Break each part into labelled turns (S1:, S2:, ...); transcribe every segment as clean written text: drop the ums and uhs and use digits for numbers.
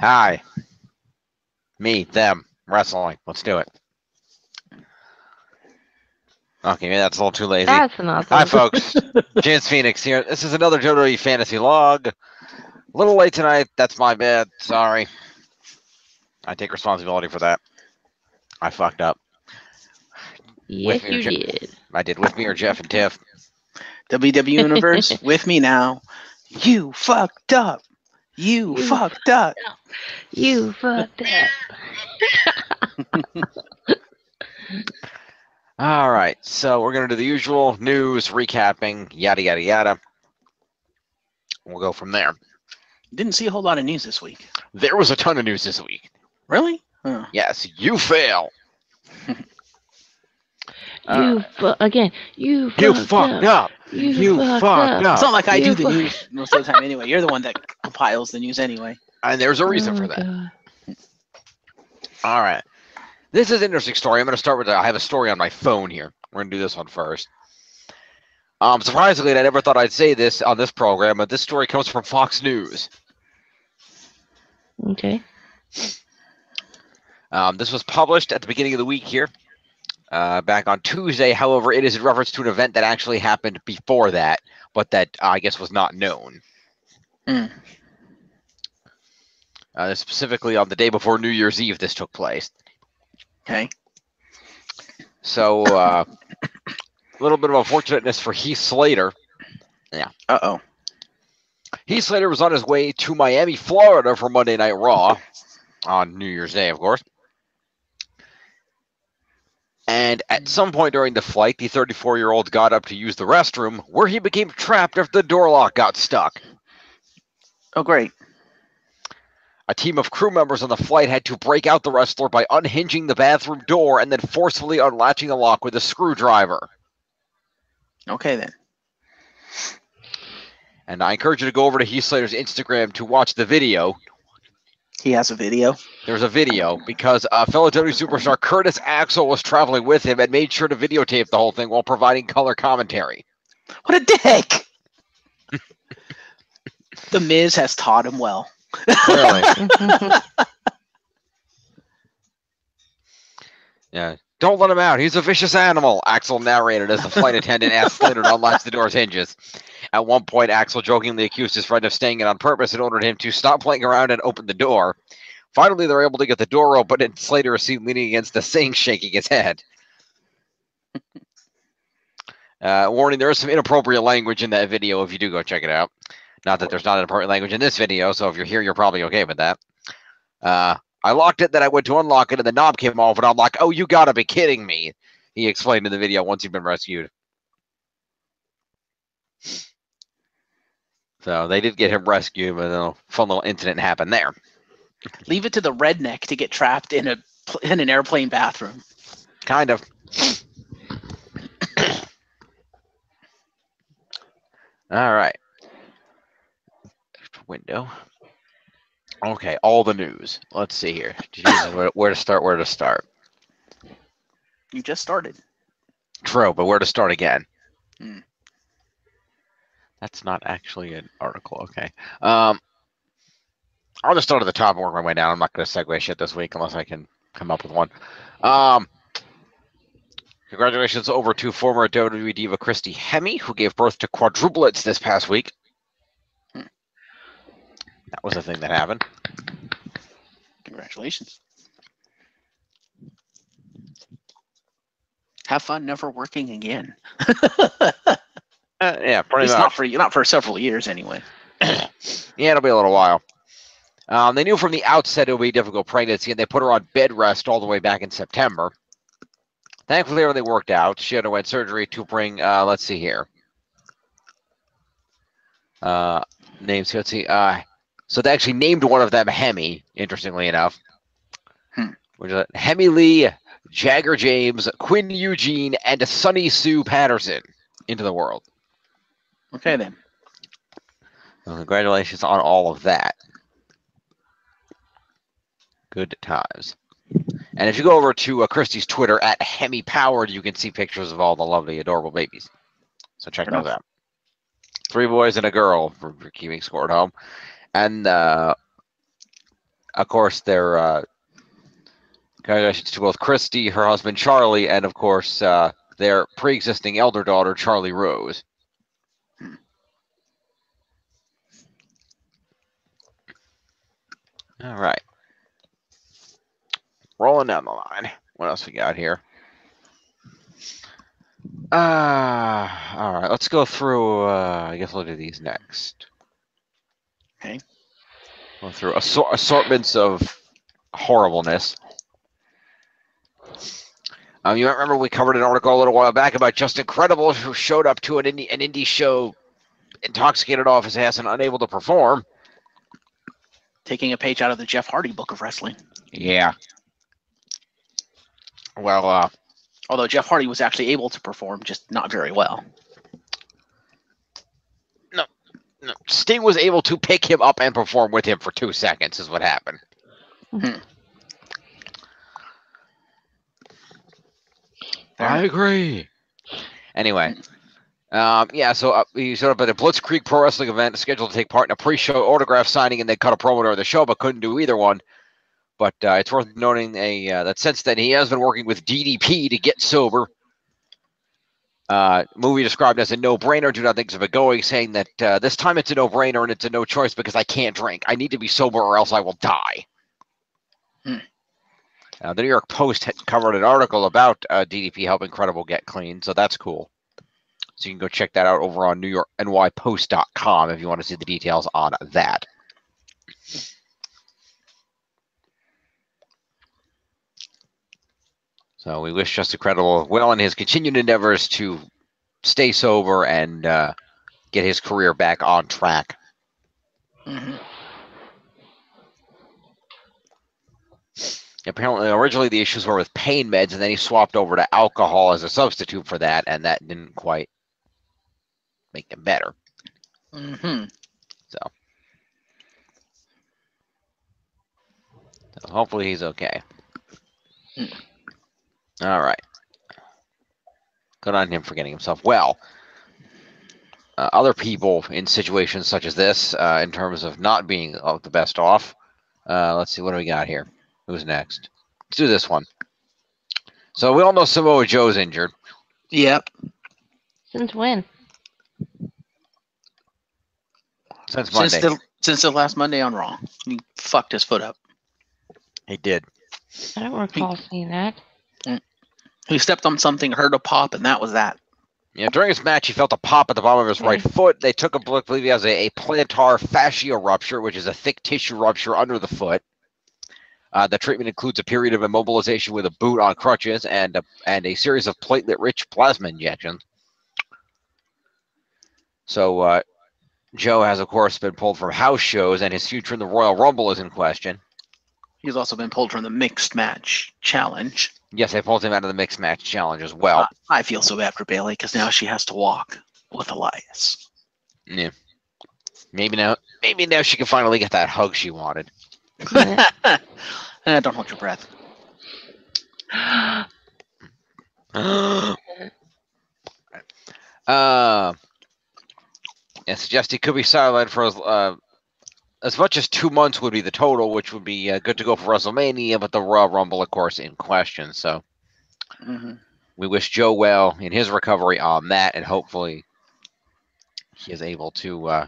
S1: Hi. Me, them, wrestling. Let's do it. Okay, maybe that's a little too lazy.
S2: That's not
S1: Hi,
S2: so
S1: folks. James Phoenix here. This is another WWE Fantasy Log. A little late tonight. That's my bad. Sorry. I take responsibility for that. I fucked up.
S2: Yes, you did.
S1: I did. With me or Jeff and Tiff.
S3: WW Universe, with me now. You fucked up. You fucked up.
S2: You fucked up.
S1: All right. So we're going to do the usual news, recapping, yada, yada, yada. We'll go from there.
S3: Didn't see a whole lot of news this week.
S1: There was a ton of news this week.
S3: Really? Oh.
S1: Yes, you fail.
S2: You fucked up.
S1: You fucked up.
S3: It's not like I do the news most of the time anyway. You're the one that compiles the news anyway.
S1: And there's a reason for that.
S2: God.
S1: All right. This is an interesting story. I'm going to start with, I have a story on my phone here. We're going to do this one first. Surprisingly, I never thought I'd say this on this program, but this story comes from Fox News.
S2: Okay.
S1: This was published at the beginning of the week here, back on Tuesday. However, it is in reference to an event that actually happened before that, but that I guess was not known. Specifically on the day before New Year's Eve, this took place.
S3: Okay.
S1: So, a little bit of unfortunateness for Heath Slater. Yeah.
S3: Uh-oh.
S1: Heath Slater was on his way to Miami, Florida for Monday Night Raw on New Year's Day, of course. And at some point during the flight, the 34-year-old got up to use the restroom, where he became trapped after the door lock got stuck.
S3: Oh, great.
S1: A team of crew members on the flight had to break out the wrestler by unhinging the bathroom door and then forcefully unlatching the lock with a screwdriver.
S3: Okay, then.
S1: And I encourage you to go over to Heath Slater's Instagram to watch the video.
S3: He has a video?
S1: There's a video because fellow WWE superstar Curtis Axel was traveling with him and made sure to videotape the whole thing while providing color commentary.
S3: What a dick! The Miz has taught him well.
S1: Really? Yeah. Don't let him out. He's a vicious animal, Axel narrated as the flight attendant asked Slater to unlatch the door's hinges. At one point, Axel jokingly accused his friend of staying in on purpose and ordered him to stop playing around and open the door. Finally, they were able to get the door open, and Slater was seen leaning against the sink, shaking his head. Warning, there is some inappropriate language in that video if you do go check it out. Not that there's not inappropriate language in this video, so if you're here, you're probably okay with that. I locked it, then I went to unlock it, and the knob came off, and I'm like, oh, you gotta be kidding me, he explained in the video once he'd been rescued. So they did get him rescued, but a fun little incident happened there.
S3: Leave it to the redneck to get trapped in an airplane bathroom.
S1: Kind of. All right. Window. Okay, all the news. Let's see here. Jesus, where to start?
S3: You just started.
S1: True, but where to start again?
S3: Hmm.
S1: That's not actually an article. Okay. I'll just start at the top and work my way down. I'm not going to segue shit this week unless I can come up with one. Congratulations over to former WWE diva Christy Hemme, who gave birth to quadruplets this past week. That was a thing that happened.
S3: Congratulations. Have fun never working again.
S1: Yeah, pretty
S3: much.
S1: much.
S3: Not for several years anyway.
S1: Yeah, it'll be a little while. They knew from the outset it would be a difficult pregnancy, and they put her on bed rest all the way back in September. Thankfully, everything worked out. She underwent surgery to bring, let's see here. Names, let's see. So they actually named one of them Hemme, interestingly enough. Which is Hemme Lee, Jagger James, Quinn Eugene, and Sunny Sue Patterson into the world.
S3: Okay, then.
S1: Well, congratulations on all of that. Good times. And if you go over to Christy's Twitter at Hemme Powered, you can see pictures of all the lovely, adorable babies. So check those out. 3 boys and a girl for keeping score at home. And Of course, their congratulations to both Christy, her husband Charlie, and of course their pre-existing elder daughter Charlie Rose. All right, rolling down the line. What else we got here? All right, let's go through. I guess we'll do these next.
S3: Okay.
S1: Go through assortments of horribleness. You might remember we covered an article a little while back about Just Incredible, who showed up to an indie show intoxicated off his ass and unable to perform.
S3: Taking a page out of the Jeff Hardy book of wrestling.
S1: Yeah. Well,
S3: although Jeff Hardy was actually able to perform, just not very well.
S1: No. Sting was able to pick him up and perform with him for 2 seconds is what happened. I agree. Anyway. Yeah, so he showed up at a Blitzkrieg Pro Wrestling event scheduled to take part in a pre-show autograph signing, and they cut a promo during the show, but couldn't do either one. But it's worth noting that since then he has been working with DDP to get sober. Movie described as a no-brainer. Do not think of it going, saying that this time it's a no-brainer and it's a no choice because I can't drink. I need to be sober or else I will die. The New York Post had covered an article about DDP helping Credible get clean, so that's cool. So you can go check that out over on NewYorkNYPost.com if you want to see the details on that. So we wish Just Incredible well in his continued endeavors to stay sober and get his career back on track. Apparently, originally the issues were with pain meds, and then he swapped over to alcohol as a substitute for that, and that didn't quite make them better. So hopefully he's okay. All right. Good on him for getting himself well. Other people in situations such as this, in terms of not being the best off. Let's see, what do we got here? Who's next? Let's do this one. So we all know Samoa Joe's injured.
S3: Yep.
S2: Since when?
S1: Since Monday.
S3: Since the last Monday on Raw. He fucked his foot up.
S1: He did.
S2: I don't recall seeing that.
S3: He stepped on something, heard a pop, and that was that.
S1: Yeah, during his match, he felt a pop at the bottom of his right foot. They took a look, believe he has a plantar fascia rupture, which is a thick tissue rupture under the foot. The treatment includes a period of immobilization with a boot on crutches and a series of platelet-rich plasma injections. So Joe has, of course, been pulled from house shows, and his future in the Royal Rumble is in question.
S3: He's also been pulled from the Mixed Match Challenge.
S1: Yes, they pulled him out of the Mixed Match Challenge as well.
S3: I feel so bad for Bayley because now she has to walk with Elias.
S1: Yeah. Maybe now she can finally get that hug she wanted.
S3: Don't hold your breath.
S1: It suggests he could be sidelined for as much as 2 months would be the total, which would be good to go for WrestleMania, but the Royal Rumble, of course, in question. So we wish Joe well in his recovery on that, and hopefully he is able to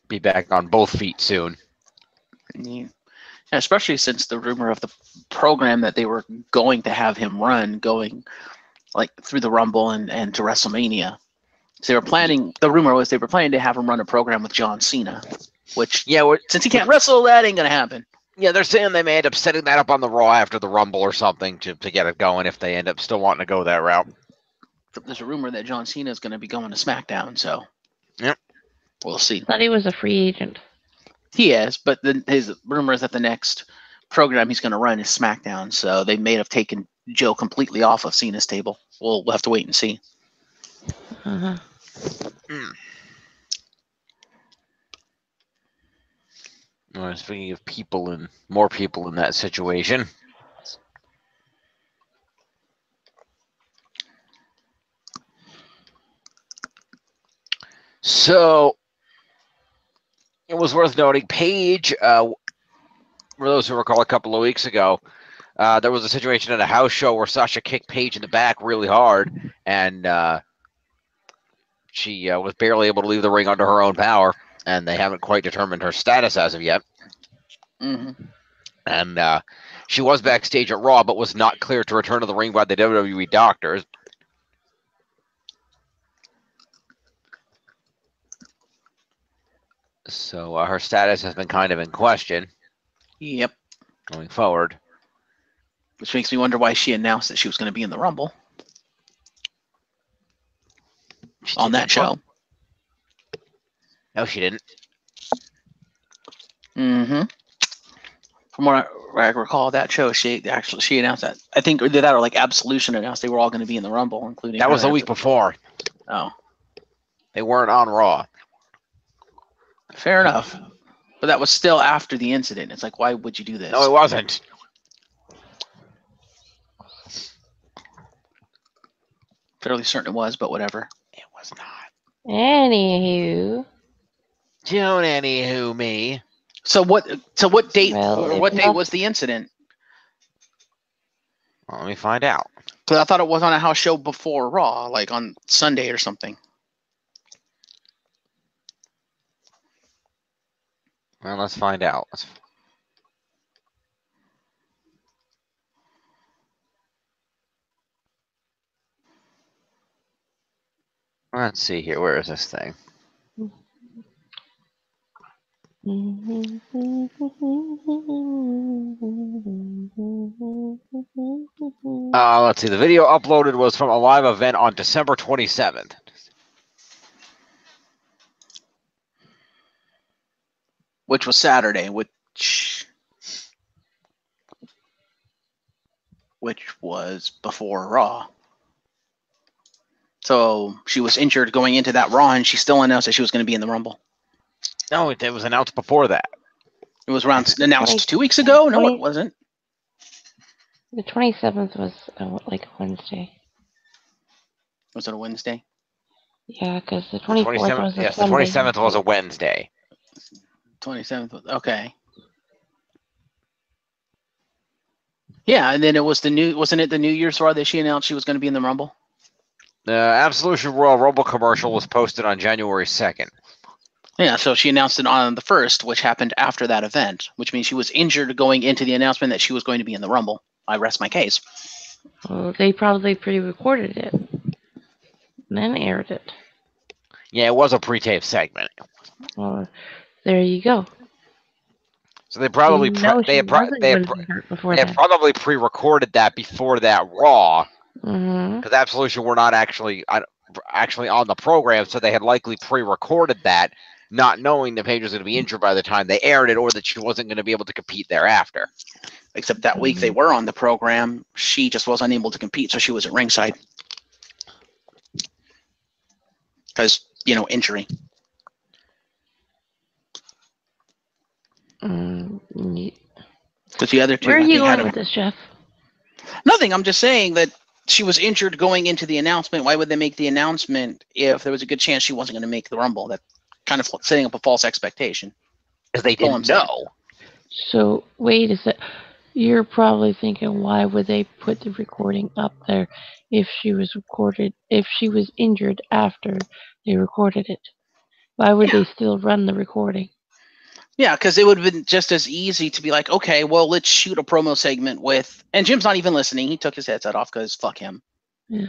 S1: be back on both feet soon.
S3: Yeah. Especially since the rumor of the program that they were going to have him run going like through the Rumble and to WrestleMania. So the rumor was they were planning to have him run a program with John Cena, which, since he can't wrestle, that ain't going to happen.
S1: Yeah, they're saying they may end up setting that up on the Raw after the Rumble or something to get it going if they end up still wanting to go that route.
S3: There's a rumor that John Cena is going to be going to SmackDown, so
S1: yep,
S3: we'll see.
S2: I thought he was a free agent.
S3: He is, but his rumor is that the next program he's going to run is SmackDown, so they may have taken Joe completely off of Cena's table. We'll have to wait and see.
S1: Speaking of people and more people in that situation. So, it was worth noting, Paige, for those who recall a couple of weeks ago, there was a situation at a house show where Sasha kicked Paige in the back really hard, and she was barely able to leave the ring under her own power, and they haven't quite determined her status as of yet.
S3: Mm-hmm.
S1: And she was backstage at Raw, but was not cleared to return to the ring by the WWE doctors. So her status has been kind of in question.
S3: Yep.
S1: Going forward.
S3: Which makes me wonder why she announced that she was going to be in the Rumble on that show.
S1: No, she didn't.
S3: Mm-hmm. From what I recall, that show, she announced that. I think either that or like Absolution announced they were all going to be in the Rumble, including
S1: that
S3: her.
S1: was the week before.
S3: Oh,
S1: they weren't on Raw.
S3: Fair enough. But that was still after the incident. It's like, why would you do this?
S1: No, it wasn't.
S3: Fairly certain it was, but whatever.
S1: It was not.
S2: Anywho.
S1: Don't anywho me.
S3: So what date?
S2: Well,
S3: What date was the incident?
S1: Well, let me find out.
S3: Because I thought it was on a house show before Raw, like on Sunday or something.
S1: Well, let's find out. Let's see here. Where is this thing? Let's see. The video uploaded was from a live event on December 27th.
S3: Which was Saturday, which was before Raw. So she was injured going into that Raw, and she still announced that she was going to be in the Rumble.
S1: No, it was announced before that.
S3: It was announced 2 weeks ago? No, it wasn't.
S2: The 27th was like a Wednesday.
S3: Was it a Wednesday?
S2: Yeah, because the 24th was a
S1: yes,
S2: Sunday.
S1: the 27th was a Wednesday.
S3: 27th was, okay. Yeah, and then it was wasn't it the New Year's Raw that she announced she was going to be in the Rumble?
S1: The Absolution Royal Rumble commercial was posted on January 2nd.
S3: Yeah, so she announced it on the 1st, which happened after that event, which means she was injured going into the announcement that she was going to be in the Rumble. I rest my case.
S2: Well, they probably pre-recorded it and then aired it.
S1: Yeah, it was a pre-taped segment.
S2: Well, there you go.
S1: So they probably they probably pre-recorded that before that Raw, because Absolution were not actually on the program, so they had likely pre-recorded that, not knowing that Paige was going to be injured by the time they aired it, or that she wasn't going to be able to compete thereafter.
S3: Except that week they were on the program, she just was unable to compete, so she was at ringside. Because, injury. Because the other two.
S2: Where are you going with this, Jeff?
S3: Nothing. I'm just saying that she was injured going into the announcement. Why would they make the announcement if there was a good chance she wasn't going to make the Rumble? That kind of setting up a false expectation.
S1: Because they didn't know.
S2: So wait a sec. You're probably thinking, why would they put the recording up there if she was injured after they recorded it? Why would they still run the recording?
S3: Yeah, because it would have been just as easy to be like, okay, well, let's shoot a promo segment with... And Jim's not even listening. He took his headset off because fuck him.
S2: Yeah.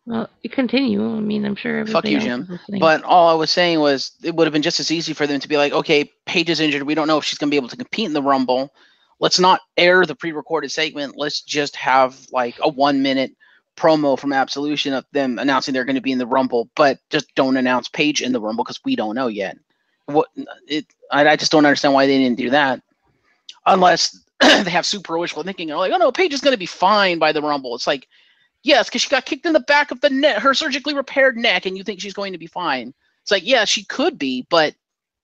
S2: Well, continue. I mean, I'm sure everybody
S3: fuck you, Jim. But all I was saying was it would have been just as easy for them to be like, okay, Paige is injured. We don't know if she's going to be able to compete in the Rumble. Let's not air the pre-recorded segment. Let's just have like a 1-minute promo from Absolution of them announcing they're going to be in the Rumble, but just don't announce Paige in the Rumble because we don't know yet. I just don't understand why they didn't do that, unless they have super wishful thinking. They're like, oh no, Paige is going to be fine by the Rumble. It's like, yes, because she got kicked in the back of the neck, her surgically repaired neck, and you think she's going to be fine. It's like, yeah, she could be, but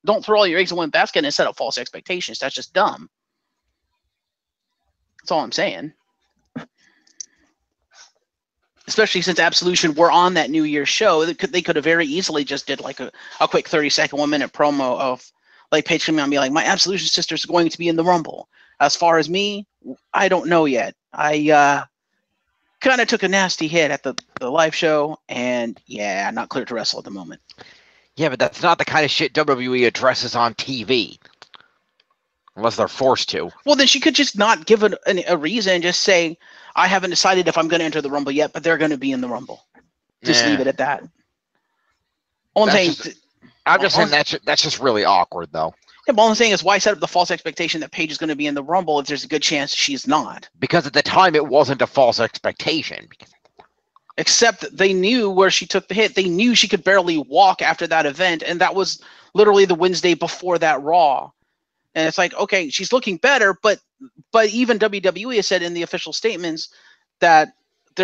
S3: don't throw all your eggs in one basket and set up false expectations. That's just dumb. That's all I'm saying. especially since Absolution were on that New Year's show. They could have very easily just did like a quick 30-second, 1-minute promo of like Paige coming out and be like, my Absolution sisters are going to be in the Rumble. As far as me, I don't know yet. I kind of took a nasty hit at the live show, and yeah, not clear to wrestle at the moment.
S1: Yeah, but that's not the kind of shit WWE addresses on TV. Unless they're forced to.
S3: Well, then she could just not give a reason, just say, I haven't decided if I'm going to enter the Rumble yet, but they're going to be in the Rumble. Just leave it at that. All I'm saying
S1: that's just really awkward, though.
S3: Yeah, but all I'm saying is, why set up the false expectation that Paige is going to be in the Rumble if there's a good chance she's not?
S1: Because at the time, it wasn't a false expectation.
S3: Except they knew where she took the hit. They knew she could barely walk after that event, and that was literally the Wednesday before that Raw. And it's like, okay, she's looking better, but even WWE has said in the official statements that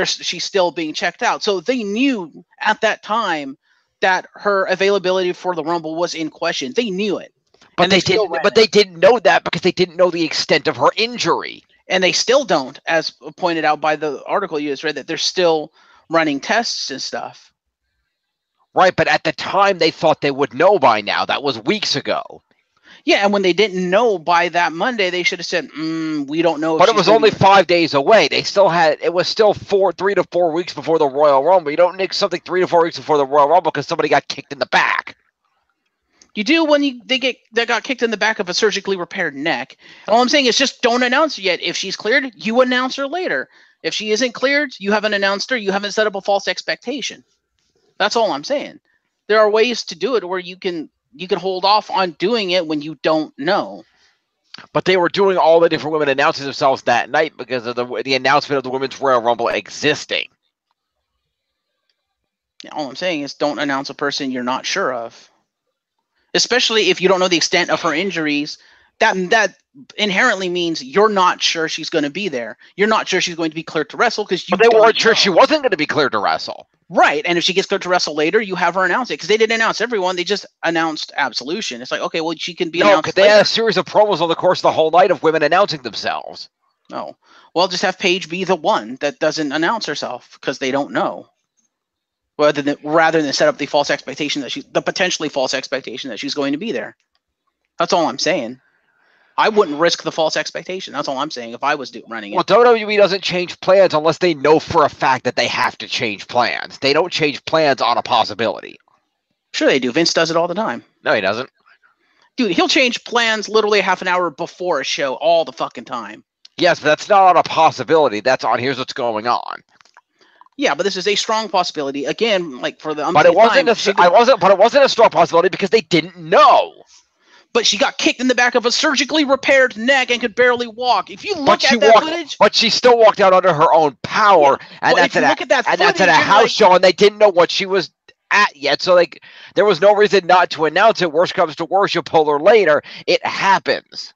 S3: she's still being checked out. So they knew at that time that her availability for the Rumble was in question. They knew it.
S1: But they didn't know that because they didn't know the extent of her injury.
S3: And they still don't, as pointed out by the article you just read, that they're still running tests and stuff.
S1: Right, but at the time they thought they would know by now. That was weeks ago.
S3: Yeah, and when they didn't know by that Monday, they should have said, we don't know.
S1: But it was only 5 days away. It was still 3 to 4 weeks before the Royal Rumble. You don't nick something 3 to 4 weeks before the Royal Rumble because somebody got kicked in the back.
S3: You do when they got kicked in the back of a surgically repaired neck. And all I'm saying is just don't announce her yet. If she's cleared, you announce her later. If she isn't cleared, you haven't announced her. You haven't set up a false expectation. That's all I'm saying. There are ways to do it where you can hold off on doing it when you don't know.
S1: But they were doing all the different women announcing themselves that night because of the announcement of the Women's Royal Rumble existing.
S3: All I'm saying is don't announce a person you're not sure of. Especially if you don't know the extent of her injuries, that inherently means you're not sure she's going to be there. You're not sure she's going to be cleared to wrestle because you.
S1: But they weren't sure she wasn't going to be cleared to wrestle.
S3: Right, and if she gets cleared to wrestle later, you have her announce it because they didn't announce everyone; they just announced Absolution. It's like, okay, well, she can be announced. No, because
S1: they had a series of promos on the course of the whole night of women announcing themselves.
S3: Oh, well, just have Paige be the one that doesn't announce herself because they don't know. Rather than set up the false expectation the potentially false expectation that she's going to be there. That's all I'm saying. I wouldn't risk the false expectation. That's all I'm saying if I was running it.
S1: Well, WWE doesn't change plans unless they know for a fact that they have to change plans. They don't change plans on a possibility.
S3: Sure they do. Vince does it all the time.
S1: No, he doesn't.
S3: Dude, he'll change plans literally half an hour before a show all the fucking time.
S1: Yes, but that's not on a possibility. That's on here's what's going on.
S3: Yeah, but this is a strong possibility. Again, like for the
S1: but it wasn't a strong possibility because they didn't know.
S3: But she got kicked in the back of a surgically repaired neck and could barely walk. If you look at that footage,
S1: but she still walked out under her own power, and that's at a house show, and they didn't know what she was at yet. So there was no reason not to announce it. Worst comes to worst, you'll pull her later. It happens.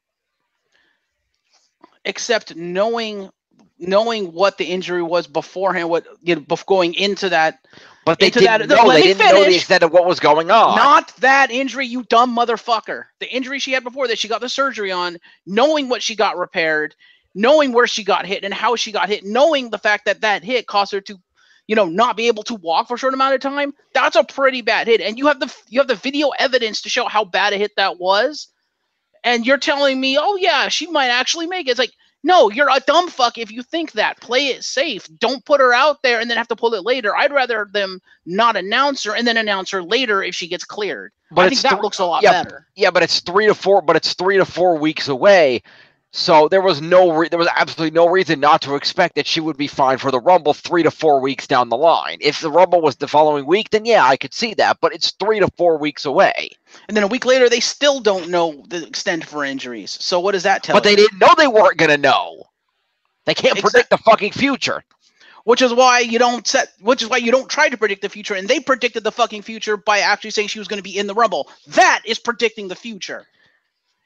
S3: Except knowing what the injury was beforehand, going into that.
S1: But they didn't know. They didn't know the extent of what was going on.
S3: Not that injury, you dumb motherfucker. The injury she had before that she got the surgery on, knowing what she got repaired, knowing where she got hit and how she got hit, knowing the fact that hit caused her to, not be able to walk for a short amount of time. That's a pretty bad hit, and you have the video evidence to show how bad a hit that was. And you're telling me, oh yeah, she might actually make it. It's like, no, you're a dumb fuck if you think that. Play it safe. Don't put her out there and then have to pull it later. I'd rather them not announce her and then announce her later if she gets cleared. But I think that looks a lot better.
S1: Yeah, but it's 3 to 4 weeks away. So there was absolutely no reason not to expect that she would be fine for the Rumble 3 to 4 weeks down the line. If the Rumble was the following week, then yeah, I could see that. But it's 3 to 4 weeks away.
S3: And then a week later, they still don't know the extent of her injuries. So what does that tell you?
S1: But they didn't know they weren't going to know. They can't predict the fucking future.
S3: Which is why you don't try to predict the future. And they predicted the fucking future by actually saying she was going to be in the Rumble. That is predicting the future.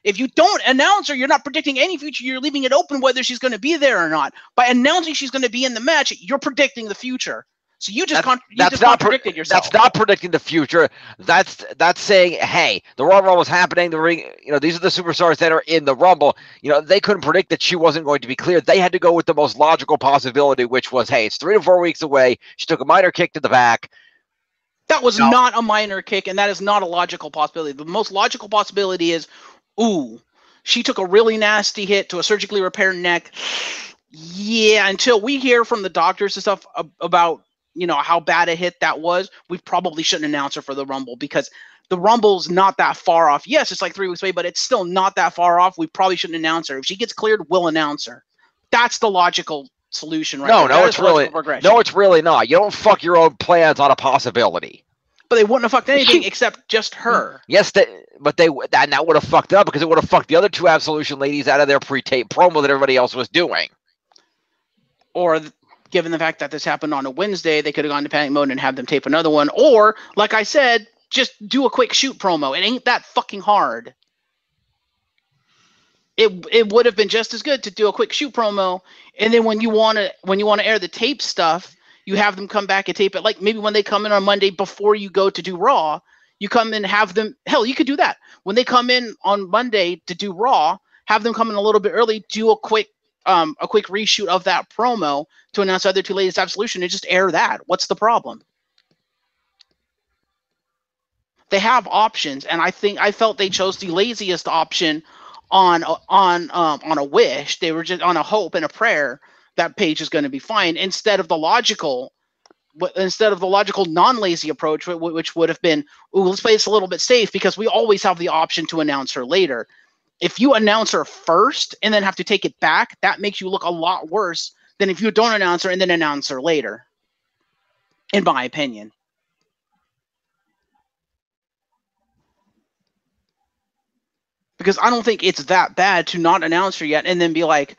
S3: If you don't announce her, you're not predicting any future. You're leaving it open whether she's going to be there or not. By announcing she's going to be in the match, you're predicting the future. So you just
S1: That's
S3: contradicted yourself.
S1: That's not predicting the future. That's saying, hey, the Royal Rumble was happening. The ring, these are the superstars that are in the Rumble. They couldn't predict that she wasn't going to be cleared. They had to go with the most logical possibility, which was, hey, it's 3 to 4 weeks away. She took a minor kick to the back.
S3: That was not a minor kick, and that is not a logical possibility. The most logical possibility is, ooh, she took a really nasty hit to a surgically repaired neck. Yeah, until we hear from the doctors and stuff about how bad a hit that was, we probably shouldn't announce her for the Rumble, because the Rumble's not that far off. Yes, it's like 3 weeks away, but it's still not that far off. We probably shouldn't announce her. If she gets cleared, we'll announce her. That's the logical solution, right?
S1: No, it's really not. You don't fuck your own plans on a possibility.
S3: But they wouldn't have fucked anything except just her.
S1: Yes, but that would have fucked up, because it would have fucked the other 2 Absolution ladies out of their pre-tape promo that everybody else was doing.
S3: Or given the fact that this happened on a Wednesday, they could have gone to panic mode and have them tape another one. Or, like I said, just do a quick shoot promo. It ain't that fucking hard. It would have been just as good to do a quick shoot promo, and then when you want to air the tape stuff, you have them come back and tape it. Like maybe when they come in on Monday before you go to do Raw, you come in and have them. Hell, you could do that when they come in on Monday to do Raw. Have them come in a little bit early, do a quick reshoot of that promo to announce the other 2 ladies' Absolution, and just air that. What's the problem? They have options, and I felt they chose the laziest option on a wish. They were just on a hope and a prayer that Paige is going to be fine, instead of the logical non-lazy approach, which would have been, let's play this a little bit safe, because we always have the option to announce her later. If you announce her first and then have to take it back, that makes you look a lot worse than if you don't announce her and then announce her later, in my opinion. Because I don't think it's that bad to not announce her yet and then be like,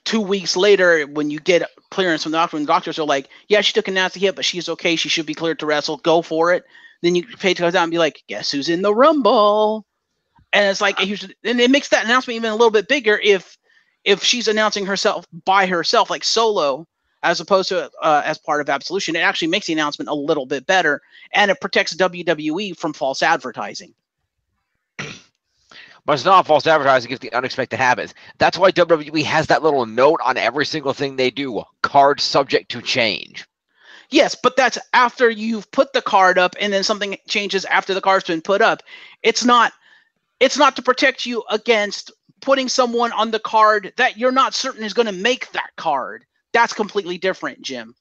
S3: 2 weeks later when you get clearance from the doctor, and the doctors are like, yeah, she took a nasty hit, but she's okay. She should be cleared to wrestle. Go for it. Then you pay to go down and be like, guess who's in the Rumble? And it's like, and it makes that announcement even a little bit bigger if she's announcing herself by herself, like solo, as opposed to as part of Absolution. It actually makes the announcement a little bit better, and it protects WWE from false advertising.
S1: But it's not false advertising if the unexpected happens. That's why WWE has that little note on every single thing they do, card subject to change.
S3: Yes, but that's after you've put the card up and then something changes after the card's been put up. It's not to protect you against putting someone on the card that you're not certain is going to make that card. That's completely different, Jim.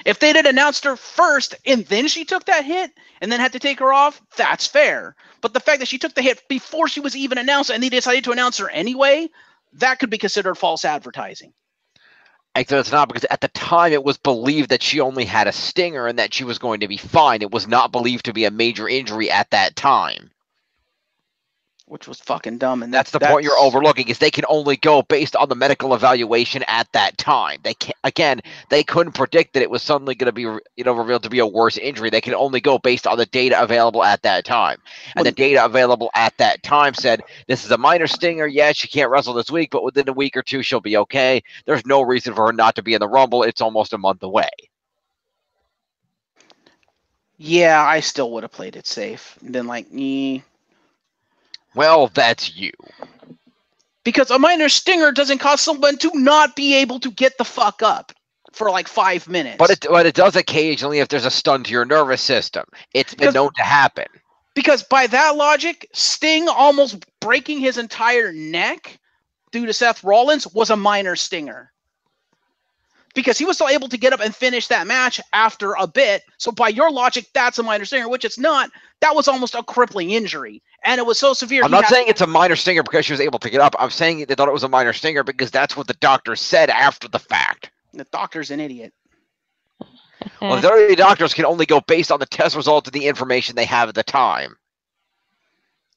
S3: If they had announced her first and then she took that hit and then had to take her off, that's fair. But the fact that she took the hit before she was even announced and they decided to announce her anyway, that could be considered false advertising.
S1: Except it's not, because at the time it was believed that she only had a stinger and that she was going to be fine. It was not believed to be a major injury at that time.
S3: Which was fucking dumb. And
S1: that's the point you're overlooking, is they can only go based on the medical evaluation at that time. They couldn't predict that it was suddenly going to be revealed to be a worse injury. They can only go based on the data available at that time. And the data available at that time said, this is a minor stinger. Yeah, she can't wrestle this week, but within a week or 2, she'll be okay. There's no reason for her not to be in the Rumble. It's almost a month away.
S3: Yeah, I still would have played it safe. And then
S1: Well, that's you.
S3: Because a minor stinger doesn't cause someone to not be able to get the fuck up for 5 minutes.
S1: But it does occasionally if there's a stun to your nervous system. It's been known to happen.
S3: Because by that logic, Sting almost breaking his entire neck due to Seth Rollins was a minor stinger. Because he was still able to get up and finish that match after a bit. So by your logic, that's a minor stinger, which it's not. That was almost a crippling injury. And it was so severe.
S1: I'm not saying it's a minor stinger because she was able to get up. I'm saying they thought it was a minor stinger because that's what the doctor said after the fact.
S3: The doctor's an idiot.
S1: Well, the WWE doctors can only go based on the test results and the information they have at the time.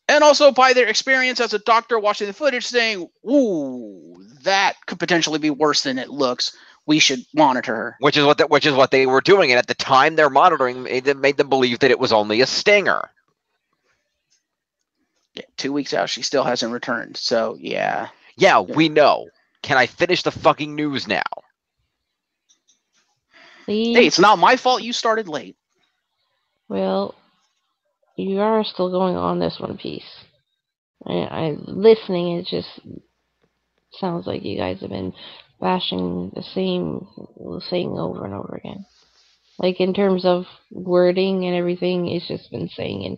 S3: And also by their experience as a doctor watching the footage saying, ooh, that could potentially be worse than it looks. We should monitor her.
S1: Which is what they were doing. And at the time they're monitoring, it made them believe that it was only a stinger.
S3: Yeah, 2 weeks out, she still hasn't returned. So, yeah.
S1: Yeah, we know. Can I finish the fucking news now?
S2: See?
S3: Hey, it's not my fault you started late.
S2: Well, you are still going on this One Piece. I listening, it just sounds like you guys have been bashing the same thing over and over again. Like in terms of wording and everything, it's just been saying in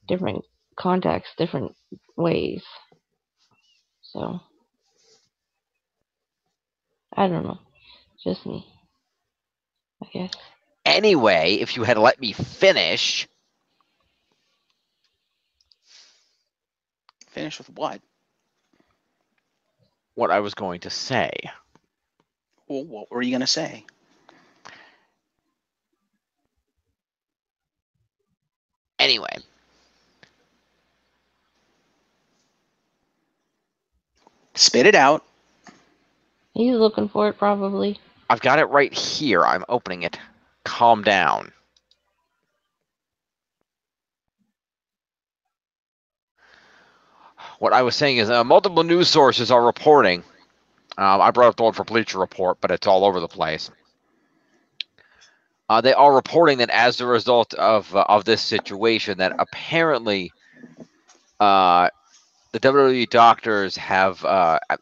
S2: different contexts, different ways. So I don't know. Just me, I guess.
S1: Anyway, if you had let me finish,
S3: Finish with what?
S1: what I was going to say.
S3: Well, what were you going to say?
S1: Anyway,
S3: Spit it out.
S2: He's looking for it probably.
S1: I've got it right here. I'm opening it. Calm down. What I was saying is multiple news sources are reporting. I brought up the one for Bleacher Report, but it's all over the place. They are reporting that as a result of this situation, that apparently the WWE doctors have,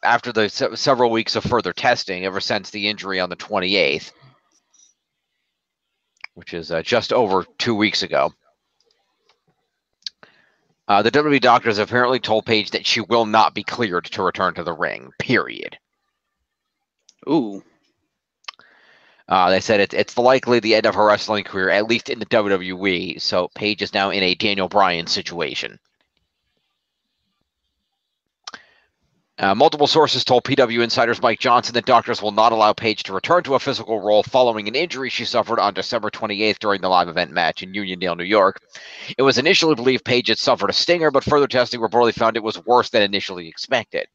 S1: after the several weeks of further testing, ever since the injury on the 28th, which is just over 2 weeks ago, the WWE doctors apparently told Paige that she will not be cleared to return to the ring, period.
S3: Ooh.
S1: They said it's likely the end of her wrestling career, at least in the WWE, so Paige is now in a Daniel Bryan situation. Multiple sources told PW Insider's Mike Johnson that doctors will not allow Paige to return to a physical role following an injury she suffered on December 28th during the live event match in Uniondale, New York. It was initially believed Paige had suffered a stinger, but further testing reportedly found it was worse than initially expected.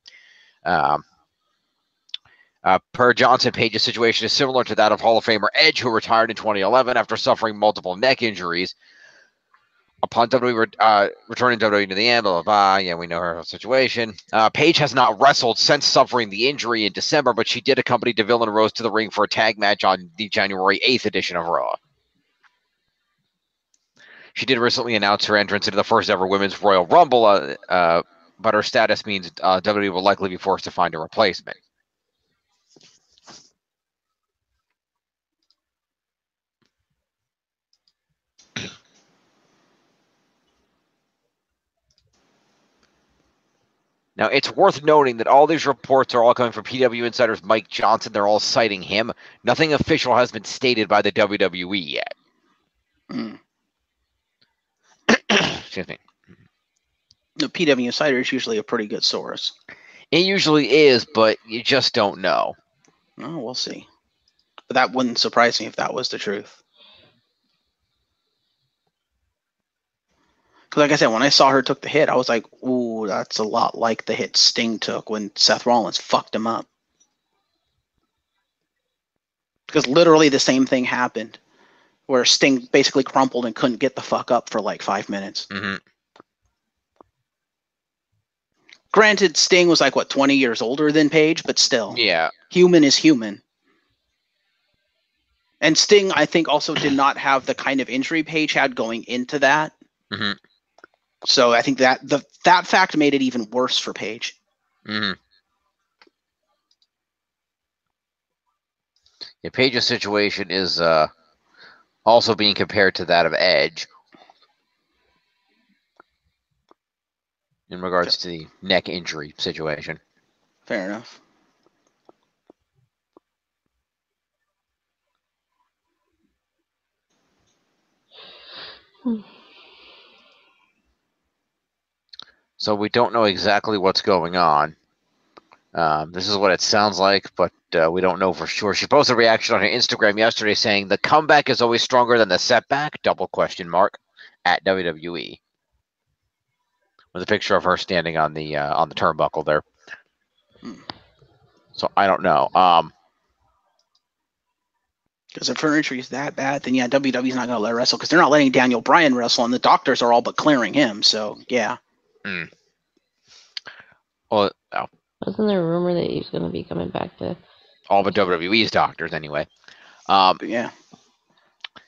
S1: Per Johnson, Paige's situation is similar to that of Hall of Famer Edge, who retired in 2011 after suffering multiple neck injuries. Upon WWE returning WWE to the end, blah, blah, blah. Yeah, we know her situation. Paige has not wrestled since suffering the injury in December, but she did accompany DeVille and Rose to the ring for a tag match on the January 8th edition of Raw. She did recently announce her entrance into the first ever Women's Royal Rumble, but her status means WWE will likely be forced to find a replacement. Now, it's worth noting that all these reports are all coming from PW Insider's Mike Johnson. They're all citing him. Nothing official has been stated by the WWE yet.
S3: Mm.
S1: Excuse me.
S3: The PW Insider is usually a pretty good source.
S1: It usually is, but you just don't know.
S3: Oh, we'll see. But that wouldn't surprise me if that was the truth. Because like I said, when I saw her took the hit, I was like, ooh, that's a lot like the hit Sting took when Seth Rollins fucked him up. Because literally the same thing happened, where Sting basically crumpled and couldn't get the fuck up for like 5 minutes.
S1: Mm-hmm.
S3: Granted, Sting was like, 20 years older than Paige, but still.
S1: Yeah.
S3: Human is human. And Sting, I think, also did not have the kind of injury Paige had going into that.
S1: Mm-hmm.
S3: So I think that that fact made it even worse for Paige.
S1: Mm-hmm. Yeah, Paige's situation is also being compared to that of Edge in regards to the neck injury situation.
S3: Fair enough.
S1: So we don't know exactly what's going on. This is what it sounds like, but we don't know for sure. She posted a reaction on her Instagram yesterday saying, "The comeback is always stronger than the setback," double question mark, at WWE. With a picture of her standing on the turnbuckle there. So I don't know.
S3: Because if her injury is that bad, then yeah, WWE's not going to let her wrestle because they're not letting Daniel Bryan wrestle, and the doctors are all but clearing him. So yeah.
S1: Well, no.
S2: Wasn't there a rumor that he was going to be coming back to?
S1: All but WWE's doctors, anyway.
S3: But yeah.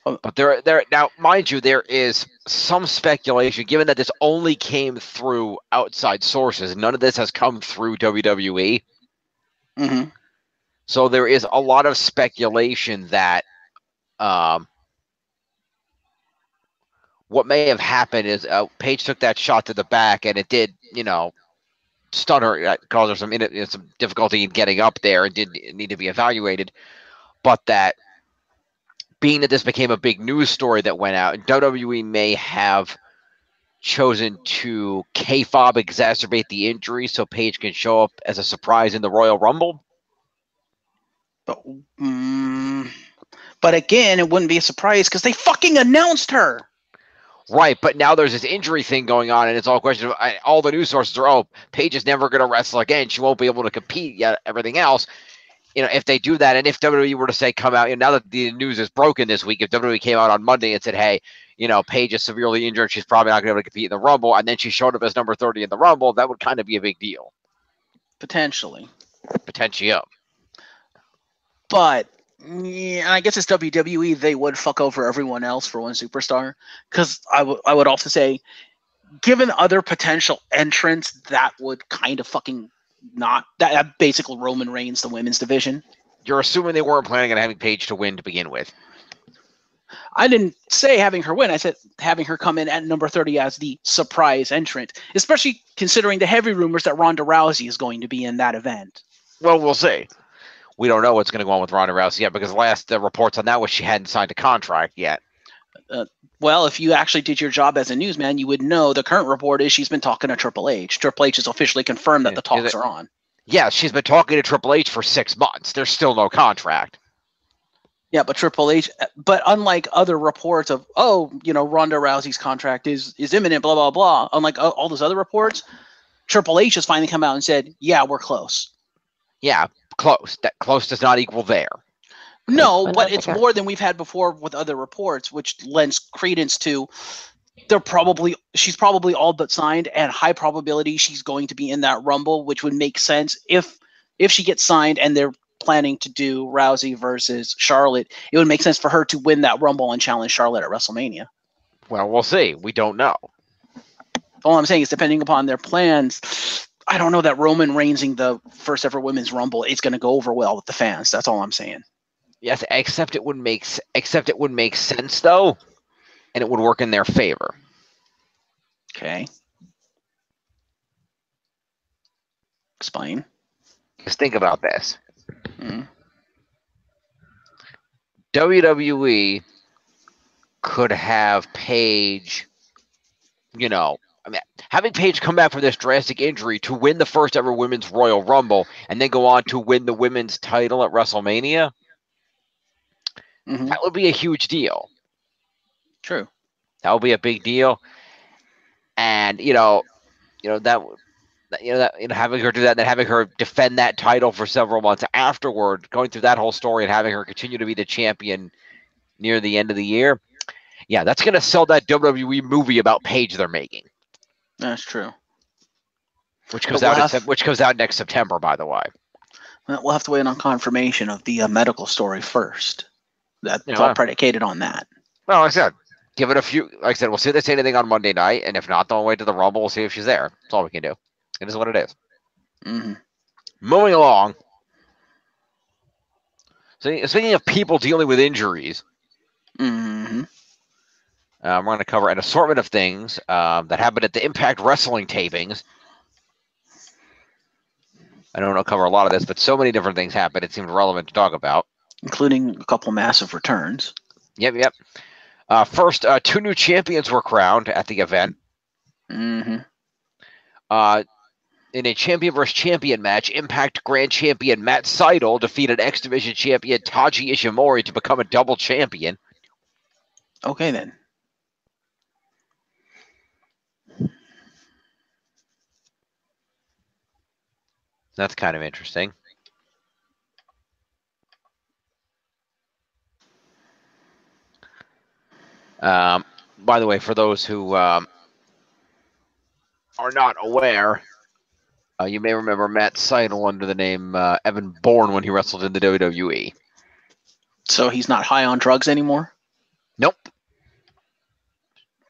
S1: But there now, mind you, there is some speculation, given that this only came through outside sources. None of this has come through WWE.
S3: Mm-hmm.
S1: So there is a lot of speculation that what may have happened is Paige took that shot to the back, and it did, stun her, cause her some difficulty in getting up there, and did need to be evaluated. But that, being that this became a big news story that went out, WWE may have chosen to K-fob exacerbate the injury so Paige can show up as a surprise in the Royal Rumble.
S3: But again, it wouldn't be a surprise because they fucking announced her.
S1: Right, but now there's this injury thing going on, and it's all a question of all the news sources are, Paige is never going to wrestle again. She won't be able to compete yet. Everything else, if they do that, and if WWE were to say, come out, now that the news is broken this week, if WWE came out on Monday and said, hey, Paige is severely injured, she's probably not going to be able to compete in the Rumble, and then she showed up as number 30 in the Rumble, that would kind of be a big deal.
S3: Potentially. But yeah, I guess it's WWE. They would fuck over everyone else for one superstar. Because I would also say, given other potential entrants, that would kind of fucking not that basically Roman Reigns, the women's division.
S1: You're assuming they weren't planning on having Paige to win to begin with.
S3: I didn't say having her win. I said having her come in at number 30 as the surprise entrant, especially considering the heavy rumors that Ronda Rousey is going to be in that event.
S1: Well, we'll see. We don't know what's going to go on with Ronda Rousey yet, because the last reports on that was she hadn't signed a contract yet.
S3: Well, if you actually did your job as a newsman, you would know the current report is she's been talking to Triple H. Triple H has officially confirmed that the talks are on.
S1: Yeah, she's been talking to Triple H for 6 months. There's still no contract.
S3: Yeah, but Triple H, but unlike other reports of, Ronda Rousey's contract is imminent, blah, blah, blah, unlike all those other reports, Triple H has finally come out and said, yeah, we're close.
S1: Yeah, close. That close does not equal there.
S3: No, but it's more than we've had before with other reports, which lends credence to she's probably all but signed, and high probability she's going to be in that Rumble, which would make sense if she gets signed and they're planning to do Rousey versus Charlotte. It would make sense for her to win that Rumble and challenge Charlotte at WrestleMania.
S1: Well, we'll see. We don't know.
S3: All I'm saying is, depending upon their plans, I don't know that Roman Reignsing the first ever women's Rumble is going to go over well with the fans. That's all I'm saying.
S1: Yes, except it wouldn't make sense though, and it would work in their favor.
S3: Okay. Explain.
S1: Just think about this. WWE could have Paige, having Paige come back from this drastic injury to win the first ever women's Royal Rumble and then go on to win the women's title at WrestleMania. That would be a huge deal.
S3: True.
S1: That would be a big deal. And having her do that, and then having her defend that title for several months afterward, going through that whole story and having her continue to be the champion near the end of the year. Yeah, that's going to sell that WWE movie about Paige they're making.
S3: That's true.
S1: Which comes out next September, by the way.
S3: We'll have to wait on confirmation of the medical story first. That's all predicated on that.
S1: Well, like I said, give it a few. Like I said, we'll see if they say anything on Monday night, and if not, don't wait to the Rumble. We'll see if she's there. That's all we can do. It is what it is. Moving along. So, speaking of people dealing with injuries, we're going to cover an assortment of things that happened at the Impact Wrestling tapings. I don't know cover a lot of this, but so many different things happened. It seemed relevant to talk about,
S3: including a couple massive returns.
S1: Yep. First, 2 new champions were crowned at the event. In a champion versus champion match, Impact Grand Champion Matt Sydal defeated X Division champion Taji Ishimori to become a double champion.
S3: Okay, then.
S1: That's kind of interesting. By the way, for those who are not aware, you may remember Matt Sydal under the name Evan Bourne when he wrestled in the WWE.
S3: So he's not high on drugs anymore?
S1: Nope.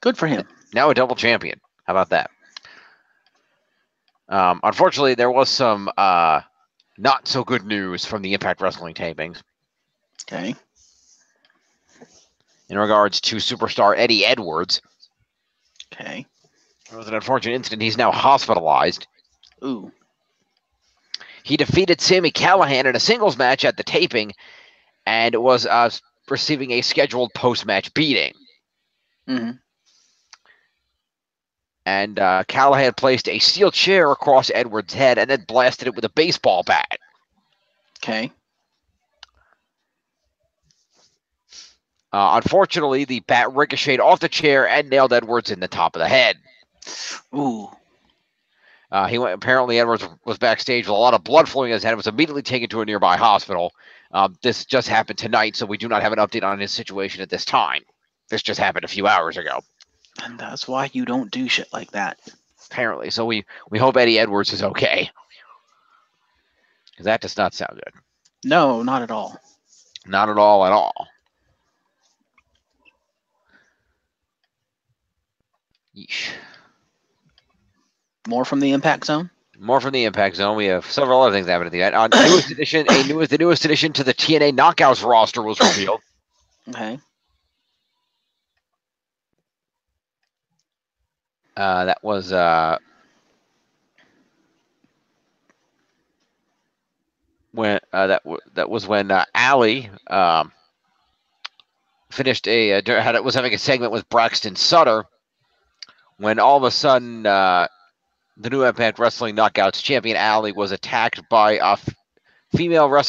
S3: Good for him.
S1: Now a double champion. How about that? Unfortunately, there was some not so good news from the Impact Wrestling tapings
S3: Okay.
S1: in regards to superstar Eddie Edwards.
S3: Okay.
S1: There was an unfortunate incident. He's now hospitalized.
S3: Ooh.
S1: He defeated Sami Callihan in a singles match at the taping and was receiving a scheduled post-match beating.
S3: Mm-hmm.
S1: And Callahan placed a steel chair across Edwards' head and then blasted it with a baseball bat.
S3: Okay.
S1: Unfortunately, the bat ricocheted off the chair and nailed Edwards in the top of the head.
S3: Ooh.
S1: Apparently, Edwards was backstage with a lot of blood flowing in his head and was immediately taken to a nearby hospital. This just happened tonight, so we do not have an update on his situation at this time. This just happened a few hours ago.
S3: And that's why you don't do shit like that.
S1: Apparently. So we hope Eddie Edwards is okay. Because that does not sound good.
S3: No, not at all.
S1: Not at all at all. Yeesh.
S3: More from the Impact Zone?
S1: More from the Impact Zone. We have several other things happening at the end. The newest addition to the TNA Knockouts roster was revealed.
S3: Okay.
S1: That was when Allie finished was having a segment with Braxton Sutter. When all of a sudden, the new Impact Wrestling Knockouts champion Allie was attacked by a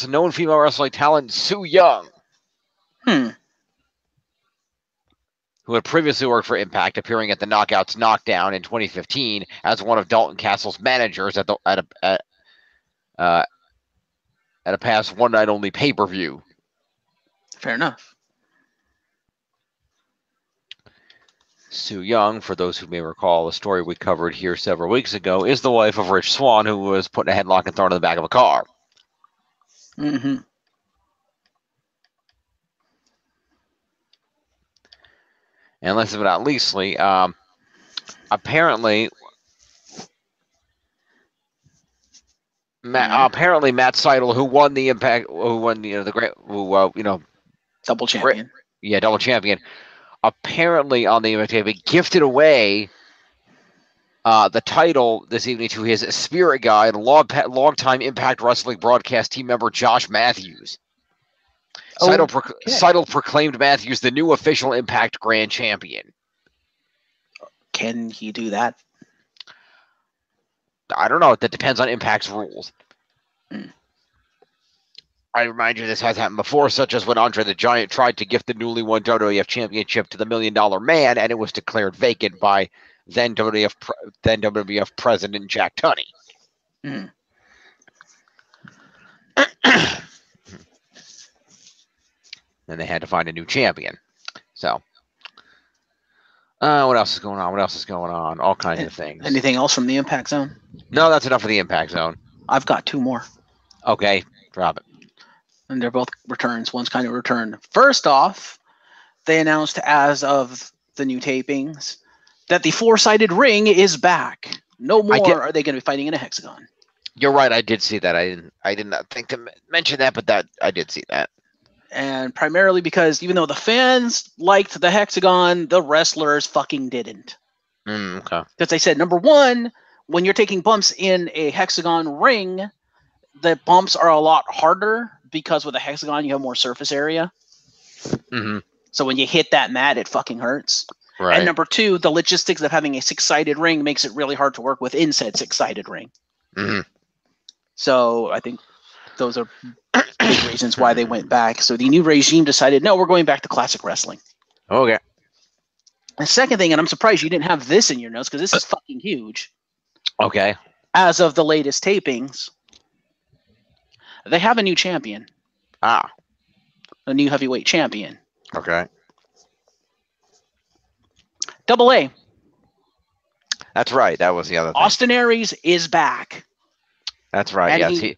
S1: known female wrestling talent Su Yung, who had previously worked for Impact, appearing at the Knockouts Knockdown in 2015 as one of Dalton Castle's managers at a past one night only pay-per-view.
S3: Fair enough.
S1: Su Yung, for those who may recall a story we covered here several weeks ago, is the wife of Rich Swann, who was put in a headlock and thrown in the back of a car.
S3: Mm-hmm.
S1: And last but not leastly, apparently Matt Seidel, who won the Impact,
S3: Double champion.
S1: Double champion, apparently on the Impact, gifted away the title this evening to his spirit guide, long-time Impact Wrestling broadcast team member Josh Matthews. Seidel proclaimed Matthews the new official Impact Grand Champion.
S3: Can he do that?
S1: I don't know. That depends on Impact's rules.
S3: Mm.
S1: I remind you this has happened before, such as when Andre the Giant tried to gift the newly won WWF Championship to the $1 Million Man, and it was declared vacant by then WWF President Jack Tunney.
S3: Mm.
S1: Then they had to find a new champion. So, what else is going on? All kinds of things.
S3: Anything else from the Impact Zone?
S1: No, that's enough for the Impact Zone.
S3: I've got two more.
S1: Okay, drop it.
S3: And they're both returns. One's kind of return. First off, they announced as of the new tapings that the four-sided ring is back. No more are they going to be fighting in a hexagon.
S1: You're right. I did see that. I did not think to mention that, but I did see that.
S3: And primarily because even though the fans liked the hexagon, the wrestlers fucking didn't.
S1: Okay.
S3: Because they said, number one, when you're taking bumps in a hexagon ring, the bumps are a lot harder because with a hexagon you have more surface area.
S1: Mm-hmm.
S3: So when you hit that mat, it fucking hurts.
S1: Right.
S3: And number two, the logistics of having a six-sided ring makes it really hard to work within said six-sided ring.
S1: Mm-hmm.
S3: So I think those are big reasons why they went back. So the new regime decided, no, we're going back to classic wrestling.
S1: Okay.
S3: The second thing, and I'm surprised you didn't have this in your notes because this is fucking huge.
S1: Okay.
S3: As of the latest tapings, they have a new champion.
S1: Ah.
S3: A new heavyweight champion.
S1: Okay.
S3: Double A.
S1: That's right. That was the other thing.
S3: Austin Aries is back.
S1: That's right.
S3: And
S1: yes.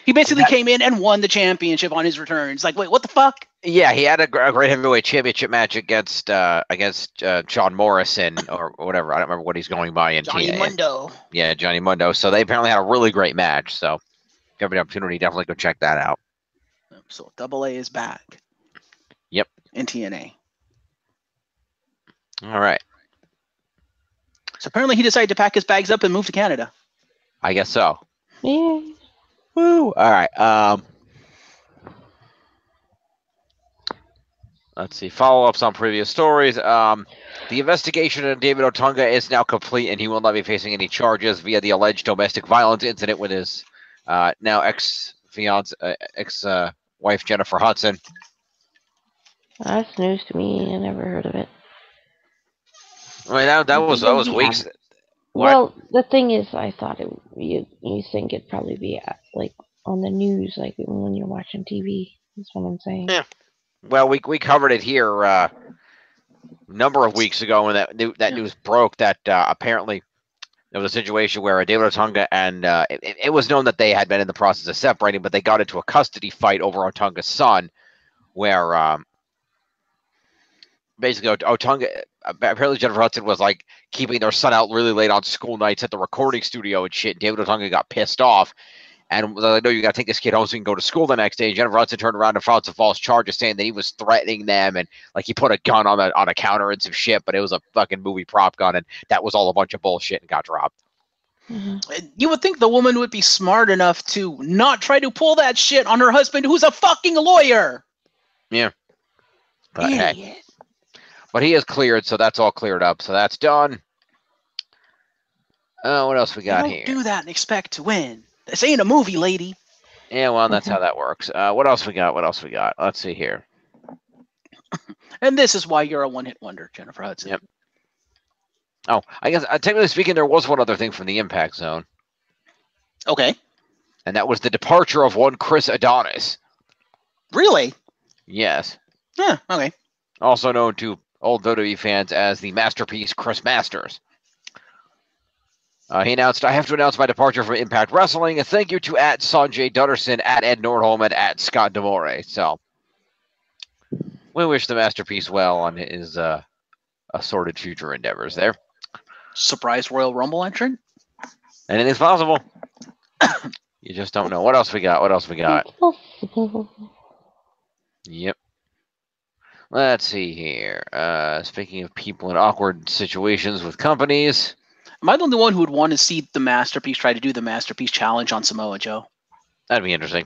S3: He basically came in and won the championship on his return. It's like, wait, what the fuck?
S1: Yeah, he had a great heavyweight championship match against John Morrison or whatever. I don't remember what he's going by in
S3: Johnny
S1: TNA.
S3: Mundo.
S1: Yeah, Johnny Mundo. So they apparently had a really great match. So if you have the opportunity, definitely go check that out.
S3: So Double A is back.
S1: Yep.
S3: In TNA.
S1: All right.
S3: So apparently he decided to pack his bags up and move to Canada.
S1: I guess so.
S2: Yeah.
S1: Woo! All right. Let's see. Follow-ups on previous stories. The investigation of David Otunga is now complete, and he will not be facing any charges via the alleged domestic violence incident with his now ex-wife Jennifer Hudson.
S2: That's news to me. I never heard of it.
S1: I mean, that was weeks. What?
S2: Well, the thing is, I thought you think it'd probably be like on the news, like when you're watching TV. That's what I'm saying.
S1: Yeah. Well, we covered it here a number of weeks ago when that news broke that apparently there was a situation where David Otunga and it was known that they had been in the process of separating, but they got into a custody fight over Otunga's son, where basically Otunga apparently Jennifer Hudson was like keeping their son out really late on school nights at the recording studio and shit. David Otunga got pissed off and was like, "No, you got to take this kid home so he can go to school the next day." And Jennifer Hudson turned around and filed some false charges, saying that he was threatening them and like he put a gun on a counter and some shit, but it was a fucking movie prop gun, and that was all a bunch of bullshit and got dropped.
S2: Mm-hmm.
S3: You would think the woman would be smart enough to not try to pull that shit on her husband, who's a fucking lawyer.
S1: Yeah, but
S3: Idiot.
S1: hey. But he is cleared, so that's all cleared up. So that's done. What else we got here?
S3: Don't do that and expect to win. This ain't a movie, lady.
S1: Yeah, well, that's how that works. What else we got? Let's see here.
S3: And this is why you're a one-hit wonder, Jennifer Hudson.
S1: Yep. Oh, I guess technically speaking, there was one other thing from the Impact Zone.
S3: Okay.
S1: And that was the departure of one Chris Adonis.
S3: Really?
S1: Yes.
S3: Yeah, okay.
S1: Also known to old WWE fans as the Masterpiece Chris Masters. He announced, "I have to announce my departure from Impact Wrestling. A thank you to @Sanjay Dutterson, @Ed Nordholm, and @Scott D'Amore." So, we wish the Masterpiece well on his assorted future endeavors there.
S3: Surprise Royal Rumble entrant?
S1: Anything's possible. You just don't know. What else we got? Yep. Let's see here. Speaking of people in awkward situations with companies.
S3: Am I the only one who would want to see the Masterpiece try to do the Masterpiece Challenge on Samoa Joe?
S1: That'd be interesting.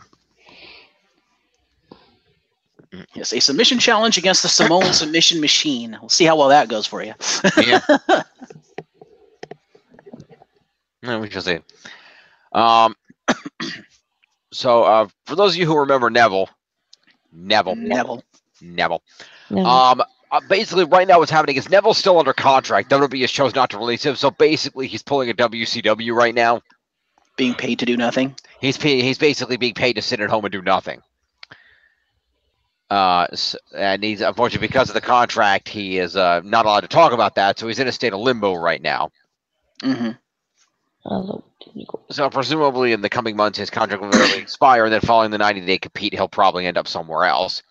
S3: Yes, a submission challenge against the Samoan submission machine. We'll see how well that goes for you.
S1: Yeah. No, we shall see. So, for those of you who remember Neville.
S2: No.
S1: Basically, right now what's happening is Neville's still under contract. WWE has chose not to release him, so basically he's pulling a WCW right now.
S3: Being paid to do nothing?
S1: He's basically being paid to sit at home and do nothing. And he's, unfortunately, because of the contract, he is not allowed to talk about that, so he's in a state of limbo right now.
S3: Mm-hmm.
S1: So presumably in the coming months, his contract will literally expire, and then following the 90-day compete, he'll probably end up somewhere else.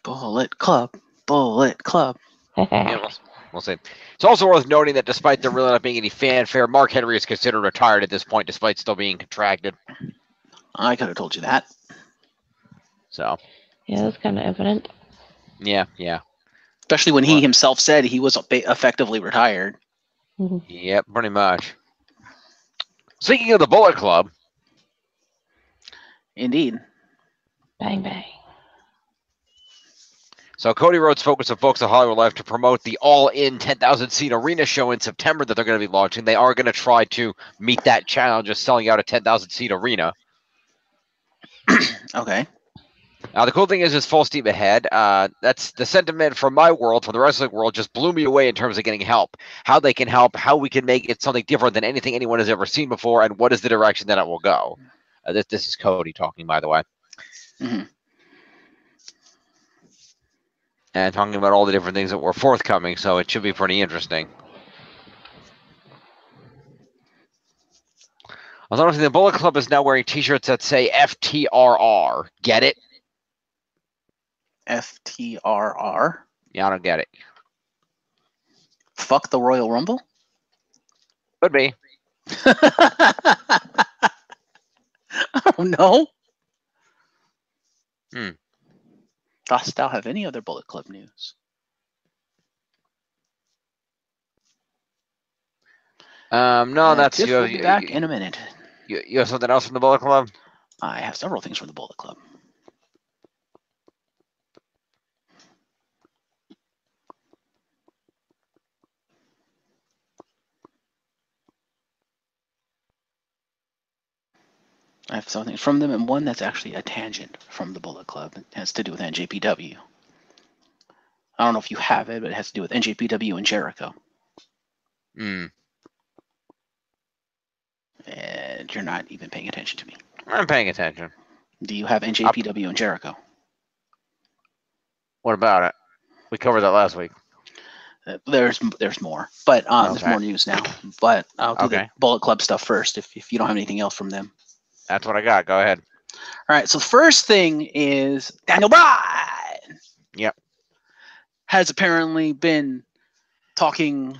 S3: Bullet Club.
S1: Yeah, we'll see. It's also worth noting that despite there really not being any fanfare, Mark Henry is considered retired at this point, despite still being contracted.
S3: I could have told you that.
S1: So.
S2: Yeah, that's kind of evident.
S1: Yeah.
S3: Especially when he himself said he was effectively retired.
S2: Mm-hmm.
S1: Yep, pretty much. Speaking of the Bullet Club.
S3: Indeed.
S2: Bang, bang.
S1: So Cody Rhodes focused on folks at Hollywood Life to promote the all-in 10,000-seat arena show in September that they're going to be launching. They are going to try to meet that challenge of selling out a 10,000-seat arena.
S3: Okay.
S1: Now, the cool thing is full steam ahead. That's the sentiment from my world, from the wrestling world, just blew me away in terms of getting help. How they can help, how we can make it something different than anything anyone has ever seen before, and what is the direction that it will go. This is Cody talking, by the way.
S3: Mm-hmm.
S1: And talking about all the different things that were forthcoming, so it should be pretty interesting. Also, the Bullet Club is now wearing T-shirts that say FTRR. Get it?
S3: FTRR.
S1: Yeah, I don't get it.
S3: Fuck the Royal Rumble?
S1: Could be.
S3: I don't know. Dost thou have any other Bullet Club news?
S1: No, that's
S3: Tiff
S1: you.
S3: will be back in a minute.
S1: You have something else from the Bullet Club?
S3: I have several things from the Bullet Club. I have something from them, and one that's actually a tangent from the Bullet Club. It has to do with NJPW. I don't know if you have it, but it has to do with NJPW and Jericho. And you're not even paying attention to me.
S1: I'm paying attention.
S3: Do you have NJPW and Jericho?
S1: What about it? We covered that last week.
S3: There's more, but there's more news now. But I'll do the Bullet Club stuff first if you don't have anything else from them.
S1: That's what I got. Go ahead.
S3: All right. So the first thing is Daniel Bryan.
S1: Yep.
S3: Has apparently been talking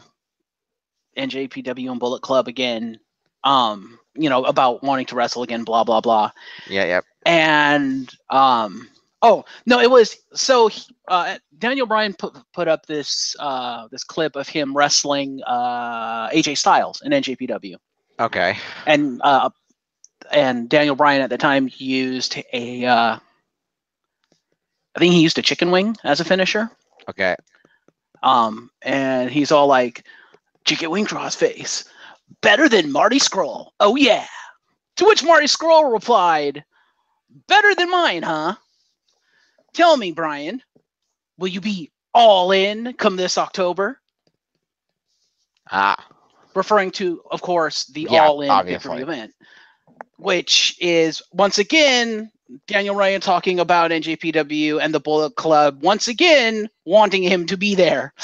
S3: NJPW and Bullet Club again. About wanting to wrestle again. Blah blah blah.
S1: Yeah. Yep.
S3: And oh no, it was so. Daniel Bryan put up this clip of him wrestling AJ Styles in NJPW.
S1: Okay.
S3: And Daniel Bryan at the time used I think he used a chicken wing as a finisher.
S1: Okay.
S3: And he's all like, chicken wing cross face, better than Marty Scurll. Oh yeah. To which Marty Scurll replied, better than mine, huh? Tell me, Bryan, will you be all in come this October? Referring to, of course, the All In pay-per-view event, which is, once again, Daniel Bryan talking about NJPW and the Bullet Club, once again, wanting him to be there.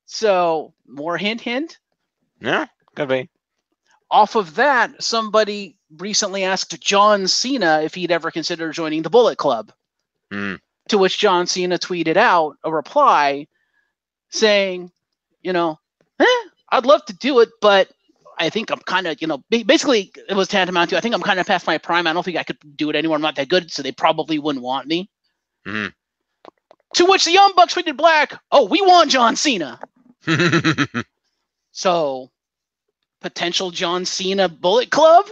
S3: So, more hint.
S1: Yeah, could be.
S3: Off of that, somebody recently asked John Cena if he'd ever consider joining the Bullet Club. To which John Cena tweeted out a reply saying, I'd love to do it, but I think I'm kind of, basically it was tantamount to, I think I'm kind of past my prime. I don't think I could do it anymore. I'm not that good, so they probably wouldn't want me. To which the Young Bucks tweeted back, oh, we want John Cena. So, potential John Cena Bullet Club?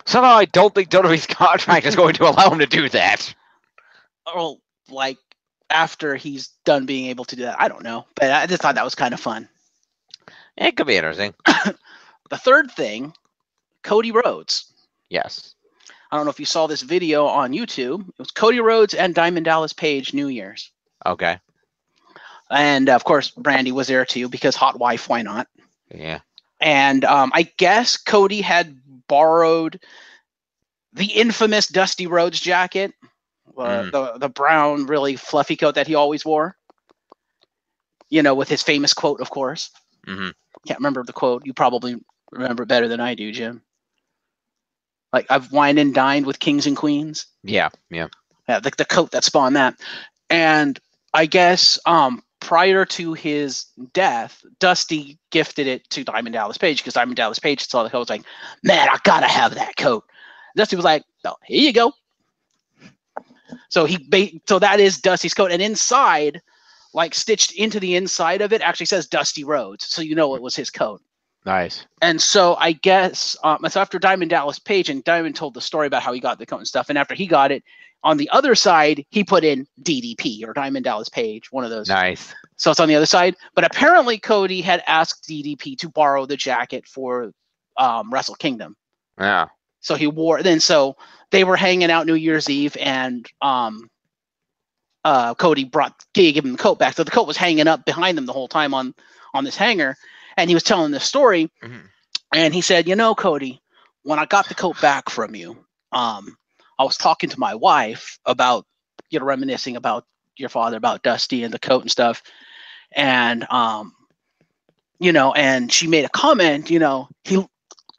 S1: Somehow I don't think WWE's contract is going to allow him to do that.
S3: Or, like, after he's done being able to do that. I don't know. But I just thought that was kind of fun.
S1: It could be interesting.
S3: The third thing, Cody Rhodes.
S1: Yes.
S3: I don't know if you saw this video on YouTube. It was Cody Rhodes and Diamond Dallas Page New Year's.
S1: Okay.
S3: And, of course, Brandy was there, too, because hot wife, why not?
S1: Yeah.
S3: And I guess Cody had borrowed the infamous Dusty Rhodes jacket, the brown, really fluffy coat that he always wore, with his famous quote, of course. Can't remember the quote. You probably remember it better than I do, Jim. Like, I've wined and dined with kings and queens.
S1: Yeah.
S3: The coat that spawned that. And I guess prior to his death, Dusty gifted it to Diamond Dallas Page because Diamond Dallas Page saw the coat, was like, man, I gotta have that coat. Dusty was like, oh, here you go. So so that is Dusty's coat, and inside, like stitched into the inside of it, actually says Dusty Rhodes, so it was his coat.
S1: Nice.
S3: And so I guess so after Diamond Dallas Page, and Diamond told the story about how he got the coat and stuff, and after he got it, on the other side he put in DDP or Diamond Dallas Page, one of those. Nice. So it's on the other side, but apparently Cody had asked DDP to borrow the jacket for Wrestle Kingdom.
S1: Yeah.
S3: So he wore. Then so they were hanging out New Year's Eve, and Cody gave him the coat back. So the coat was hanging up behind them the whole time on this hanger, and he was telling this story. And he said, Cody, when I got the coat back from you, I was talking to my wife about, reminiscing about your father, about Dusty and the coat and stuff. And and she made a comment,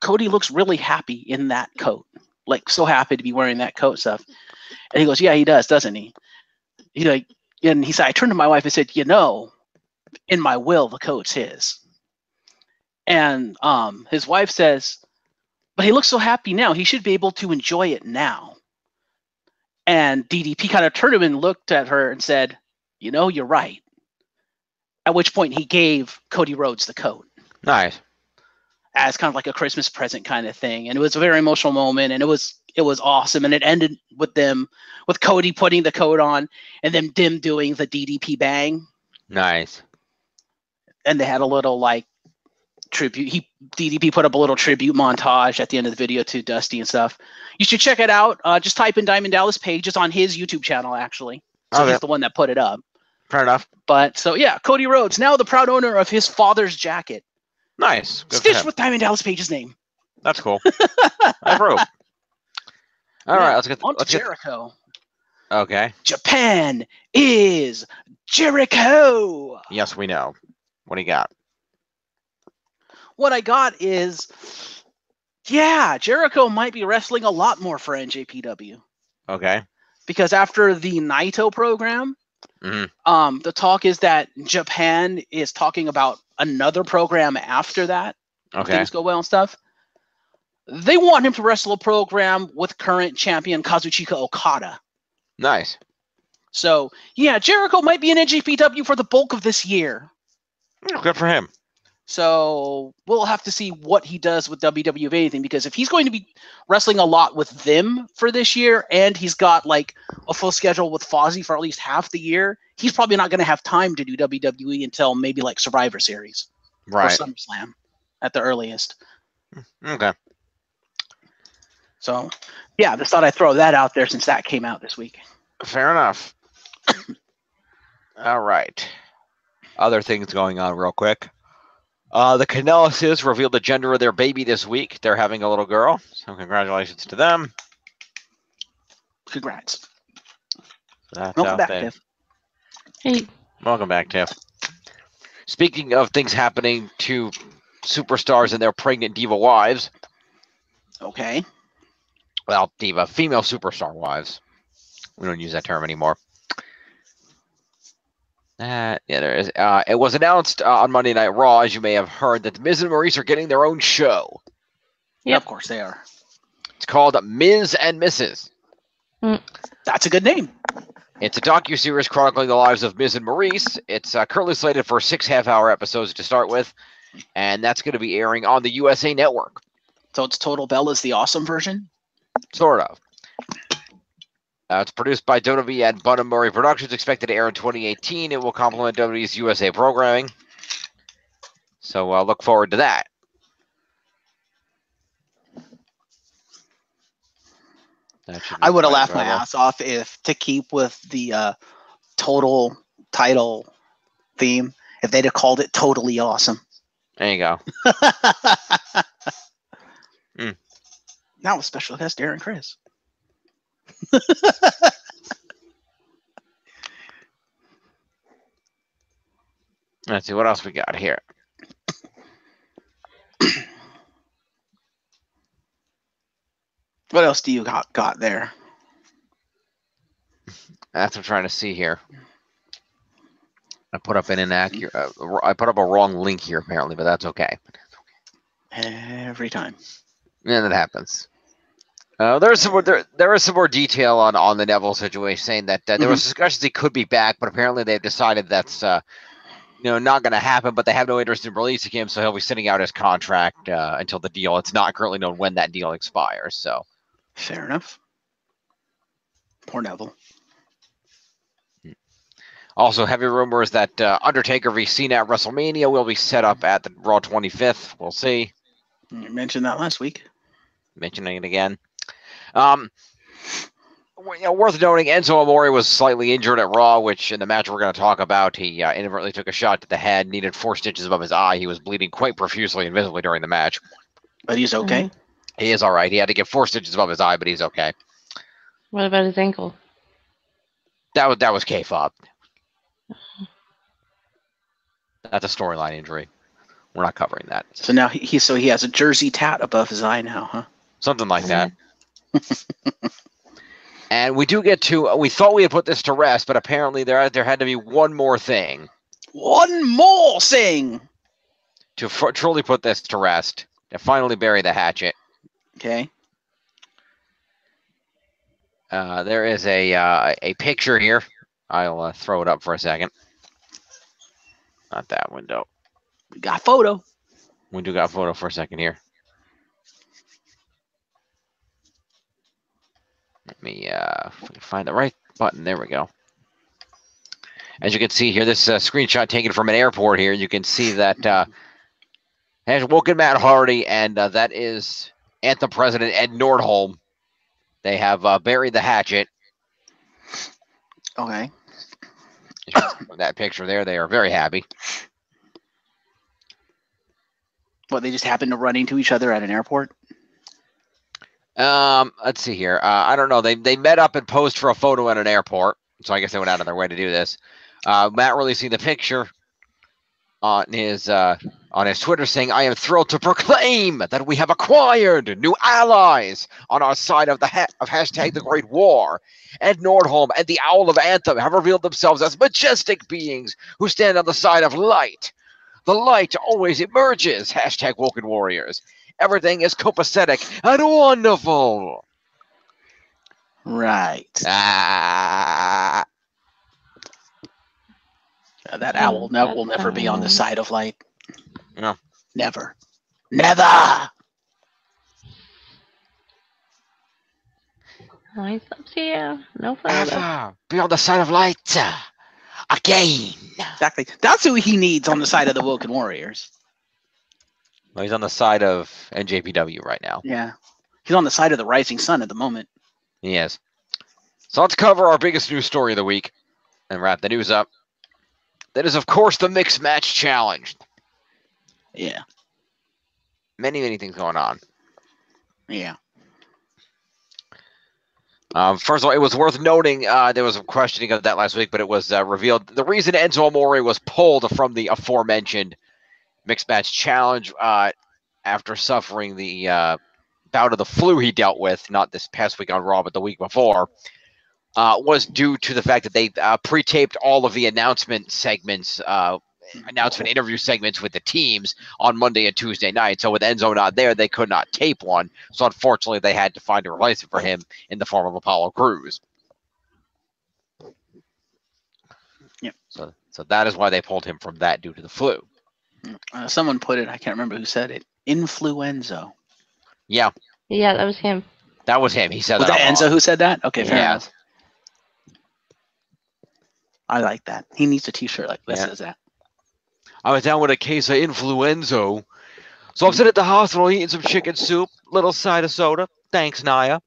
S3: Cody looks really happy in that coat, like so happy to be wearing that coat stuff. And he goes, yeah, he does, doesn't he? And he said, I turned to my wife and said, in my will, the coat's his. And his wife says, but he looks so happy now. He should be able to enjoy it now. And DDP kind of turned him and looked at her and said, you're right. At which point he gave Cody Rhodes the coat.
S1: Nice.
S3: As kind of like a Christmas present kind of thing. And it was a very emotional moment, and it was awesome. And it ended with Cody putting the coat on and then them doing the DDP bang.
S1: Nice.
S3: And they had a little tribute. DDP put up a little tribute montage at the end of the video to Dusty and stuff. You should check it out. Just type in Diamond Dallas Page. It's on his YouTube channel, actually. So he's the one that put it up.
S1: Fair enough.
S3: But so yeah, Cody Rhodes, now the proud owner of his father's jacket.
S1: Nice. Good
S3: Stitched with Diamond Dallas Page's name.
S1: That's cool. I approve. All right, let's get
S3: on to Jericho.
S1: Okay.
S3: Japan is Jericho.
S1: Yes, we know. What do you got?
S3: What I got is, Jericho might be wrestling a lot more for NJPW.
S1: Okay.
S3: Because after the Naito program, the talk is that Japan is talking about another program after that.
S1: Okay.
S3: Things go well and stuff. They want him to wrestle a program with current champion Kazuchika Okada.
S1: Nice.
S3: So, Jericho might be in NJPW for the bulk of this year.
S1: Good for him.
S3: So we'll have to see what he does with WWE, if anything, because if he's going to be wrestling a lot with them for this year, and he's got a full schedule with Fozzy for at least half the year, he's probably not going to have time to do WWE until maybe Survivor Series,
S1: right,
S3: or SummerSlam at the earliest.
S1: Okay.
S3: So, just thought I'd throw that out there since that came out this week.
S1: Fair enough. All right. Other things going on real quick. The Canellises revealed the gender of their baby this week. They're having a little girl, so congratulations to them.
S3: Congrats.
S1: That's
S3: Welcome back,
S1: there.
S3: Tiff.
S2: Hey.
S1: Welcome back, Tiff. Speaking of things happening to superstars and their pregnant diva wives.
S3: Okay.
S1: Well, female superstar wives. We don't use that term anymore. There is. It was announced on Monday Night Raw, as you may have heard, that Miz and Maurice are getting their own show.
S3: Yeah, of course they are.
S1: It's called Miz and Mrs.
S3: That's a good name.
S1: It's a docuseries chronicling the lives of Miz and Maurice. It's currently slated for 6 half-hour episodes to start with, and that's going to be airing on the USA Network.
S3: So it's Total Bella's the awesome version?
S1: Sort of. It's produced by WWE and Bun and Murray Productions, expected to air in 2018. It will complement WWE's USA programming. So look forward to that.
S3: I would have laughed my ass off if, to keep with the total title theme, if they'd have called it Totally Awesome.
S1: There you go.
S3: Now with special guest Aaron Chris.
S1: Let's see what else we got here.
S3: What else do you got there?
S1: That's what I'm trying to see here. I put up an inaccurate. I put up a wrong link here apparently, but that's okay.
S3: Every time.
S1: Yeah, that happens. There's some more. There is some more detail on the Neville situation, saying that there was discussions he could be back, but apparently they've decided that's not going to happen. But they have no interest in releasing him, so he'll be sitting out his contract until the deal. It's not currently known when that deal expires. So
S3: fair enough. Poor Neville.
S1: Also, heavy rumors that Undertaker v. Cena at WrestleMania will be set up at the Raw 25th. We'll see.
S3: You mentioned that last week.
S1: Mentioning it again. Worth noting, Enzo Amore was slightly injured at Raw, which in the match we're going to talk about, he inadvertently took a shot to the head, needed 4 stitches above his eye. He was bleeding quite profusely and visibly during the match.
S3: But he's okay?
S1: He is all right. He had to get 4 stitches above his eye, but he's okay.
S2: What about his ankle?
S1: That was K-Fob. That's a storyline injury. We're not covering that.
S3: So now he has a Jersey tat above his eye now, huh?
S1: Something like that. And we do get to. We thought we had put this to rest, but apparently there had to be one more thing.
S3: One more thing
S1: To truly put this to rest, to finally bury the hatchet.
S3: Okay.
S1: There is a picture here. I'll throw it up for a second. Not that window.
S3: We got a photo.
S1: We do got a photo for a second here. Let me find the right button. There we go. As you can see here, this screenshot taken from an airport here. You can see that has Woken Matt Hardy, and that is Anthem President Ed Nordholm. They have buried the hatchet.
S3: Okay.
S1: That picture there, they are very happy.
S3: What, they just happened to run into each other at an airport?
S1: Let's see here. I don't know. They met up and posed for a photo at an airport, so I guess they went out of their way to do this. Matt releasing the picture on his Twitter, saying, "I am thrilled to proclaim that we have acquired new allies on our side of hashtag the Great War. Ed Nordholm and the Owl of Anthem have revealed themselves as majestic beings who stand on the side of light. The light always emerges. Hashtag Woken Warriors. Everything is copacetic and wonderful."
S3: Right.
S1: Ah.
S3: That owl will never be on the side of light.
S1: No.
S3: Never. Never!
S2: Lights up here. No further.
S1: Ever be on the side of light again.
S3: Exactly. That's who he needs on the side of the Woken Warriors.
S1: Well, he's on the side of NJPW right now.
S3: Yeah. He's on the side of the rising sun at the moment.
S1: He is. So let's cover our biggest news story of the week and wrap the news up. That is, of course, the Mixed Match Challenge.
S3: Yeah.
S1: Many, many things going on.
S3: Yeah.
S1: First of all, it was worth noting, there was a questioning of that last week, but it was revealed. The reason Enzo Amore was pulled from the aforementioned Mixed Match Challenge after suffering the bout of the flu he dealt with, not this past week on Raw, but the week before, was due to the fact that they pre-taped all of the announcement segments, announcement interview segments with the teams on Monday and Tuesday night. So with Enzo not there, they could not tape one. So unfortunately, they had to find a replacement for him in the form of Apollo Crews.
S3: Yep.
S1: So that is why they pulled him from that due to the flu.
S3: Someone put it, I can't remember who said it, influenzo.
S1: Yeah.
S2: Yeah, that was him.
S1: That was him. He said
S3: Was
S1: that.
S3: that Enzo who said that? Okay, fair
S1: Yeah.
S3: enough. I like that. He needs a t-shirt like that says that.
S1: I was down with a case of influenzo. So I'm sitting at the hospital eating some chicken soup, little side of soda. Thanks, Naya.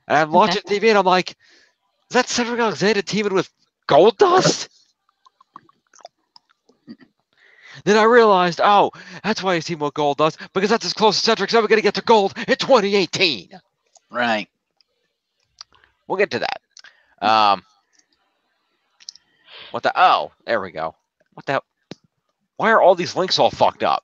S1: And I'm watching TV and I'm like, is that Cedric Alexander teaming with Goldust? Then I realized, oh, that's why he's teaming with Goldust, because that's as close as Cedric's ever going to get to gold in 2018.
S3: Right.
S1: We'll get to that. What the? Oh, there we go. What the? Why are all these links all fucked up?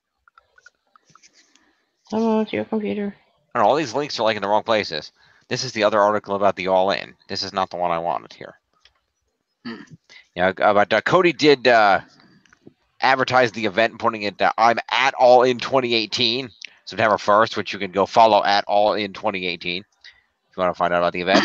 S2: I don't know, it's your computer.
S1: I don't know, all these links are like in the wrong places. This is the other article about the All In. This is not the one I wanted here. Yeah, but Cody did advertise the event, putting it. I'm at All In 2018, September 1st, which you can go follow at All In 2018 if you want to find out about the event.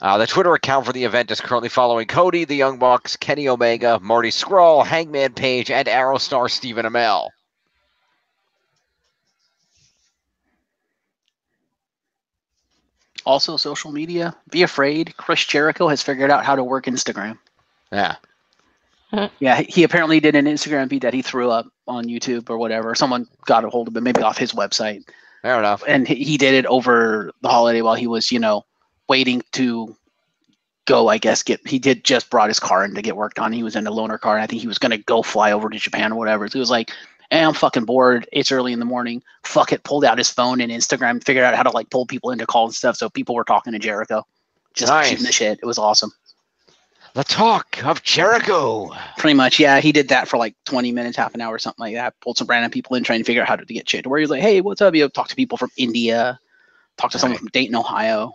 S1: The Twitter account for the event is currently following Cody, the Young Bucks, Kenny Omega, Marty Scurll, Hangman Page, and Arrow star Stephen Amell.
S3: Also, social media. Be afraid. Chris Jericho has figured out how to work Instagram.
S1: Yeah.
S3: Yeah, he apparently did an Instagram feed that he threw up on YouTube or whatever. Someone got a hold of it, maybe off his website.
S1: Fair enough.
S3: And he did it over the holiday while he was, waiting to go, I guess, he did just brought his car in to get worked on. He was in a loaner car, and I think he was going to go fly over to Japan or whatever. So he was like, hey, I'm fucking bored. It's early in the morning. Fuck it. Pulled out his phone and Instagram, figured out how to pull people into calls and stuff. So people were talking to Jericho, just shooting the shit. It was awesome.
S1: The talk of Jericho.
S3: Pretty much, yeah. He did that for like 20 minutes, half an hour, something like that. Pulled some random people in trying to figure out how to get shit to where he's like, hey, what's up? You talk to people from India, talk to someone from Dayton, Ohio.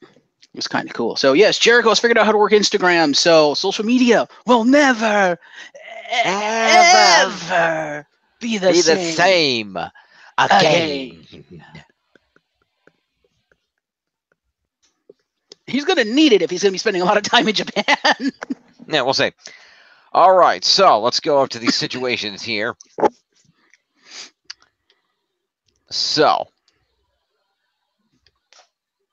S3: It was kind of cool. So, yes, Jericho's figured out how to work Instagram. So, social media will never, ever be the
S1: same again.
S3: He's going to need it if he's going to be spending a lot of time in Japan.
S1: Yeah, we'll see. All right, so let's go up to these situations here. So,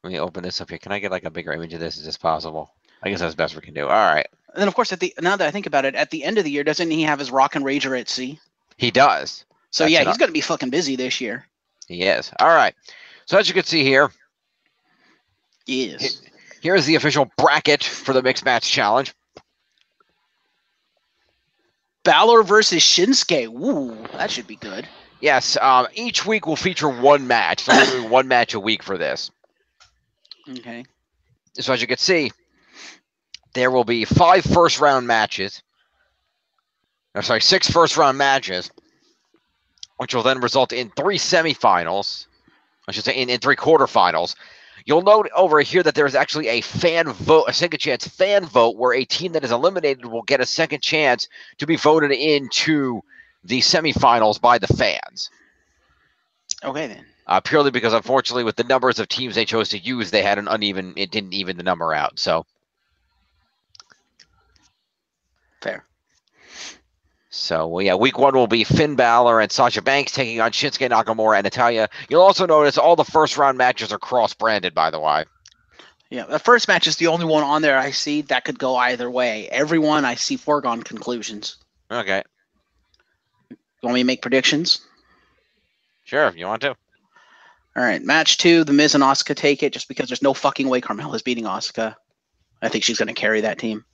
S1: let me open this up here. Can I get like a bigger image of this? Is this possible? I guess that's the best we can do. All right.
S3: And then, of course, now that I think about it, at the end of the year, doesn't he have his Rock and Rager at sea?
S1: He does.
S3: So, yeah, he's going to be fucking busy this year.
S1: He is. All right. So, as you can see here.
S3: Yes.
S1: Here's the official bracket for the Mixed Match Challenge.
S3: Balor versus Shinsuke. Ooh, that should be good.
S1: Yes. Each week will feature one match. So we're doing one match a week for this.
S3: Okay.
S1: So as you can see, there will be 5 first-round matches. Sorry, 6 first-round matches, which will then result in 3 semifinals. I should say in 3 quarterfinals. You'll note over here that there's actually a fan vote, a second chance fan vote, where a team that is eliminated will get a second chance to be voted into the semifinals by the fans.
S3: Okay, then.
S1: Purely because, unfortunately, with the numbers of teams they chose to use, they had an uneven, it didn't even the number out, so.
S3: Fair.
S1: So, well, yeah, week 1 will be Finn Balor and Sasha Banks taking on Shinsuke Nakamura and Natalya. You'll also notice all the first-round matches are cross-branded, by the way.
S3: Yeah, the first match is the only one on there I see that could go either way. Everyone I see foregone conclusions.
S1: Okay.
S3: You want me to make predictions?
S1: Sure, if you want to.
S3: All right, match 2, The Miz and Asuka take it just because there's no fucking way Carmella's beating Asuka. I think she's going to carry that team.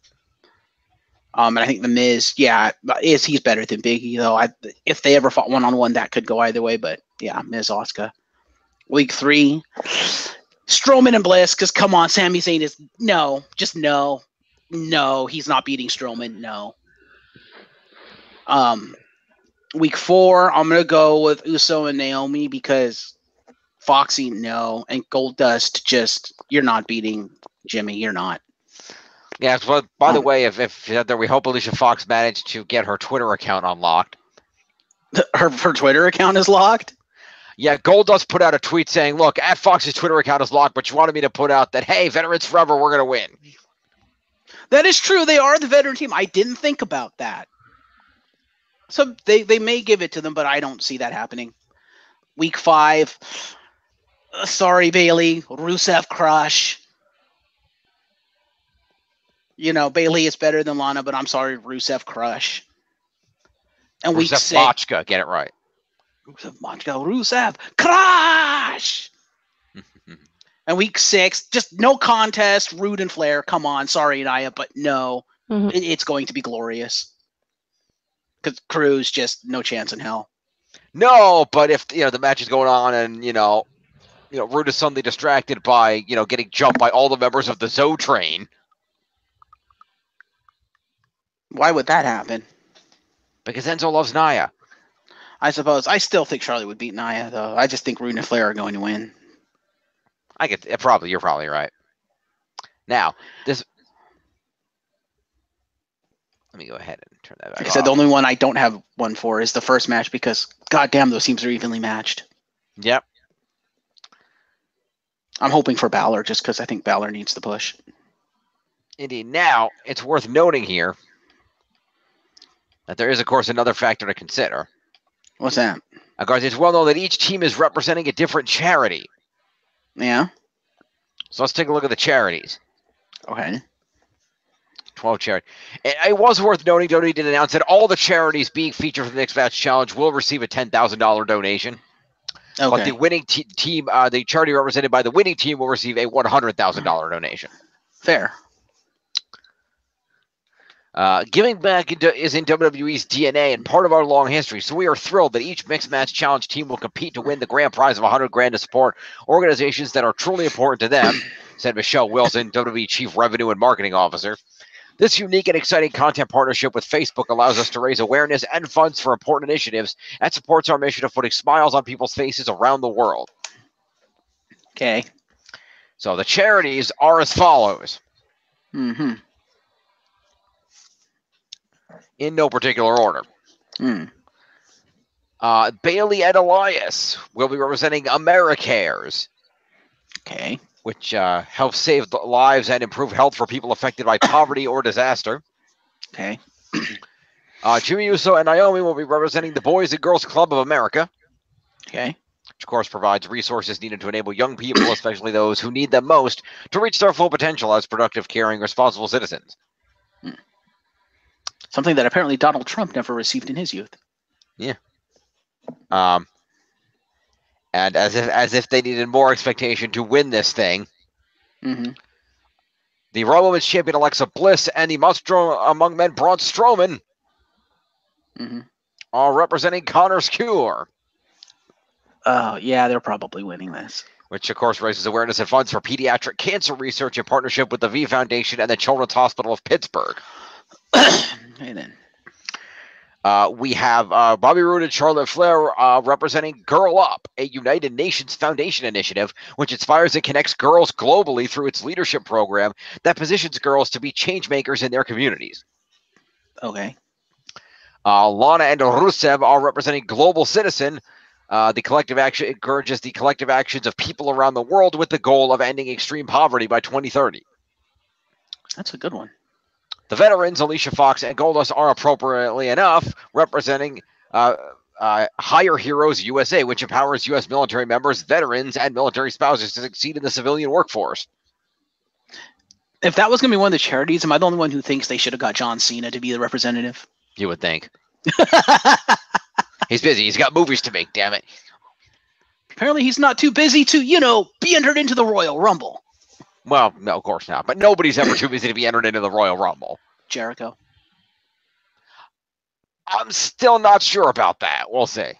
S3: And I think The Miz, yeah, he's better than Biggie, though. If they ever fought one-on-one, that could go either way. But, yeah, Miz, Asuka. Week 3, Strowman and Bliss, because, come on, Sami Zayn is, no, just no. No, he's not beating Strowman, no. Week 4, I'm going to go with Uso and Naomi because Foxy, no. And Goldust, just, you're not beating Jimmy, you're not.
S1: Yeah, well, by the way, if we hope Alicia Fox managed to get her Twitter account unlocked.
S3: Her Twitter account is locked?
S1: Yeah, Goldust put out a tweet saying, look, @Fox's Twitter account is locked, but you wanted me to put out that, hey, Veterans Forever, we're going to win.
S3: That is true. They are the veteran team. I didn't think about that. So they may give it to them, but I don't see that happening. Week 5, sorry, Bailey, Rusev crush. You know, Bailey is better than Lana, but I'm sorry, Rusev crush. And week 6,
S1: Machka, get it right.
S3: Rusev Machka, Rusev crush. And week 6, just no contest, Rude and Flair. Come on, sorry, Naya, but no, it's going to be glorious. Because Cruz, just no chance in hell.
S1: No, but if the match is going on and Rude is suddenly distracted by getting jumped by all the members of the Zoe train.
S3: Why would that happen?
S1: Because Enzo loves Nia.
S3: I suppose. I still think Charlie would beat Nia, though. I just think Rude and Flair are going to win.
S1: You're probably right. Now, this. Let me go ahead and turn that back
S3: Like I said, the only one I don't have one for is the first match because, goddamn, those teams are evenly matched.
S1: Yep.
S3: I'm hoping for Balor just because I think Balor needs the push.
S1: Indeed. Now, it's worth noting here that there is, of course, another factor to consider.
S3: What's that?
S1: Of course, it's well known that each team is representing a different charity.
S3: Yeah?
S1: So let's take a look at the charities.
S3: Okay.
S1: 12 charities. It was worth noting, WWE did announce that all the charities being featured for the Next Match Challenge will receive a $10,000 donation.
S3: Okay.
S1: But the winning team, the charity represented by the winning team will receive a $100,000 donation.
S3: Fair.
S1: Giving back is in WWE's DNA and part of our long history, so we are thrilled that each Mixed Match Challenge team will compete to win the grand prize of $100,000 to support organizations that are truly important to them. said Michelle Wilson, WWE Chief Revenue and Marketing Officer. This unique and exciting content partnership with Facebook allows us to raise awareness and funds for important initiatives and supports our mission of putting smiles on people's faces around the world.
S3: Okay.
S1: So the charities are as follows.
S3: Mm-hmm.
S1: In no particular order.
S3: Mm.
S1: Bailey and Elias will be representing AmeriCares,
S3: Okay.
S1: which helps save lives and improve health for people affected by poverty or disaster.
S3: Okay.
S1: Jimmy Uso and Naomi will be representing the Boys and Girls Club of America,
S3: Okay.
S1: which of course provides resources needed to enable young people, especially those who need them most, to reach their full potential as productive, caring, responsible citizens.
S3: Something that apparently Donald Trump never received in his youth.
S1: Yeah. And as if they needed more expectation to win this thing,
S3: Mm-hmm.
S1: the Raw Women's Champion Alexa Bliss and the Monster Among Men Braun Strowman
S3: Mm-hmm.
S1: are representing Connor's Cure,
S3: Oh, yeah, they're probably winning this.
S1: which of course raises awareness and funds for pediatric cancer research in partnership with the V Foundation and the Children's Hospital of Pittsburgh.
S3: And then.
S1: We have Bobby Roode and Charlotte Flair representing Girl Up, a United Nations Foundation initiative which inspires and connects girls globally through its leadership program that positions girls to be change makers in their communities.
S3: Okay.
S1: Lana and Rusev are representing Global Citizen. The collective action encourages the collective actions of people around the world with the goal of ending extreme poverty by 2030.
S3: That's a good one.
S1: The veterans, Alicia Fox and Goldust, are appropriately enough representing Hire Heroes USA, which empowers U.S. military members, veterans, and military spouses to succeed in the civilian workforce.
S3: If that was going to be one of the charities, am I the only one who thinks they should have got John Cena to be the representative?
S1: You would think. He's busy. He's got movies to make, damn it.
S3: Apparently he's not too busy to, be entered into the Royal Rumble.
S1: Well, no, of course not. But nobody's ever too busy to be entered into the Royal Rumble.
S3: Jericho.
S1: I'm still not sure about that. We'll see.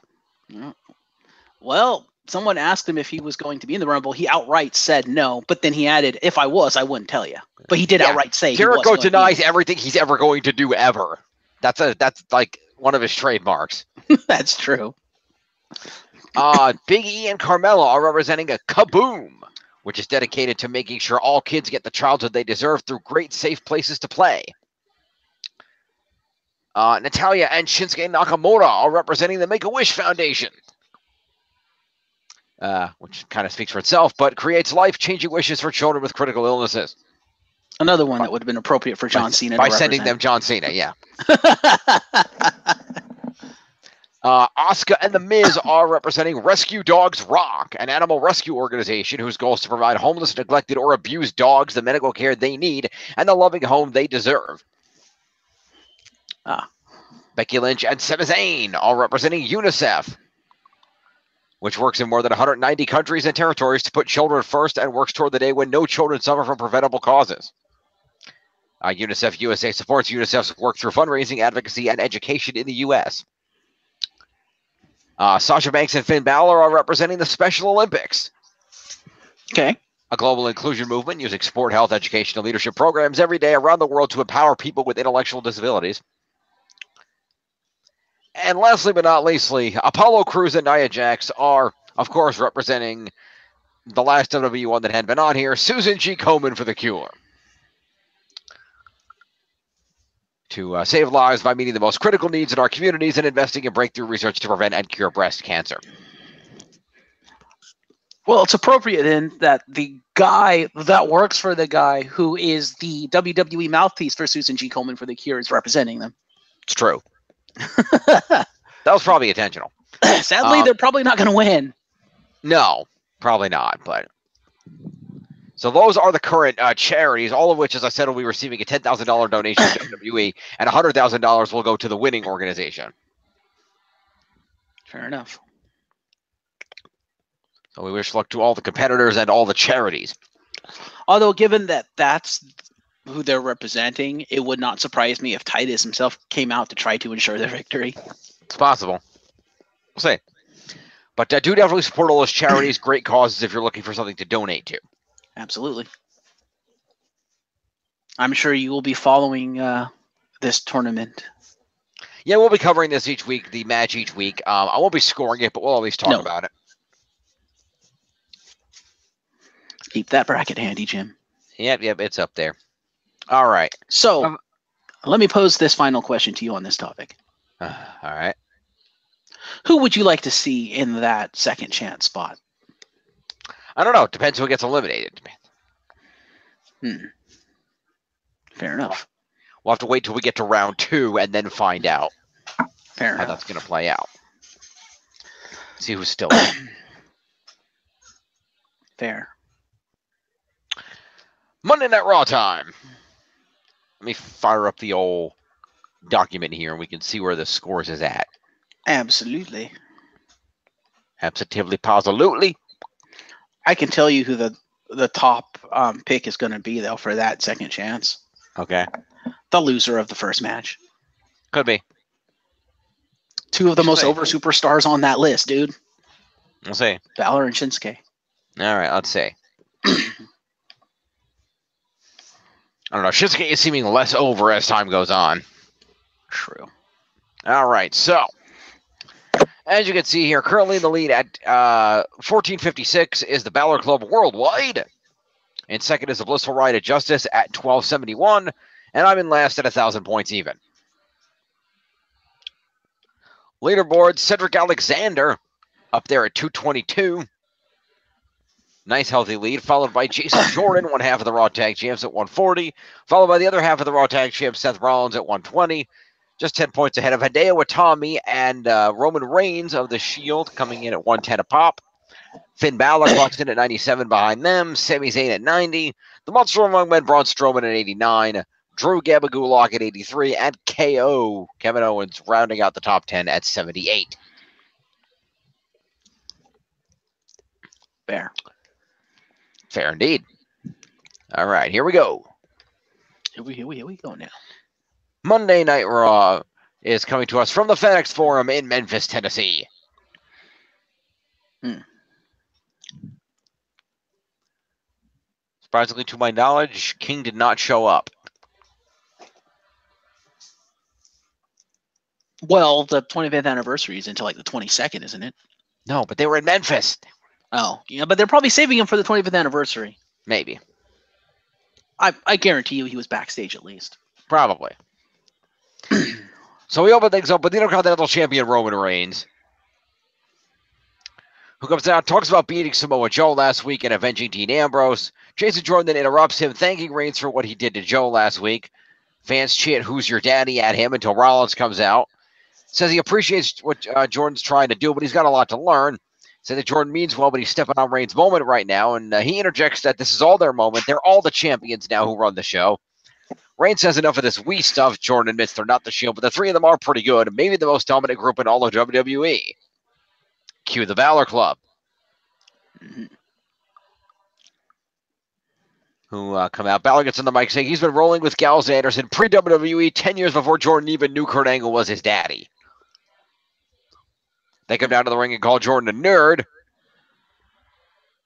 S3: Well, someone asked him if he was going to be in the Rumble. He outright said no, but then he added, if I was, I wouldn't tell you. But he did outright say
S1: Jericho denies everything he's ever going to do ever. That's like one of his trademarks.
S3: That's true.
S1: Big E and Carmella are representing a Kaboom, which is dedicated to making sure all kids get the childhood they deserve through great, safe places to play. Natalya and Shinsuke Nakamura are representing the Make-A-Wish Foundation, which kind of speaks for itself, but creates life-changing wishes for children with critical illnesses.
S3: Another one that would have been appropriate for John Cena
S1: by
S3: to
S1: sending them John Cena, yeah. Asuka and The Miz are representing Rescue Dogs Rock, an animal rescue organization whose goal is to provide homeless, neglected, or abused dogs the medical care they need and the loving home they deserve. Becky Lynch and Sami Zayn are representing UNICEF, which works in more than 190 countries and territories to put children first and works toward the day when no children suffer from preventable causes. UNICEF USA supports UNICEF's work through fundraising, advocacy, and education in the U.S. Sasha Banks and Finn Balor are representing the Special Olympics.
S3: Okay.
S1: A global inclusion movement using sport, health, education, and leadership programs every day around the world to empower people with intellectual disabilities. And lastly but not leastly, Apollo Crews and Nia Jax are, of course, representing the last WWE one that had been on here, Susan G. Komen for the Cure. To save lives by meeting the most critical needs in our communities and investing in breakthrough research to prevent and cure breast cancer.
S3: Well, it's appropriate then that the guy that works for the guy who is the WWE mouthpiece for Susan G. Komen for the Cure is representing them.
S1: It's true. That was probably intentional.
S3: Sadly, they're probably not going to win.
S1: No, probably not. But so those are the current charities, all of which, as I said, will be receiving a $10,000 donation to WWE, and $100,000 will go to the winning organization.
S3: Fair enough.
S1: So we wish luck to all the competitors and all the charities.
S3: Although, given that that's who they're representing, it would not surprise me if Titus himself came out to try to ensure their victory.
S1: It's possible. We'll see. But do definitely support all those charities, great causes if you're looking for something to donate to.
S3: Absolutely. I'm sure you will be following this tournament.
S1: Yeah, we'll be covering this each week, the match each week. I won't be scoring it, but we'll always talk about it.
S3: Keep that bracket handy, Jim.
S1: Yep, it's up there. All right.
S3: So, let me pose this final question to you on this topic.
S1: All right.
S3: Who would you like to see in that second chance spot?
S1: I don't know. Depends who gets eliminated.
S3: Fair enough.
S1: We'll have to wait till we get to round 2 and then find out
S3: Fair
S1: how
S3: enough.
S1: that's going to play out. See who's still in.
S3: Fair.
S1: Monday Night Raw time. Let me fire up the old document here and we can see where the scores is at.
S3: Absolutely.
S1: Absolutely, positively.
S3: I can tell you who the top pick is going to be, though, for that second chance.
S1: Okay.
S3: The loser of the first match.
S1: Could be.
S3: 2 of the most over superstars on that list, dude.
S1: We'll see.
S3: Balor and Shinsuke.
S1: All right, let's see. I don't know. Shinsuke is seeming less over as time goes on.
S3: True.
S1: All right, so as you can see here, currently in the lead at 1456 is the Balor Club Worldwide. And second is the Blissful Ride of Justice at 1271. And I'm in last at 1,000 points even. Leaderboard, Cedric Alexander up there at 222. Nice healthy lead, followed by Jason Jordan, one half of the Raw Tag Champs at 140, followed by the other half of the Raw Tag Champs, Seth Rollins at 120, just 10 points ahead of Hideo Itami and Roman Reigns of the Shield coming in at 110 a pop. Finn Balor clocks in at 97 behind them, Sami Zayn at 90, the Monster Among Men, Braun Strowman at 89, Drew Gabagulak at 83, and KO, Kevin Owens, rounding out the top 10 at 78.
S3: Fair.
S1: Fair indeed. All right, here we go.
S3: Here we go now.
S1: Monday Night Raw is coming to us from the FedEx Forum in Memphis, Tennessee. Surprisingly, to my knowledge, King did not show up.
S3: Well, the 25th anniversary is until like the 22nd, isn't it?
S1: No, but they were in Memphis.
S3: Oh, yeah, but they're probably saving him for the 25th anniversary.
S1: Maybe.
S3: I guarantee you he was backstage at least.
S1: Probably. So we open things up with the Intercontinental Champion Roman Reigns, who comes out, talks about beating Samoa Joe last week and avenging Dean Ambrose. Jason Jordan then interrupts him, thanking Reigns for what he did to Joe last week. Fans chant, "Who's your daddy?" at him until Rollins comes out. Says he appreciates what Jordan's trying to do, but he's got a lot to learn. Said that Jordan means well, but he's stepping on Reigns' moment right now. And he interjects that this is all their moment. They're all the champions now who run the show. Reigns says enough of this we stuff. Jordan admits they're not the Shield, but the 3 of them are pretty good. Maybe the most dominant group in all of WWE. Cue the Balor Club. Who come out. Balor gets on the mic saying he's been rolling with Gallows Anderson pre-WWE 10 years before Jordan even knew Kurt Angle was his daddy. They come down to the ring and call Jordan a nerd.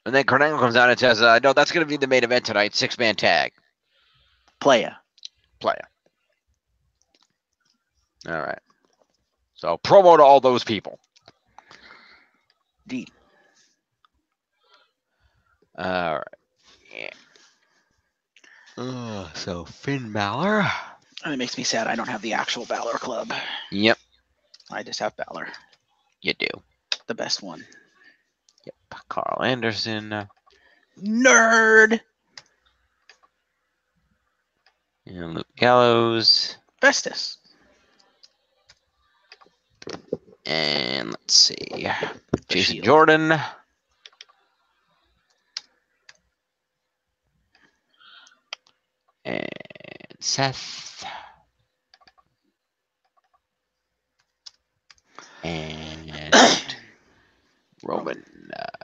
S1: And then Kurt Angle comes down and says, no, that's going to be the main event tonight, 6-man tag.
S3: Playa.
S1: All right. So promo to all those people.
S3: D.
S1: All right. Yeah. So Finn Balor.
S3: It makes me sad I don't have the actual Balor Club.
S1: Yep.
S3: I just have Balor.
S1: You do.
S3: The best one.
S1: Yep. Carl Anderson.
S3: Nerd.
S1: And Luke Gallows.
S3: Festus.
S1: And let's see. Jason
S3: Shield.
S1: Jordan. And Seth. And Roman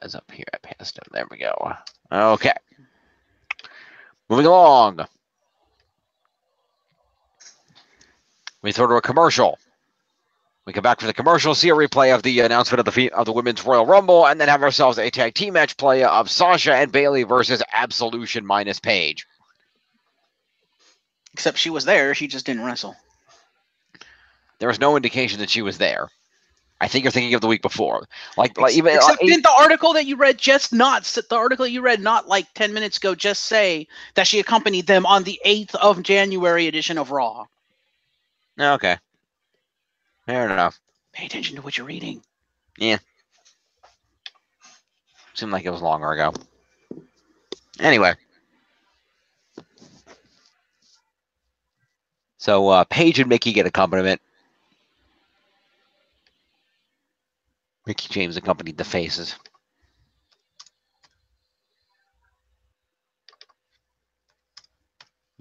S1: is up here. I passed him. There we go. Okay. Moving along. We throw to a commercial. We come back for the commercial, see a replay of the announcement of the Women's Royal Rumble, and then have ourselves a tag team match play of Sasha and Bayley versus Absolution minus Paige.
S3: Except she was there. She just didn't wrestle.
S1: There was no indication that she was there. I think you're thinking of the week before. Except
S3: didn't the article that you read not like 10 minutes ago just say that she accompanied them on the 8th of January edition of Raw?
S1: Okay. Fair enough.
S3: Pay attention to what you're reading.
S1: Yeah. Seemed like it was longer ago. Anyway. So Paige and Mickey get accompaniment. Mickey James accompanied the faces.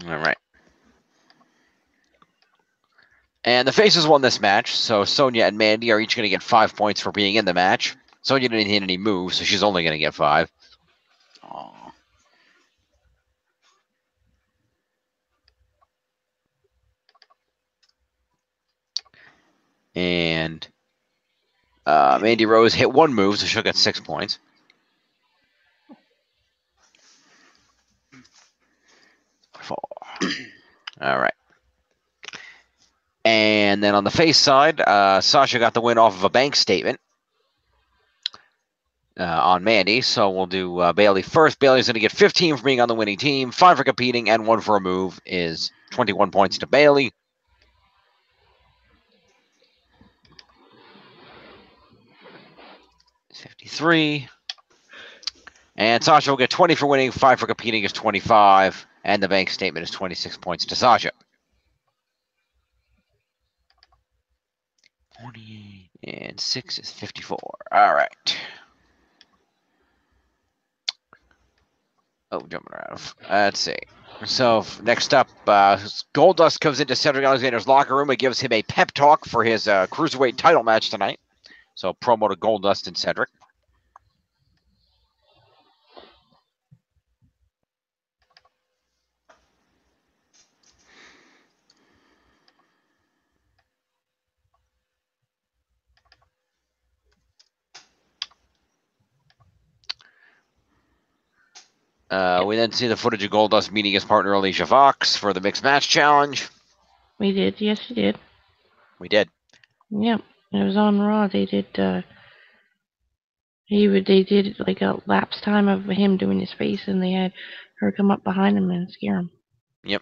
S1: All right. And the faces won this match, so Sonya and Mandy are each going to get 5 points for being in the match. Sonya didn't hit any moves, so she's only going to get 5.
S3: Aww.
S1: And Mandy Rose hit 1 move, so she'll get 6 points. All right. And then on the face side, Sasha got the win off of a bank statement on Mandy. So we'll do Bayley first. Bayley's going to get 15 for being on the winning team, 5 for competing, and 1 for a move is 21 points to Bayley. $53. And Sasha will get 20 for winning, 5 for competing is 25, and the bank statement is 26 points to Sasha. 48 and 6 is 54. All right. Oh, jumping around. Let's see. So next up, Goldust comes into Cedric Alexander's locker room and gives him a pep talk for his cruiserweight title match tonight. So promo to Goldust and Cedric. We then see the footage of Goldust meeting his partner Alicia Fox for the mixed match challenge.
S2: We did. Yes, we did.
S1: We did.
S2: Yep. It was on Raw. They did. They did like a lapse time of him doing his face, and they had her come up behind him and scare him.
S1: Yep.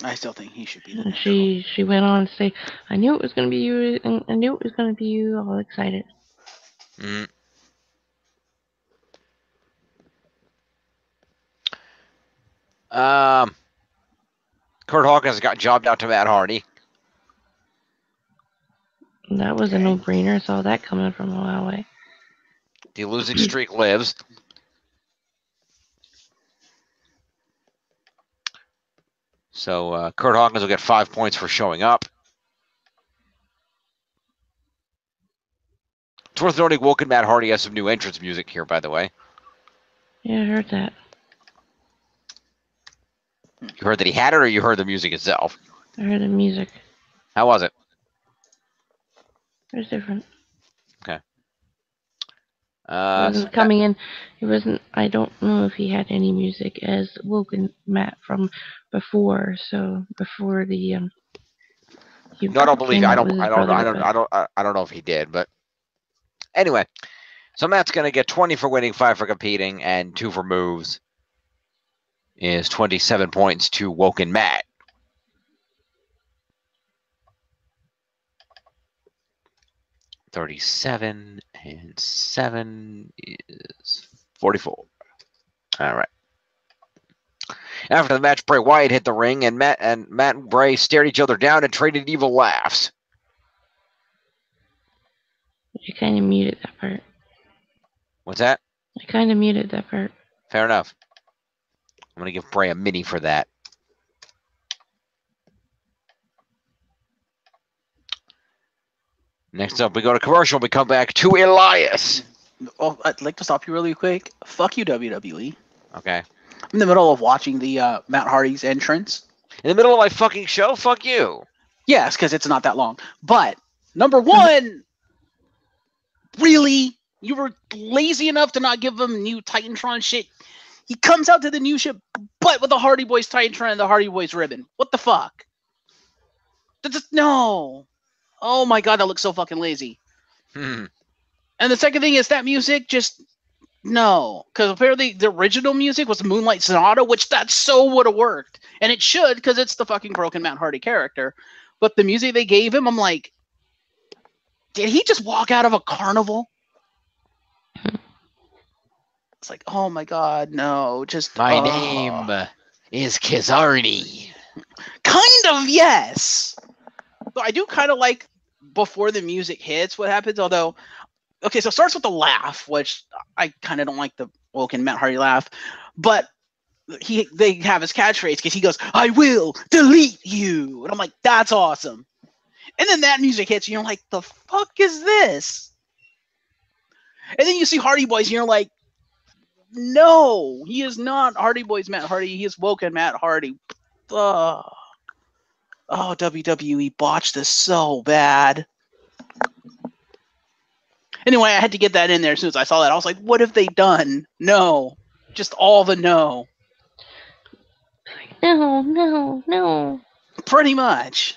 S3: I still think he should be the
S2: And
S3: next
S2: she went on to say, "I knew it was going to be you, and I knew it was going to be you." All excited.
S1: Mm. Kurt Hawkins got jobbed out to Matt Hardy.
S2: That was a no-brainer. Saw that coming from a while away.
S1: The losing streak lives. So Kurt Hawkins will get 5 points for showing up. It's worth noting Woken Matt Hardy has some new entrance music here, by the way.
S2: Yeah, I heard that.
S1: You heard that he had it, or you heard the music itself?
S2: I heard the music.
S1: How was it?
S2: It was different.
S1: Okay.
S2: It wasn't coming in. It wasn't. I don't know if he had any music as Woken Matt from before. So before the
S1: No, I don't believe. I don't know if he did, but anyway. So Matt's going to get 20 for winning, 5 for competing, and 2 for moves. Is 27 points to Woken Matt. $37 and 7 is 44. All right. After the match, Bray Wyatt hit the ring, and Matt and Bray stared each other down and traded evil laughs.
S2: I kind of muted that part.
S1: What's that?
S2: I kind of muted that part.
S1: Fair enough. I'm going to give Bray a mini for that. Next up, we go to commercial. We come back to Elias.
S3: Oh, I'd like to stop you really quick. Fuck you, WWE.
S1: Okay.
S3: I'm in the middle of watching the Matt Hardy's entrance.
S1: In the middle of my fucking show? Fuck you.
S3: Yes, because it's not that long. But, number one, really? You were lazy enough to not give him new Titantron shit. He comes out to the new ship, but with the Hardy Boys Titantron and the Hardy Boys ribbon. What the fuck? No. Oh my god, that looks so fucking lazy. And the second thing is that music just no, because apparently the original music was Moonlight Sonata, which that so would have worked, and it should because it's the fucking broken Matt Hardy character. But the music they gave him, I'm like, did he just walk out of a carnival? It's like, oh my god, no, just
S1: My name is Kizarni.
S3: Kind of, yes. So I do kind of like before the music hits what happens, although okay, so it starts with the laugh, which I kind of don't like the Woken Matt Hardy laugh, but they have his catchphrase because he goes, "I will delete you," and I'm like, that's awesome. And then that music hits, and you're like, the fuck is this? And then you see Hardy Boys, and you're like, no, he is not Hardy Boys Matt Hardy. He is Woken Matt Hardy. Oh, WWE botched this so bad. Anyway, I had to get that in there as soon as I saw that. I was like, what have they done? No. Just all the no.
S2: No.
S3: Pretty much.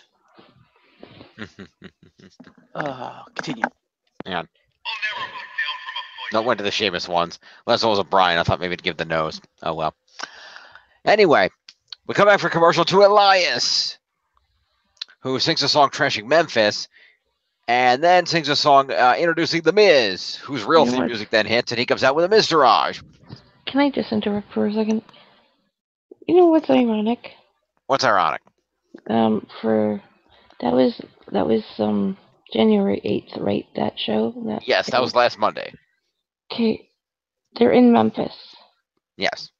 S3: Continue.
S1: Yeah. No, went to the Sheamus ones. Unless it was a Brian, I thought maybe to give the nose. Oh well. Anyway, we come back for commercial to Elias, who sings a song trashing Memphis, and then sings a song introducing The Miz, whose real theme music then hits, and he comes out with a Miztourage.
S2: Can I just interrupt for a second? You know what's ironic?
S1: What's ironic?
S2: For that was January 8th, right? That show.
S1: Yes, that was last Monday.
S2: Okay, they're in Memphis.
S1: Yes.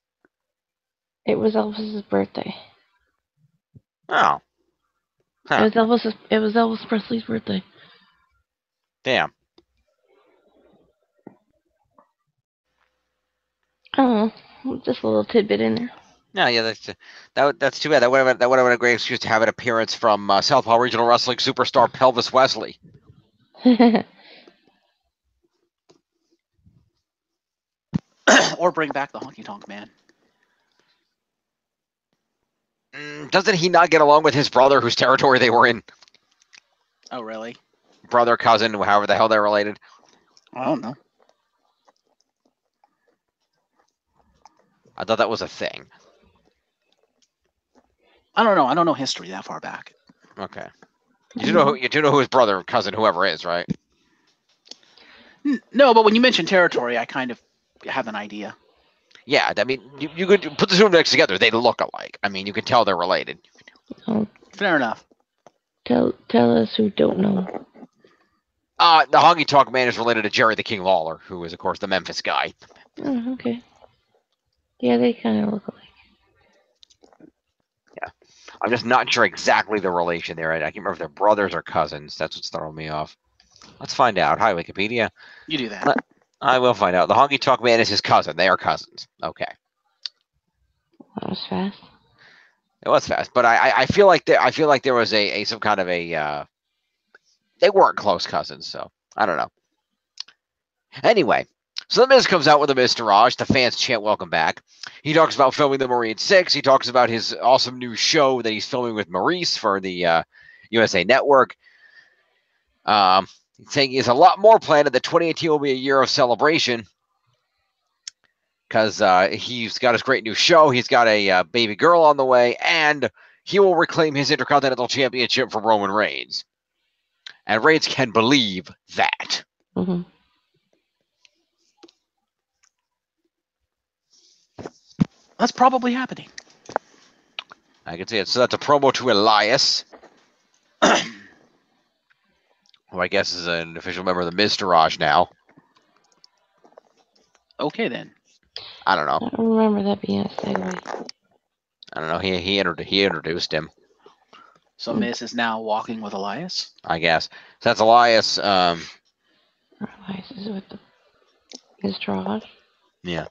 S2: It was Elvis's birthday.
S1: Oh. Huh.
S2: It was Elvis Presley's birthday.
S1: Damn.
S2: Oh, just a little tidbit in there.
S1: No, yeah, that's too bad. That would have been a great excuse to have an appearance from Southpaw Regional Wrestling superstar Pelvis Wesley.
S3: Or bring back the Honky Tonk Man.
S1: Doesn't he not get along with his brother, whose territory they were in?
S3: Oh, really?
S1: Brother, cousin, however the hell they're related.
S3: I don't know.
S1: I thought that was a thing.
S3: I don't know. I don't know history that far back.
S1: Okay. You do know who his brother, cousin, whoever is, right?
S3: No, but when you mention territory, I kind of have an idea.
S1: Yeah, I mean, you could put the two of them next together. They look alike. I mean, you can tell they're related.
S2: Oh,
S3: fair enough.
S2: Tell us who don't know.
S1: The Honky Tonk Man is related to Jerry the King Lawler, who is, of course, the Memphis guy.
S2: Oh, okay. Yeah, they kind of look alike.
S1: Yeah. I'm just not sure exactly the relation there. I can't remember if they're brothers or cousins. That's what's throwing me off. Let's find out. Hi, Wikipedia.
S3: You do that.
S1: I will find out. The Honky Tonk Man is his cousin. They are cousins. Okay.
S2: That was fast.
S1: It was fast, but I feel like there was a some kind of a they weren't close cousins, so I don't know. Anyway, so The Miz comes out with a Miztourage. The fans chant welcome back. He talks about filming the Marine 6. He talks about his awesome new show that he's filming with Maurice for the USA Network. He's saying he has a lot more planned, and that 2018 will be a year of celebration because he's got his great new show. He's got a baby girl on the way, and he will reclaim his Intercontinental Championship from Roman Reigns. And Reigns can believe that.
S2: Mm-hmm.
S3: That's probably happening.
S1: I can see it. So that's a promo to Elias, who I guess is an official member of the Miztourage now.
S3: Okay, then.
S1: I don't know.
S2: I don't remember that being a segue.
S1: I don't know. He introduced him,
S3: So Miz is now walking with Elias?
S1: I guess. So that's Elias.
S2: Elias is with the Miztourage.
S1: Yeah.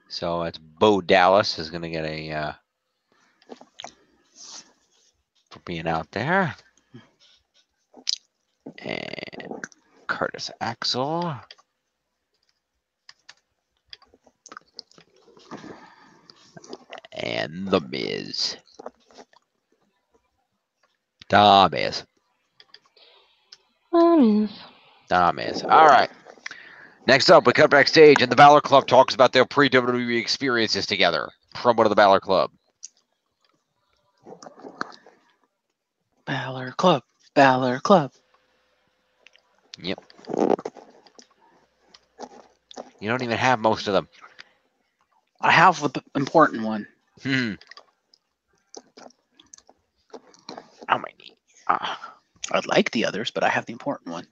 S1: So it's Bo Dallas is going to get a for being out there. And Curtis Axel. And The Miz. The Miz. The Miz. All right. Next up, we cut backstage, and the Balor Club talks about their pre-WWE experiences together. Promo to the Balor Club.
S3: Balor Club. Balor Club.
S1: Yep. You don't even have most of them.
S3: I have the important one.
S1: How many?
S3: I'd like the others, but I have the important one.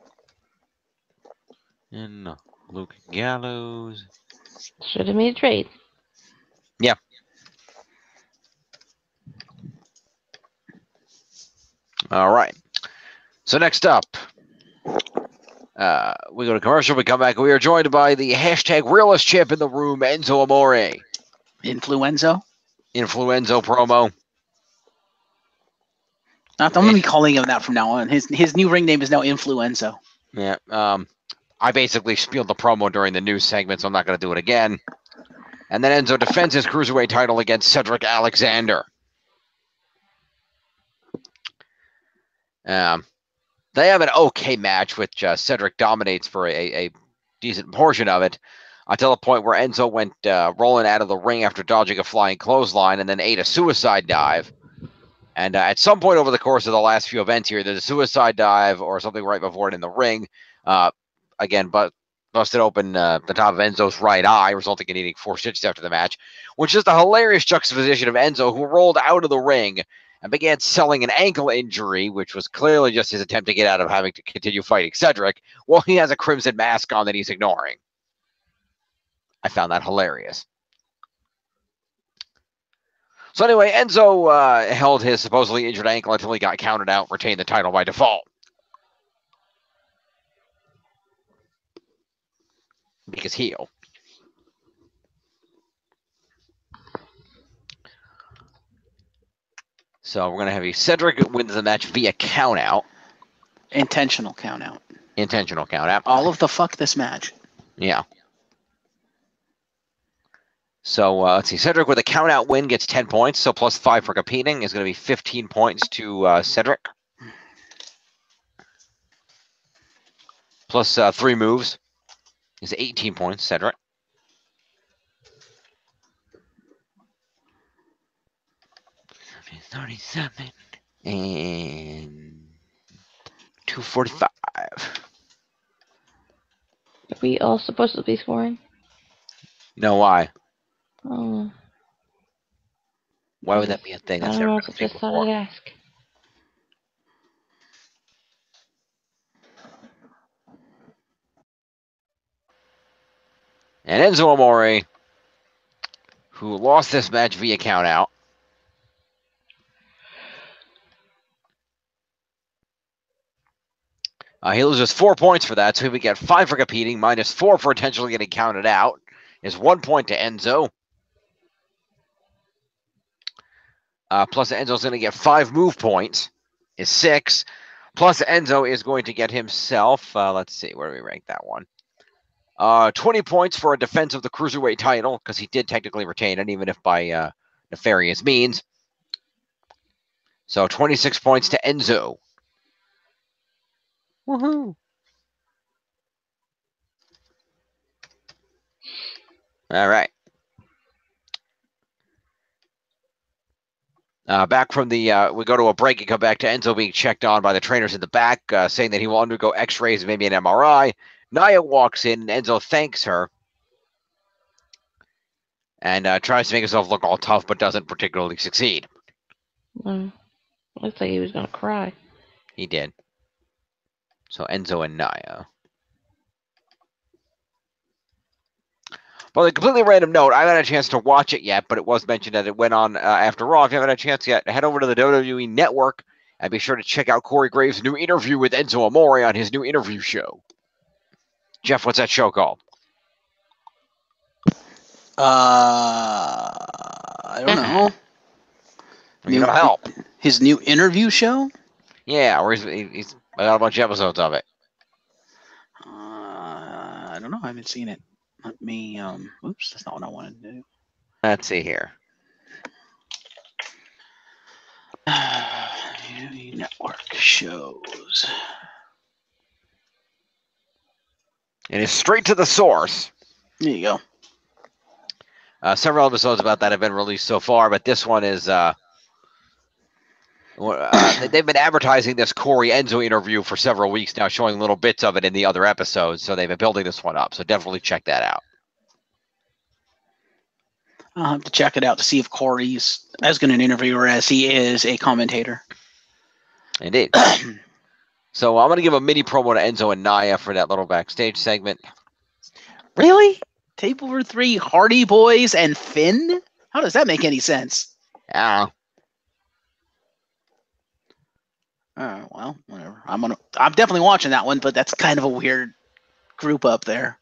S1: And Luke Gallows.
S2: Should have made a trade.
S1: Yeah. All right. So next up, we go to commercial. We come back. We are joined by the hashtag realest champ in the room, Enzo Amore.
S3: Influenzo?
S1: Influenzo promo.
S3: I'm going to be calling him that from now on. His new ring name is now Influenzo.
S1: Yeah. I basically spieled the promo during the news segment, so I'm not going to do it again. And then Enzo defends his cruiserweight title against Cedric Alexander. They have an okay match, which Cedric dominates for a decent portion of it, until the point where Enzo went rolling out of the ring after dodging a flying clothesline and then ate a suicide dive. And at some point over the course of the last few events here, there's a suicide dive or something right before it in the ring. Again, but busted open the top of Enzo's right eye, resulting in needing 4 stitches after the match, which is the hilarious juxtaposition of Enzo, who rolled out of the ring and began selling an ankle injury, which was clearly just his attempt to get out of having to continue fighting Cedric, while he has a crimson mask on that he's ignoring. I found that hilarious. So anyway, Enzo held his supposedly injured ankle until he got counted out, retained the title by default. Because heel. So we're going to have Cedric wins the match via countout.
S3: Intentional countout.
S1: Intentional countout.
S3: All of the fuck this match.
S1: Yeah. So let's see. Cedric with a countout win gets 10 points, so plus 5 for competing is going to be 15 points to Cedric. Plus 3 moves is 18 points, Cedric. $37 and $245.
S2: Are we all supposed to be scoring?
S1: No, why?
S2: Oh.
S1: Why would that be a thing?
S2: I
S1: That's
S2: don't
S1: never
S2: know.
S1: been a
S2: I
S1: thing
S2: just thought
S1: before.
S2: I'd ask.
S1: And Enzo Amore, who lost this match via countout. He loses 4 points for that, so he would get 5 for competing, minus 4 for intentionally getting counted out. Is 1 point to Enzo. Plus Enzo's going to get 5 move points, is 6. Plus Enzo is going to get himself, let's see, where do we rank that one? 20 points for a defense of the Cruiserweight title, because he did technically retain it, even if by nefarious means. So 26 points to Enzo. Woohoo! All right. Back from the, we go to a break and come back to Enzo being checked on by the trainers in the back, saying that he will undergo x-rays and maybe an MRI. Nia walks in, and Enzo thanks her. And tries to make himself look all tough, but doesn't particularly succeed.
S2: Looks like he was going to cry.
S1: He did. So Enzo and Nia. Well, a completely random note. I haven't had a chance to watch it yet, but it was mentioned that it went on after Raw. If you haven't had a chance yet, head over to the WWE Network and be sure to check out Corey Graves' new interview with Enzo Amore on his new interview show. Jeff, what's that show called?
S3: I don't know.
S1: You know, help.
S3: His new interview show?
S1: Yeah, or he's got a bunch of episodes of it.
S3: I don't know. I haven't seen it. Let me. Oops, that's not what I wanted to do.
S1: Let's see here.
S3: Network shows.
S1: It is straight to the source.
S3: There you go.
S1: Several episodes about that have been released so far, but this one is. They've been advertising this Corey Enzo interview for several weeks now, showing little bits of it in the other episodes. So they've been building this one up. So definitely check that out.
S3: I'll have to check it out to see if Corey's as good an interviewer as he is a commentator.
S1: Indeed. So I'm going to give a mini promo to Enzo and Naya for that little backstage segment.
S3: Really? Table for 3, Hardy Boys and Finn? How does that make any sense?
S1: Yeah.
S3: Well, whatever. I'm definitely watching that one, but that's kind of a weird group up there.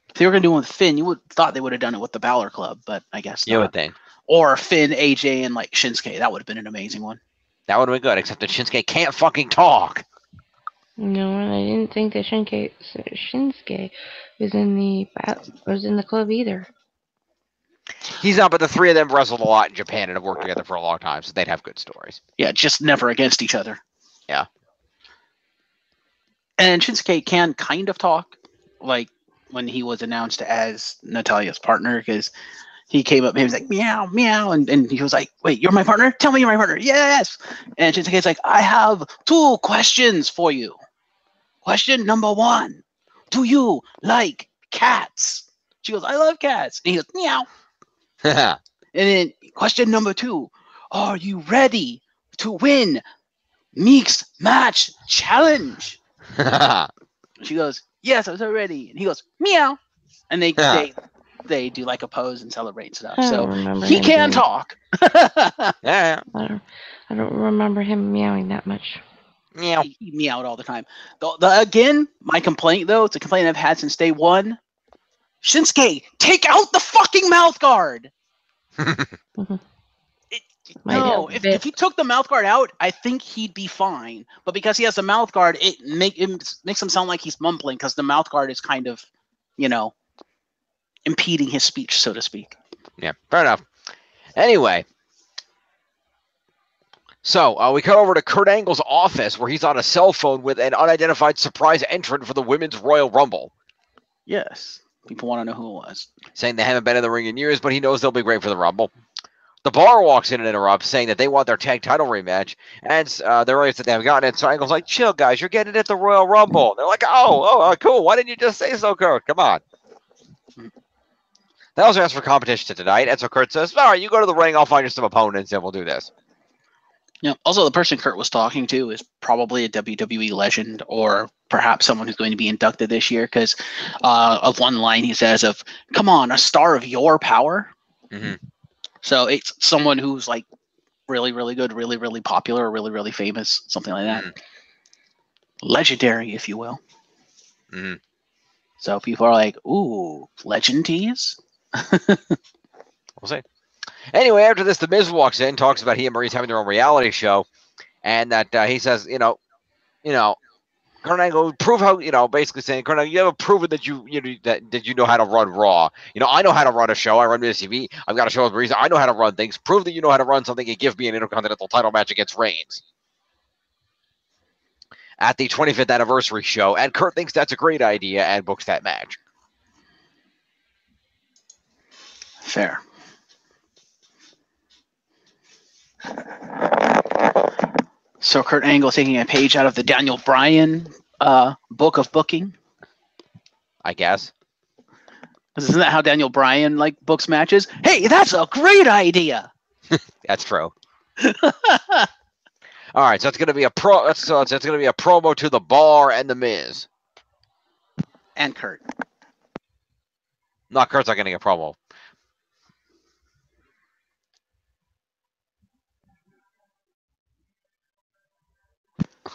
S3: If they were going to do one with Finn, you would thought they would have done it with the Balor Club, but I guess
S1: You
S3: not.
S1: would think.
S3: Or Finn, AJ, and like Shinsuke. That would have been an amazing one.
S1: That would have been good, except that Shinsuke can't fucking talk.
S2: No, and I didn't think that Shinsuke was in the club either.
S1: He's not, but the three of them wrestled a lot in Japan and have worked together for a long time, so they'd have good stories.
S3: Yeah, just never against each other.
S1: Yeah.
S3: And Shinsuke can kind of talk, like when he was announced as Natalia's partner, because he came up and he was like, meow, meow. And he was like, wait, you're my partner? Tell me you're my partner. Yes. And Shinsuke's like, I have 2 questions for you. Question number 1, do you like cats? She goes, I love cats. And he goes, meow. And then question number 2, are you ready to win Meek's match challenge? She goes, yes, I'm so ready. And he goes, meow. And they do like a pose and celebrate and stuff. So he can talk.
S1: Yeah.
S2: I don't remember him meowing that much.
S1: Meow.
S3: He meowed all the time. Again, my complaint, though, it's a complaint I've had since day one. Shinsuke, take out the fucking mouth guard. No, if he took the mouth guard out, I think he'd be fine. But because he has the mouth guard, it makes him sound like he's mumbling because the mouth guard is kind of, impeding his speech, so to speak.
S1: Yeah, fair enough. Anyway, so we cut over to Kurt Angle's office where he's on a cell phone with an unidentified surprise entrant for the Women's Royal Rumble.
S3: Yes, people want to know who it was.
S1: Saying they haven't been in the ring in years, but he knows they'll be great for the Rumble. The Bar walks in and interrupts, saying that they want their tag title rematch, and they're ready that they haven't gotten it. So Angle's like, chill, guys, you're getting it at the Royal Rumble. They're like, oh, cool. Why didn't you just say so, Kurt? Come on. They also asked for competition tonight, and so Kurt says, all right, you go to the ring, I'll find you some opponents, and we'll do this.
S3: Yeah. Also, the person Kurt was talking to is probably a WWE legend or perhaps someone who's going to be inducted this year because of one line he says of, come on, a star of your power.
S1: Mm-hmm.
S3: So it's someone who's like really, really good, really, really popular, really, really famous, something like that. Mm-hmm. Legendary, if you will.
S1: Mm-hmm.
S3: So people are like, ooh, legend tease?
S1: We'll see. Anyway, after this, The Miz walks in, talks about he and Marie's having their own reality show, and that he says, Kurt Angle, prove how, basically saying, Kurt Angle, you haven't proven that you know how to run Raw. I know how to run a show. I run Miz TV. I've got a show with Maurice. I know how to run things. Prove that you know how to run something and give me an Intercontinental title match against Reigns at the 25th anniversary show. And Kurt thinks that's a great idea and books that match.
S3: Fair. So Kurt Angle taking a page out of the Daniel Bryan book of booking.
S1: I guess.
S3: Isn't that how Daniel Bryan books matches? Hey, that's a great idea.
S1: That's true. All right, so it's going to be a promo to the Bar and the Miz.
S3: And Kurt.
S1: No, Kurt's not getting a promo.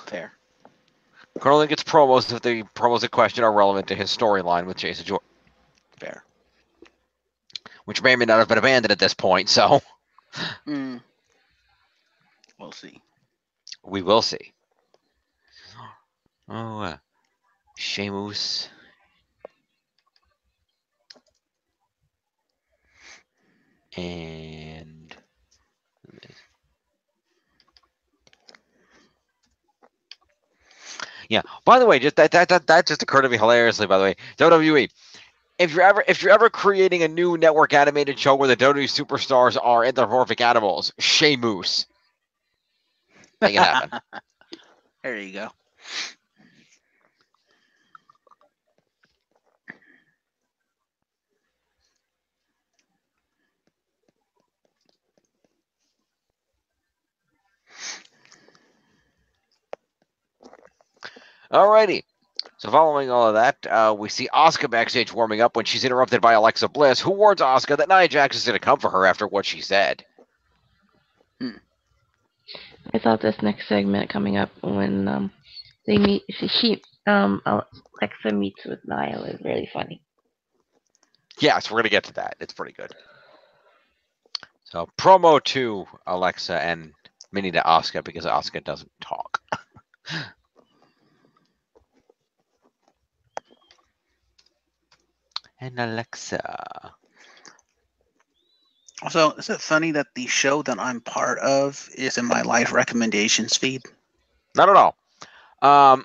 S3: Fair.
S1: Kurt only gets promos if the promos in question are relevant to his storyline with Jason Jordan.
S3: Fair.
S1: Which may or may not have been abandoned at this point, so.
S3: We'll We'll see.
S1: We will see. Oh, Sheamus. And yeah. By the way, just that just occurred to me hilariously. By the way, WWE. If you're ever creating a new network animated show where the WWE superstars are anthropomorphic animals, Sheamus. Make it happen.
S3: There you go.
S1: Alrighty. So following all of that, we see Asuka backstage warming up when she's interrupted by Alexa Bliss, who warns Asuka that Nia Jax is going to come for her after what she said.
S2: I thought this next segment coming up when they meet, Alexa meets with Nia was really funny.
S1: Yes, we're going to get to that. It's pretty good. So promo to Alexa and mini to Asuka because Asuka doesn't talk. And Alexa.
S3: Also, is it funny that the show that I'm part of is in my live recommendations feed?
S1: Not at all. That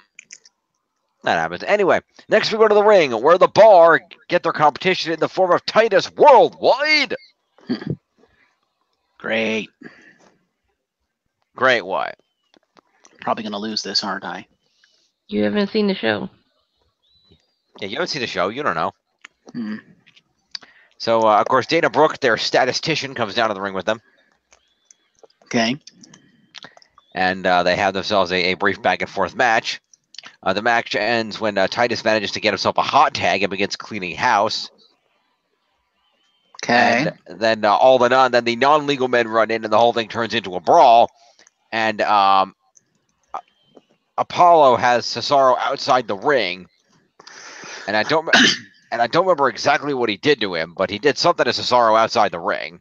S1: happens. Anyway, next we go to the ring, where the Bar get their competition in the form of Titus Worldwide.
S3: Great.
S1: Great, why?
S3: Probably going to lose this, aren't I?
S2: You haven't seen the show.
S1: Yeah, you don't see the show. You don't know.
S3: Hmm.
S1: So, of course, Dana Brooke, their statistician, comes down to the ring with them.
S3: Okay.
S1: And they have themselves a brief back-and-forth match. The match ends when Titus manages to get himself a hot tag and begins cleaning house.
S3: Okay.
S1: And then then the non-legal men run in, and the whole thing turns into a brawl. And Apollo has Cesaro outside the ring, and I don't remember exactly what he did to him, but he did something to Cesaro outside the ring.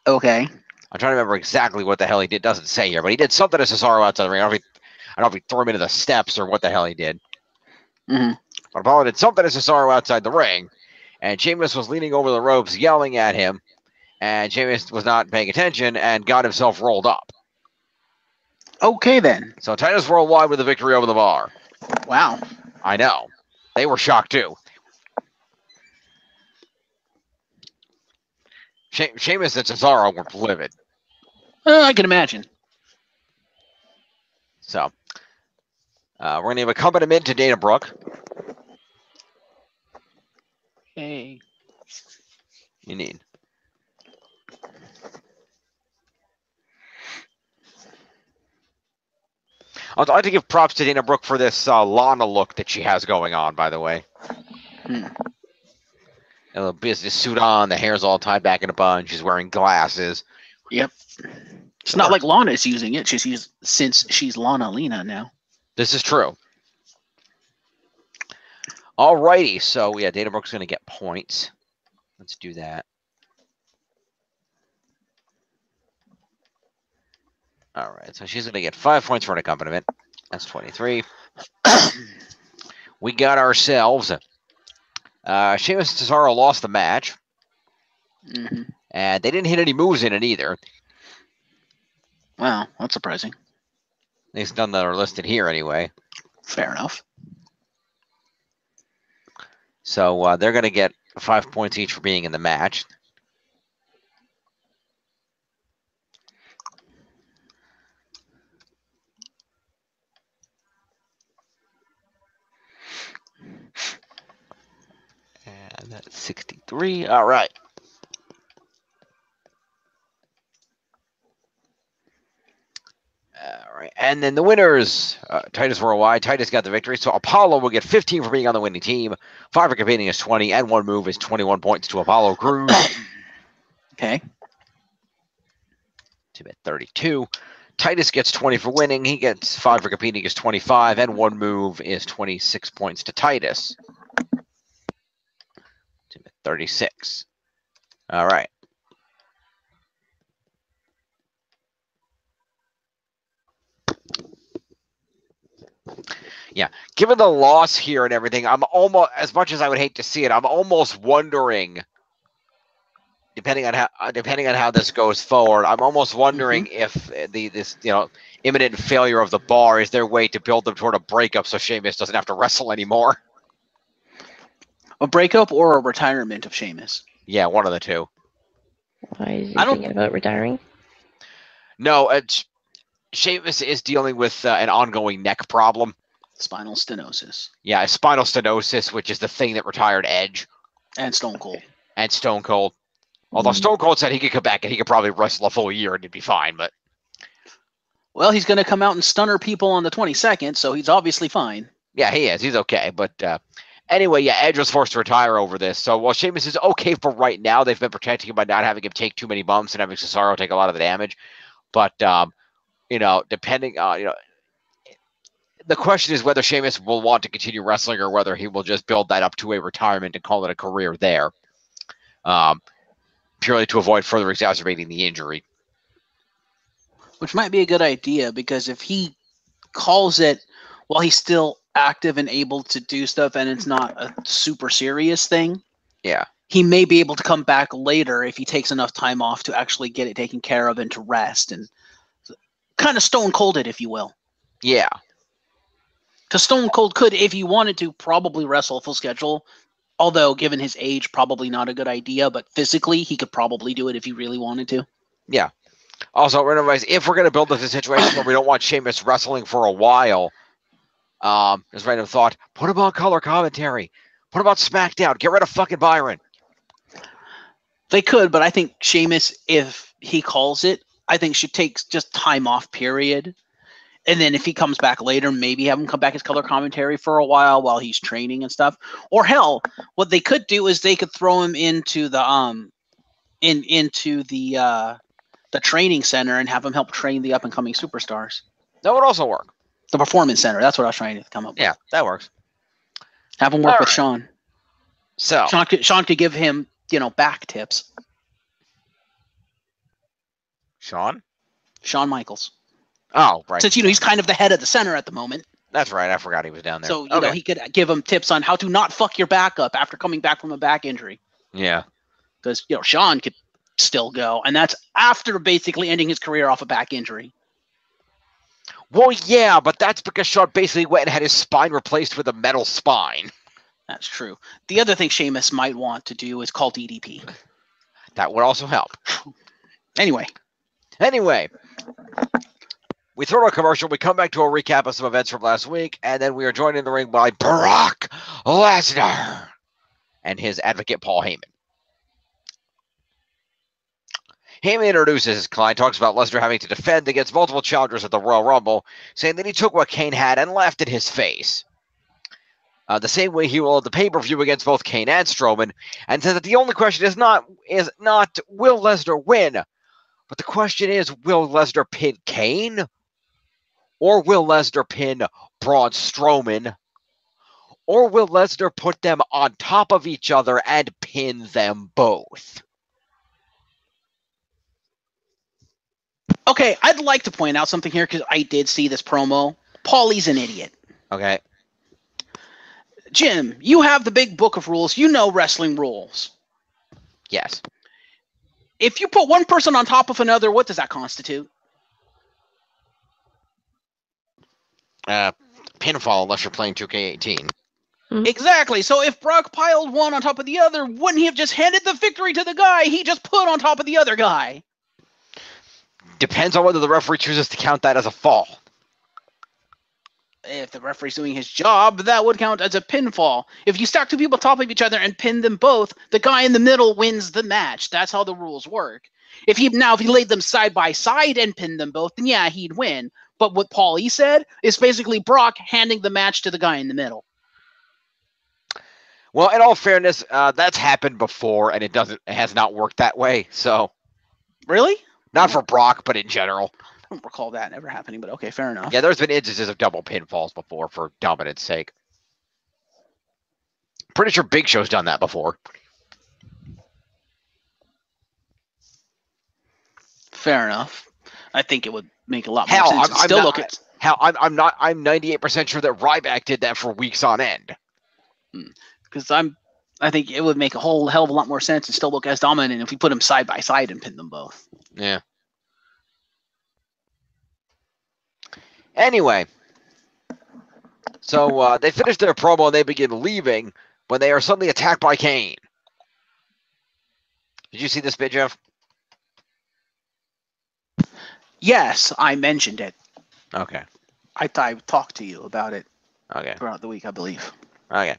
S3: Okay.
S1: I'm trying to remember exactly what the hell he did. It doesn't say here, but he did something to Cesaro outside the ring. I don't know if he threw him into the steps or what the hell he did.
S3: Mm-hmm.
S1: But Apollo did something to Cesaro outside the ring, and Sheamus was leaning over the ropes yelling at him, and Sheamus was not paying attention and got himself rolled up.
S3: Okay, then.
S1: So Titus Worldwide with the victory over the Bar.
S3: Wow.
S1: I know. They were shocked too. Sheamus and Cesaro were livid.
S3: I can imagine.
S1: So we're going to have accompaniment to Dana Brooke.
S3: Hey.
S1: You need. I'd like to give props to Dana Brooke for this Lana look that she has going on, by the way. A little business suit on, the hair's all tied back in a bun, she's wearing glasses.
S3: Yep. It's not like Lana's using it. Since she's Lana Lena now.
S1: This is true. Alrighty, so yeah, Dana Brooke's going to get points. Let's do that. All right, so she's going to get 5 points for an accompaniment. That's 23. We got ourselves. Sheamus and Cesaro lost the match.
S3: Mm-hmm.
S1: And they didn't hit any moves in it either.
S3: Wow, that's surprising.
S1: At least none that are listed here anyway.
S3: Fair enough.
S1: So they're going to get 5 points each for being in the match. And that's 63. All right. All right. And then the winners, Titus Worldwide. Titus got the victory. So Apollo will get 15 for being on the winning team. 5 for competing is 20. And 1 move is 21 points to Apollo Crews.
S3: Okay.
S1: To bet 32. Titus gets 20 for winning. He gets 5 for competing is 25. And 1 move is 26 points to Titus. To bet 36. All right. Given the loss here and everything, I'm almost, as much as I would hate to see it, I'm almost wondering, depending on how this goes forward, I'm almost wondering if this imminent failure of the bar is their way to build them toward a breakup, so Sheamus doesn't have to wrestle anymore.
S3: A breakup or a retirement of Sheamus?
S1: Yeah, one of the two.
S2: Why is he thinking about retiring?
S1: No, Sheamus is dealing with an ongoing neck problem.
S3: Spinal stenosis.
S1: Yeah, spinal stenosis, which is the thing that retired Edge.
S3: And Stone Cold.
S1: Although Stone Cold said he could come back and he could probably wrestle a full year and it'd be fine, but...
S3: Well, he's going to come out and stunner people on the 22nd, so he's obviously fine.
S1: Yeah, he is. He's okay, but... Anyway, yeah, Edge was forced to retire over this. So while Sheamus is okay for right now, they've been protecting him by not having him take too many bumps and having Cesaro take a lot of the damage. But, depending on, the question is whether Sheamus will want to continue wrestling or whether he will just build that up to a retirement and call it a career there. Purely to avoid further exacerbating the injury.
S3: Which might be a good idea, because if he calls it while he's still active and able to do stuff and it's not a super serious thing, he may be able to come back later if he takes enough time off to actually get it taken care of and to rest and kind of Stone Cold it, if you will.
S1: Yeah.
S3: Because Stone Cold could, if he wanted to, probably wrestle a full schedule, although given his age, probably not a good idea, but physically he could probably do it if he really wanted to.
S1: Yeah. Also, if we're going to build this a situation where we don't want Sheamus wrestling for a while, just random thought, put him on color commentary. Put him on SmackDown. Get rid of fucking Byron.
S3: They could, but I think Sheamus, if he calls it, I think should take just time off, period. And then if he comes back later, maybe have him come back as color commentary for a while he's training and stuff. Or hell, what they could do is they could throw him into the into the training center and have him help train the up and coming superstars.
S1: That would also work.
S3: The performance center. That's what I was trying to come up with.
S1: Yeah, that works.
S3: Have him work with Sean.
S1: So
S3: Sean could give him, back tips.
S1: Shawn
S3: Michaels.
S1: Oh, right.
S3: Since he's kind of the head of the center at the moment.
S1: That's right. I forgot he was down there.
S3: So he could give him tips on how to not fuck your back up after coming back from a back injury.
S1: Yeah.
S3: Because Sean could still go, and that's after basically ending his career off a back injury.
S1: Well, yeah, but that's because Shawn basically went and had his spine replaced with a metal spine.
S3: That's true. The other thing Sheamus might want to do is call DDP.
S1: That would also help.
S3: Anyway.
S1: We throw a commercial, we come back to a recap of some events from last week, and then we are joined in the ring by Brock Lesnar and his advocate, Paul Heyman. Heyman introduces his client, talks about Lesnar having to defend against multiple challengers at the Royal Rumble, saying that he took what Kane had and laughed in his face. The same way he will at the pay-per-view against both Kane and Strowman, and says that the only question is not will Lesnar win, but the question is, will Lesnar pin Kane? Or will Lesnar pin Braun Strowman? Or will Lesnar put them on top of each other and pin them both?
S3: Okay, I'd like to point out something here because I did see this promo. Paulie's an idiot.
S1: Okay.
S3: Jim, you have the big book of rules. You know wrestling rules.
S1: Yes.
S3: If you put one person on top of another, what does that constitute?
S1: Pinfall, unless you're playing 2K18.
S3: Exactly. So if Brock piled one on top of the other, wouldn't he have just handed the victory to the guy he just put on top of the other guy?
S1: Depends on whether the referee chooses to count that as a fall.
S3: If the referee's doing his job, that would count as a pinfall. If you stack two people on top of each other and pin them both, the guy in the middle wins the match. That's how the rules work. If he laid them side by side and pinned them both, then yeah, he'd win. But what Paulie said is basically Brock handing the match to the guy in the middle.
S1: Well, in all fairness, that's happened before, and it has not worked that way. So,
S3: really,
S1: not for Brock, but in general.
S3: I don't recall that ever happening, but okay, fair enough.
S1: Yeah, there's been instances of double pinfalls before for dominance sake. Pretty sure Big Show's done that before.
S3: Fair enough. I think it would make a lot more sense.
S1: Hell, I'm 98% sure that Ryback did that for weeks on end.
S3: Because I think it would make a whole hell of a lot more sense and still look as dominant if we put them side by side and pin them both.
S1: Yeah. Anyway, so they finish their promo and they begin leaving when they are suddenly attacked by Kane. Did you see this bit, Jeff?
S3: Yes, I mentioned it.
S1: Okay.
S3: I talked to you about it
S1: Okay.
S3: throughout the week, I believe.
S1: Okay.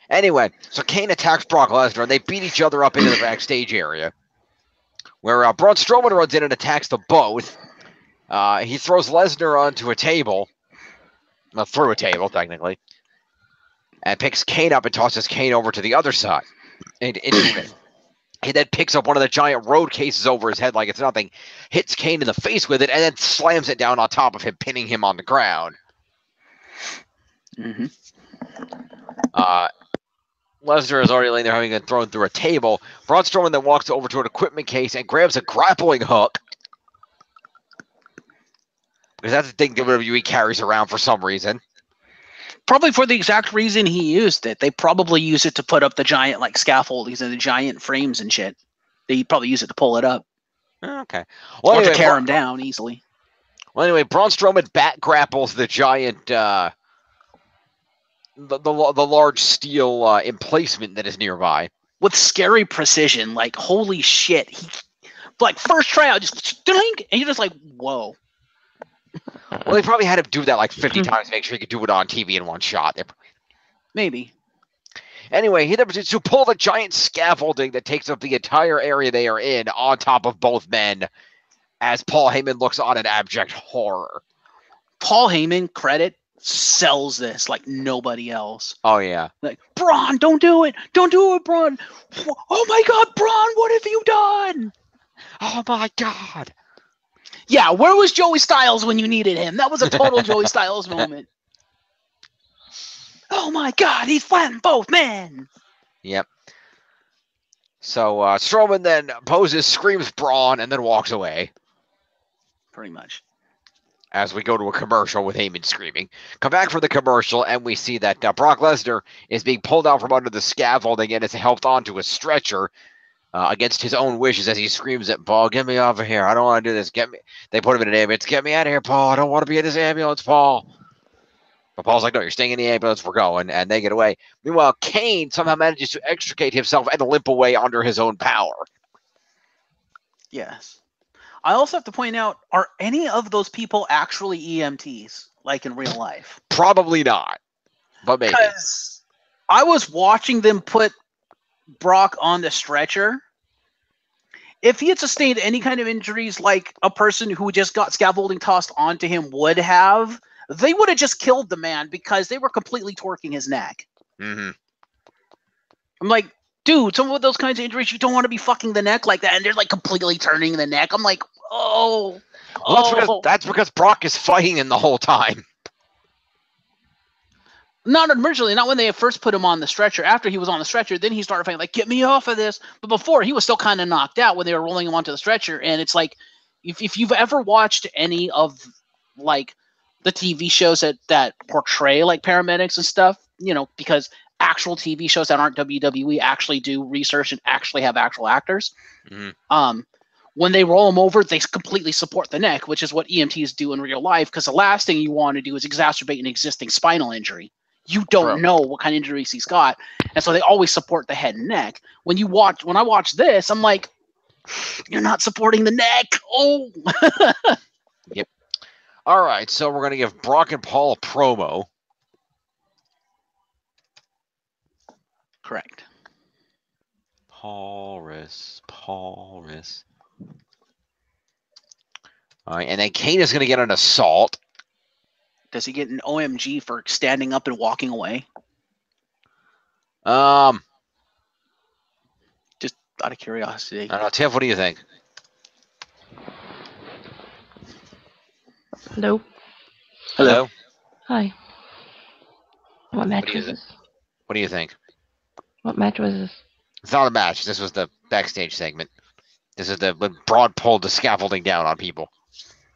S1: Anyway, so Kane attacks Brock Lesnar and they beat each other up into the backstage area, where Braun Strowman runs in and attacks the both. He throws Lesnar onto a table. Well, through a table, technically. And picks Kane up and tosses Kane over to the other side. Into it. He then picks up one of the giant road cases over his head like it's nothing, hits Kane in the face with it, and then slams it down on top of him, pinning him on the ground.
S3: Mm-hmm.
S1: Lesnar is already laying there having been thrown through a table. Braun Strowman then walks over to an equipment case and grabs a grappling hook. Because that's the thing WWE carries around for some reason.
S3: Probably for the exact reason he used it. They probably use it to put up the giant scaffoldings and the giant frames and shit. They probably use it to pull it up.
S1: Okay. Well,
S3: Or
S1: anyway,
S3: to tear him down easily.
S1: Well, anyway, Braun Strowman bat grapples the giant, the large steel emplacement that is nearby.
S3: With scary precision. Like, holy shit. He, first try out, just dink, and you're just like, whoa.
S1: Well, they probably had him do that like 50 times to make sure he could do it on TV in one shot.
S3: Maybe.
S1: Anyway, he then proceeds to pull the giant scaffolding that takes up the entire area they are in on top of both men as Paul Heyman looks on in abject horror.
S3: Paul Heyman, credit, sells this like nobody else.
S1: Oh, yeah.
S3: Like, Braun, don't do it. Don't do it, Braun. Oh, my God, Braun, what have you done?
S1: Oh, my God.
S3: Yeah, where was Joey Styles when you needed him? That was a total Joey Styles moment. Oh my God, he's flattened both men.
S1: Yep. So Strowman then poses, screams Braun, and then walks away.
S3: Pretty much.
S1: As we go to a commercial with Heyman screaming. Come back from the commercial, and we see that Brock Lesnar is being pulled out from under the scaffolding and is helped onto a stretcher. Against his own wishes as he screams at Paul, get me off of here. I don't want to do this. Get me. They put him in an ambulance. Get me out of here, Paul. I don't want to be in this ambulance, Paul. But Paul's like, no, you're staying in the ambulance. We're going. And they get away. Meanwhile, Kane somehow manages to extricate himself and limp away under his own power.
S3: Yes. I also have to point out, are any of those people actually EMTs, like in real life?
S1: Probably not. But maybe.
S3: Because I was watching them put Brock on the stretcher. If he had sustained any kind of injuries like a person who just got scaffolding tossed onto him would have, they would have just killed the man because they were completely torquing his neck.
S1: Mm-hmm.
S3: I'm like, dude, some of those kinds of injuries, you don't want to be fucking the neck like that, and they're like completely turning the neck. I'm like, oh.
S1: Well, that's because Brock is fighting him the whole time.
S3: Not originally, not when they first put him on the stretcher. After he was on the stretcher, then he started fighting, like, get me off of this. But before, he was still kind of knocked out when they were rolling him onto the stretcher. And it's like, if you've ever watched any of, like, the TV shows that portray, like, paramedics and stuff, you know, because actual TV shows that aren't WWE actually do research and actually have actual actors. Mm-hmm. When they roll them over, they completely support the neck, which is what EMTs do in real life, because the last thing you want to do is exacerbate an existing spinal injury. You don't know what kind of injuries he's got. And so they always support the head and neck. When I watch this, I'm like, you're not supporting the neck. Oh.
S1: Yep. All right. So we're going to give Brock and Paul a promo.
S3: Correct.
S1: Paulus. All right. And then Kane is going to get an assault.
S3: Does he get an OMG for standing up and walking away? Just out of curiosity.
S1: I don't know. Tiff, what do you think?
S2: Nope.
S1: Hello?
S2: Hi. What match was this?
S1: What do you think?
S2: What match was this?
S1: It's not a match. This was the backstage segment. This is when Braun pulled the scaffolding down on people.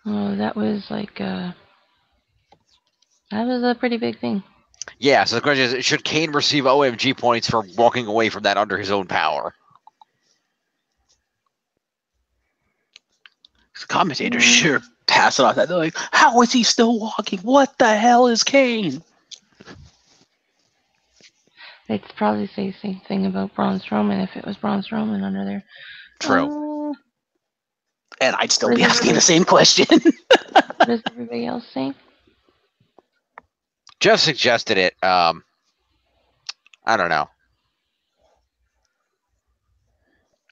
S2: Oh, that was like That was a pretty big thing.
S1: Yeah, so the question is, should Kane receive OMG points for walking away from that under his own power?
S3: The commentators sure pass it off that. They're like, how is he still walking? What the hell is Kane?
S2: They'd probably say the same thing about Braun Strowman if it was Braun Strowman under there.
S1: True.
S3: And I'd still be asking the same question.
S2: What does everybody else think?
S1: Jeff suggested it. I don't know.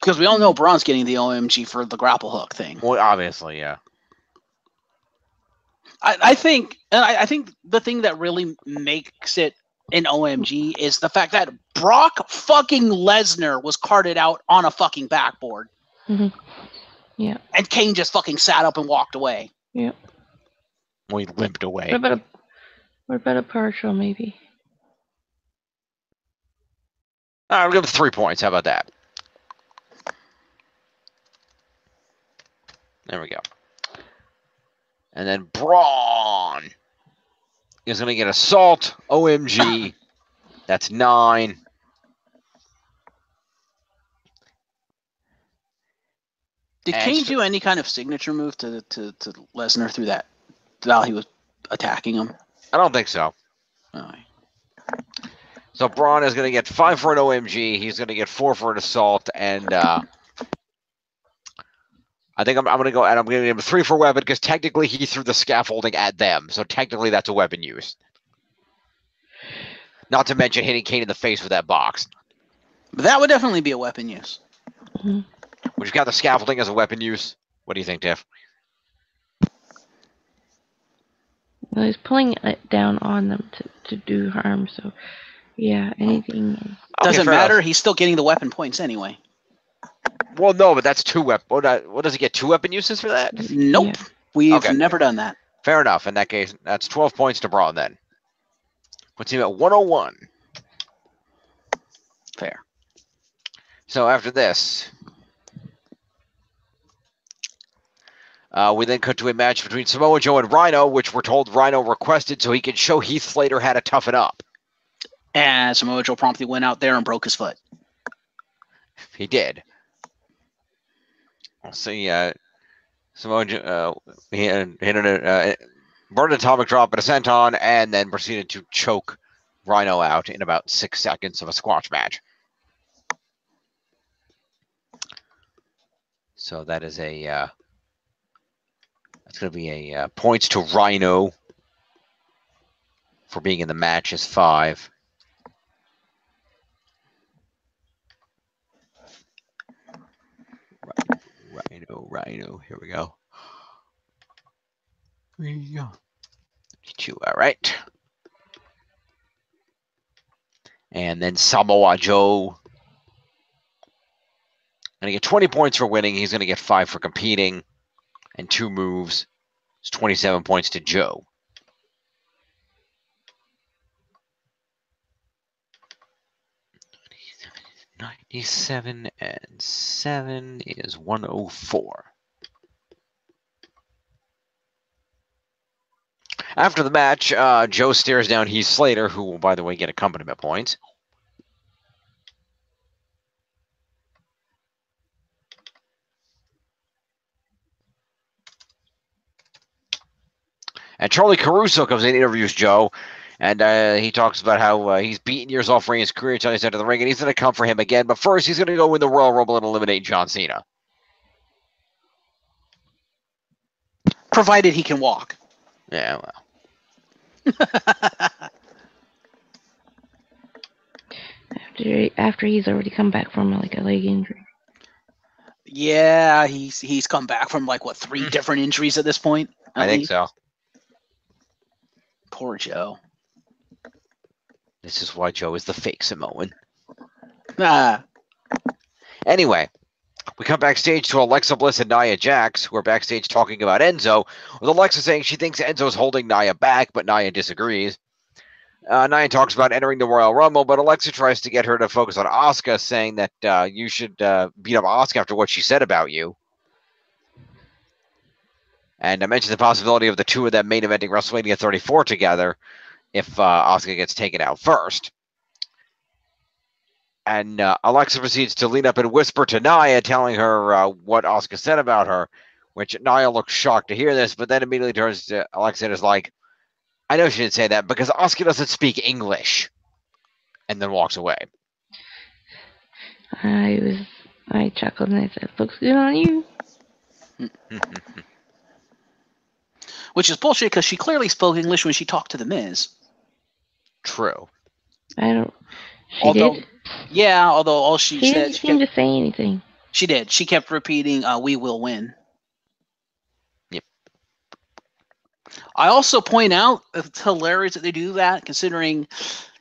S3: Because we all know Braun's getting the OMG for the grapple hook thing.
S1: Well, obviously, yeah.
S3: I think the thing that really makes it an OMG is the fact that Brock fucking Lesnar was carted out on a fucking backboard.
S2: Mm-hmm. Yeah.
S3: And Kane just fucking sat up and walked away.
S2: Yeah.
S1: We limped away.
S2: What about a partial, maybe?
S1: All right, we'll give him 3 points. How about that? There we go. And then Braun is going to get assault, OMG. That's 9.
S3: Did Kane do any kind of signature move to Lesnar through that while he was attacking him?
S1: I don't think so.
S3: Oh.
S1: So Braun is going to get 5 for an OMG. He's going to get 4 for an assault, and I think I'm going to go, and I'm going to give him 3 for weapon because technically he threw the scaffolding at them, so technically that's a weapon use. Not to mention hitting Kane in the face with that box.
S3: But that would definitely be a weapon use.
S2: Mm-hmm.
S1: Would you count the scaffolding as a weapon use? What do you think, Tiff?
S2: Well, he's pulling it down on them to do harm, so yeah, anything.
S3: Doesn't matter. He's still getting the weapon points anyway.
S1: Well, no, but that's 2 weapon. What does he get? 2 weapon uses for that?
S3: Nope.
S2: Yeah.
S3: We've never done that.
S1: Fair enough. In that case, that's 12 points to Braun then. Puts him at 101.
S3: Fair.
S1: So after this, we then cut to a match between Samoa Joe and Rhino, which we're told Rhino requested so he could show Heath Slater how to toughen up.
S3: And Samoa Joe promptly went out there and broke his foot.
S1: He did. We'll see. Samoa Joe hit an burned atomic drop and a senton, and then proceeded to choke Rhino out in about 6 seconds of a squash match. So that is a that's going to be a points to Rhino for being in the match is 5. Rhino. Here we go. 2. All right. And then Samoa Joe going to get 20 points for winning. He's going to get 5 for competing and 2 moves. It's 27 points to Joe. $97 and 7 is 104. After the match, Joe stares down Heath Slater, who will, by the way, get accompaniment points. And Charlie Caruso comes in and interviews Joe, and he talks about how he's beaten years off Reigns' career until he's into the ring, and he's going to come for him again. But first, he's going to go win the Royal Rumble and eliminate John Cena.
S3: Provided he can walk.
S1: Yeah, well.
S2: After he's already come back from like a leg injury.
S3: Yeah, he's come back from like what 3 different injuries at this point.
S1: I think so.
S3: Poor Joe.
S1: This is why Joe is the fake Samoan.
S3: Ah.
S1: Anyway, we come backstage to Alexa Bliss and Nia Jax, who are backstage talking about Enzo, with Alexa saying she thinks Enzo's holding Nia back, but Nia disagrees. Nia talks about entering the Royal Rumble, but Alexa tries to get her to focus on Asuka, saying that you should beat up Asuka after what she said about you. And I mentioned the possibility of the two of them main eventing WrestleMania 34 together if Asuka gets taken out first. And Alexa proceeds to lean up and whisper to Nia, telling her what Asuka said about her, which Nia looks shocked to hear this, but then immediately turns to Alexa and is like, I know she didn't say that because Asuka doesn't speak English. And then walks away.
S2: I chuckled and I said, looks good on you.
S3: Which is bullshit because she clearly spoke English when she talked to The Miz.
S1: True.
S2: I don't. She did.
S3: Yeah, although all she said.
S2: Didn't seem to say anything.
S3: She did. She kept repeating, "We will win."
S1: Yep.
S3: I also point out it's hilarious that they do that, considering,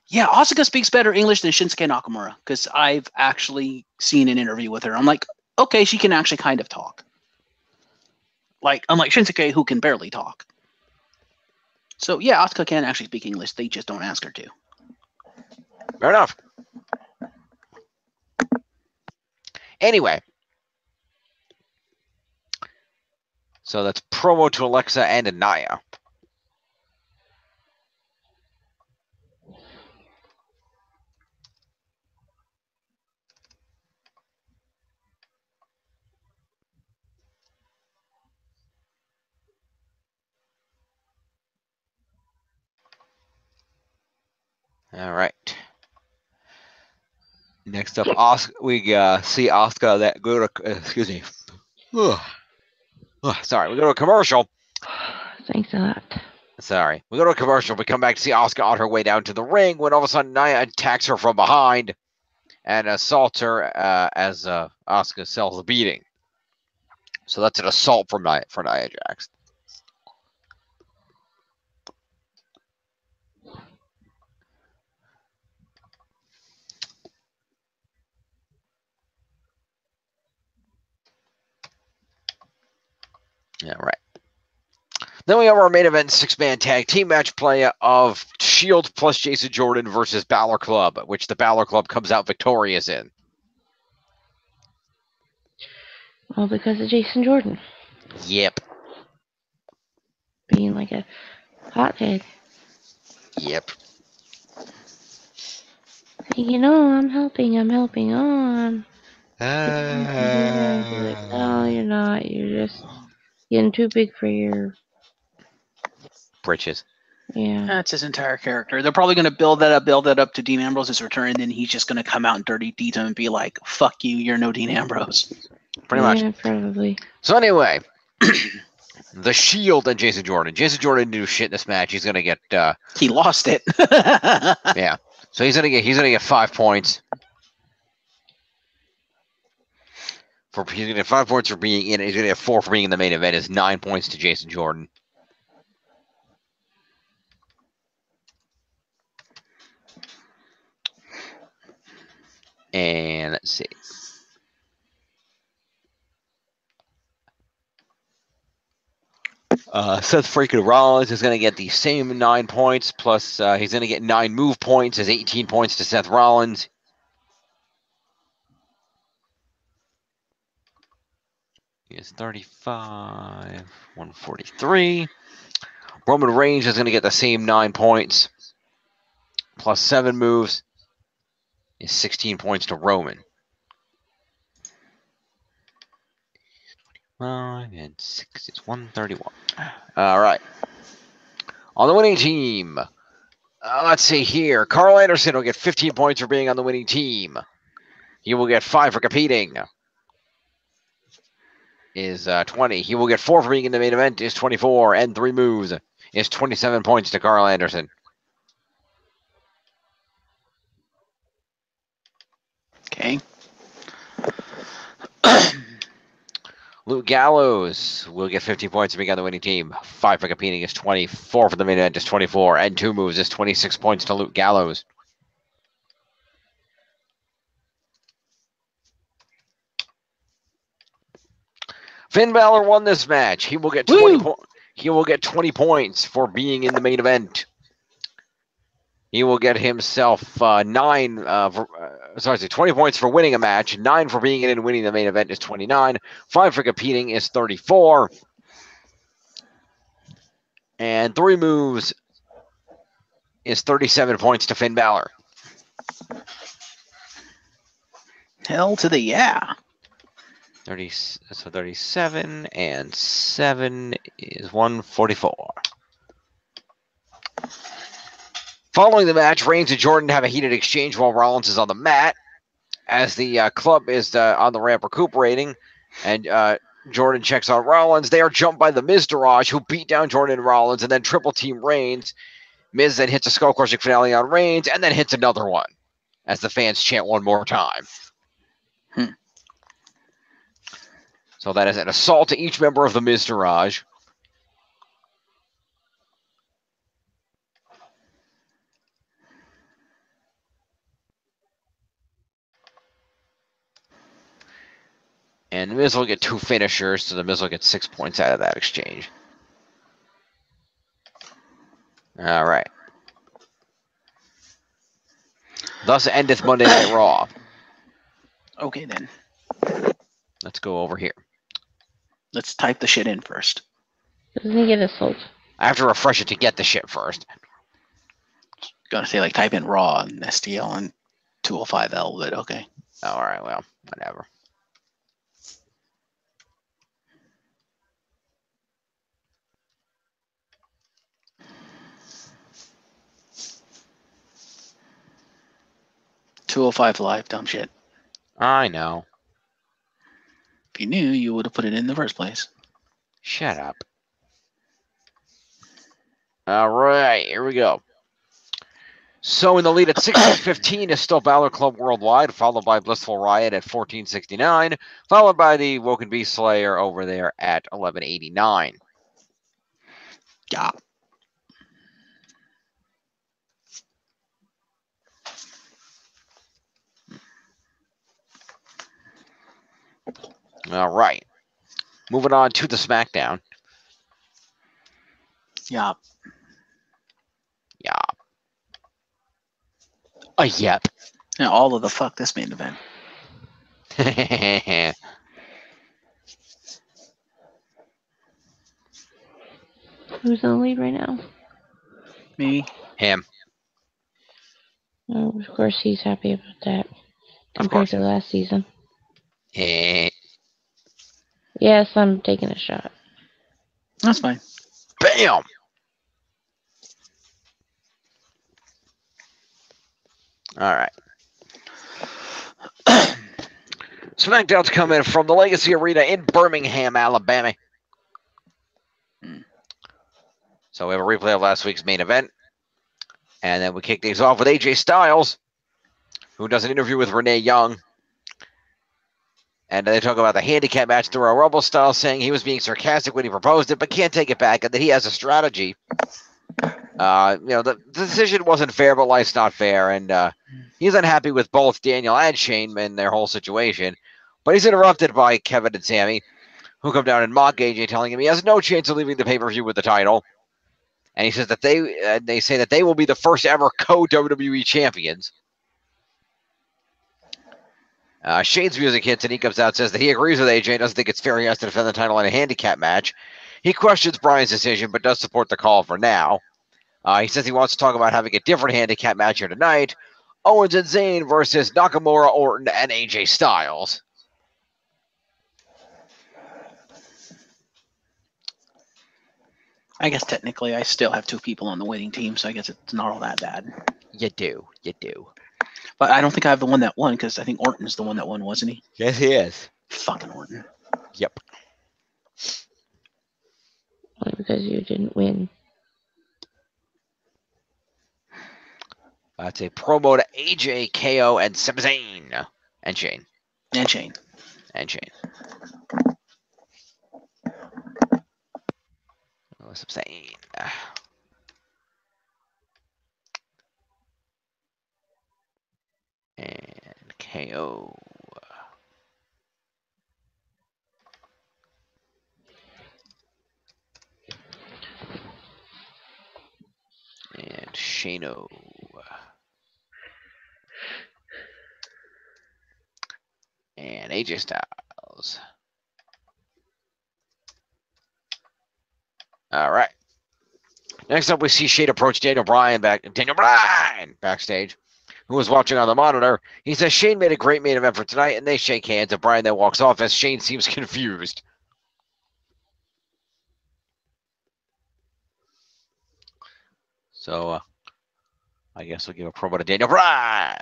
S3: yeah, Asuka speaks better English than Shinsuke Nakamura, because I've actually seen an interview with her. I'm like, okay, she can actually kind of talk. Like, unlike Shinsuke, who can barely talk. So, yeah, Asuka can actually speak English. They just don't ask her to.
S1: Fair enough. Anyway. So that's promo to Alexa and Nia. All right. Next up, we see Asuka that go to. Excuse me. Sorry, we go to a commercial.
S2: Thanks a lot.
S1: Sorry, we go to a commercial. We come back to see Asuka on her way down to the ring when all of a sudden Nia attacks her from behind and assaults her as Asuka sells a beating. So that's an assault from Nia Jax. Yeah, right. Then we have our main event 6-man tag team match play of Shield plus Jason Jordan versus Balor Club, which the Balor Club comes out victorious in.
S2: All because of Jason Jordan.
S1: Yep.
S2: Being like a hothead.
S1: Yep.
S2: You know, I'm helping on. Like, no, you're not. You're just getting too big for your
S1: britches.
S2: Yeah.
S3: That's his entire character. They're probably going to build that up to Dean Ambrose's return, and then he's just going to come out in Dirty Detail and be like, fuck you, you're no Dean Ambrose.
S1: Pretty much.
S2: Yeah, probably.
S1: So anyway, the Shield and Jason Jordan. Jason Jordan didn't do shit in this match. He's going to get...
S3: he lost it.
S1: Yeah. So he's going to get 5 points. He's going to get 5 points for being in it. He's going to get 4 for being in the main event. It's 9 points to Jason Jordan. And let's see. Seth freaking Rollins is going to get the same 9 points, plus he's going to get 9 move points as 18 points to Seth Rollins. He is 35, 143. Roman Reigns is going to get the same 9 points, plus 7 moves is 16 points to Roman. 5 and 6 is 131. All right. On the winning team, let's see here. Carl Anderson will get 15 points for being on the winning team. He will get 5 for competing. Is 20. He will get 4 for being in the main event. Is 24. And 3 moves is 27 points to Carl Anderson.
S3: Okay.
S1: Luke Gallows will get 15 points for being on the winning team. 5 for competing is 24 for the main event is 24. And 2 moves is 26 points to Luke Gallows. Finn Balor won this match. He will get 20 points for being in the main event. He will get himself 20 points for winning a match. 9 for being in and winning the main event is 29. 5 for competing is 34. And 3 moves is 37 points to Finn Balor.
S3: Hell to the yeah.
S1: 37 and 7 is 144. Following the match, Reigns and Jordan have a heated exchange while Rollins is on the mat. As the club is on the ramp recuperating, and Jordan checks on Rollins, they are jumped by the Miztourage, who beat down Jordan and Rollins and then triple team Reigns. Miz then hits a skull crushing finale on Reigns and then hits another one as the fans chant one more time. So that is an assault to each member of the Miztourage. And the Miz will get 2 finishers, so the Miz will get 6 points out of that exchange. All right. Thus endeth Monday Night Raw.
S3: Okay, then.
S1: Let's go over here.
S3: Let's type the shit in first.
S2: Doesn't he get assault?
S1: I have to refresh it to get the shit first.
S3: Gonna say, like, type in Raw and STL and 205L, but okay.
S1: Oh, all right, well, whatever.
S3: .205 Live, dumb shit.
S1: I know.
S3: If you knew, you would have put it in the first place.
S1: Shut up. All right, here we go. So in the lead at 16:15 is still Balor Club Worldwide, followed by Blissful Riot at 14:69, followed by the Woken Beast Slayer over there at 11:89.
S3: Yeah.
S1: All right. Moving on to the SmackDown.
S3: Yeah.
S1: Yeah. Yep.
S3: Yeah, all of the fuck this main event.
S2: Who's in the lead right now?
S3: Me.
S1: Him.
S2: Oh, of course, he's happy about that
S1: Of
S2: compared
S1: course.
S2: to last season.
S1: Eh.
S2: Yes, I'm taking a shot.
S3: That's fine.
S1: Bam! All right. SmackDown's coming from the Legacy Arena in Birmingham, Alabama. So we have a replay of last week's main event. And then we kick things off with AJ Styles, who does an interview with Renee Young. And they talk about the handicap match through Royal Rumble style, saying he was being sarcastic when he proposed it, but can't take it back, and that he has a strategy. The decision wasn't fair, but life's not fair, and he's unhappy with both Daniel and Shane and their whole situation. But he's interrupted by Kevin and Sammy, who come down and mock AJ, telling him he has no chance of leaving the pay-per-view with the title. And he says that they say that they will be the first ever co-WWE champions. Shane's music hits, and he comes out and says that he agrees with AJ and doesn't think it's fair he has to defend the title in a handicap match. He questions Bryan's decision, but does support the call for now. He says he wants to talk about having a different handicap match here tonight. Owens and Zayn versus Nakamura, Orton, and AJ Styles.
S3: I guess technically I still have 2 people on the winning team, so I guess it's not all that bad.
S1: You do.
S3: But I don't think I have the one that won, because I think Orton's the one that won, wasn't he?
S1: Yes, he is.
S3: Fucking Orton.
S1: Yep.
S2: Only because you didn't win.
S1: That's a promo to AJ, KO, and Sami Zayn. And Shane.
S3: And Shane.
S1: Oh, Sami Zayn. And KO. And Shano. And AJ Styles. All right. Next up, we see Shane approach Daniel Bryan backstage, who was watching on the monitor. He says Shane made a great main event for tonight, and they shake hands, and Bryan then walks off as Shane seems confused. So, I guess we'll give a promo to Daniel Bryan.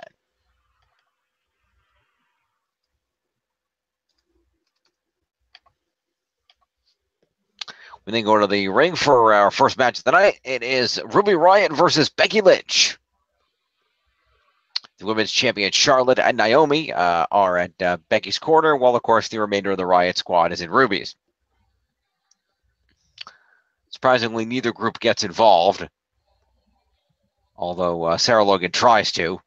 S1: We then go to the ring for our first match of the night. It is Ruby Riott versus Becky Lynch. The women's champion Charlotte and Naomi are at Becky's corner, while, of course, the remainder of the Riott squad is in Ruby's. Surprisingly, neither group gets involved, although Sarah Logan tries to.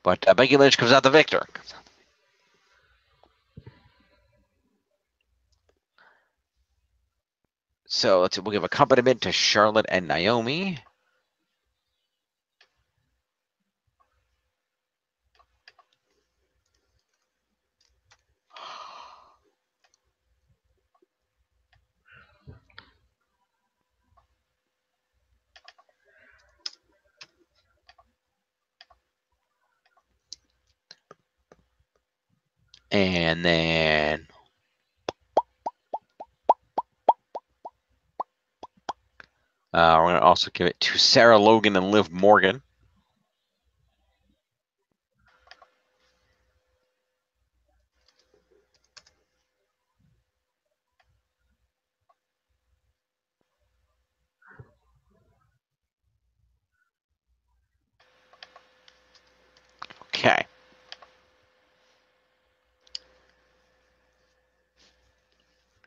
S1: But Becky Lynch comes out the victor. So we'll give accompaniment to Charlotte and Naomi. And then we're going to also give it to Sarah Logan and Liv Morgan. Okay.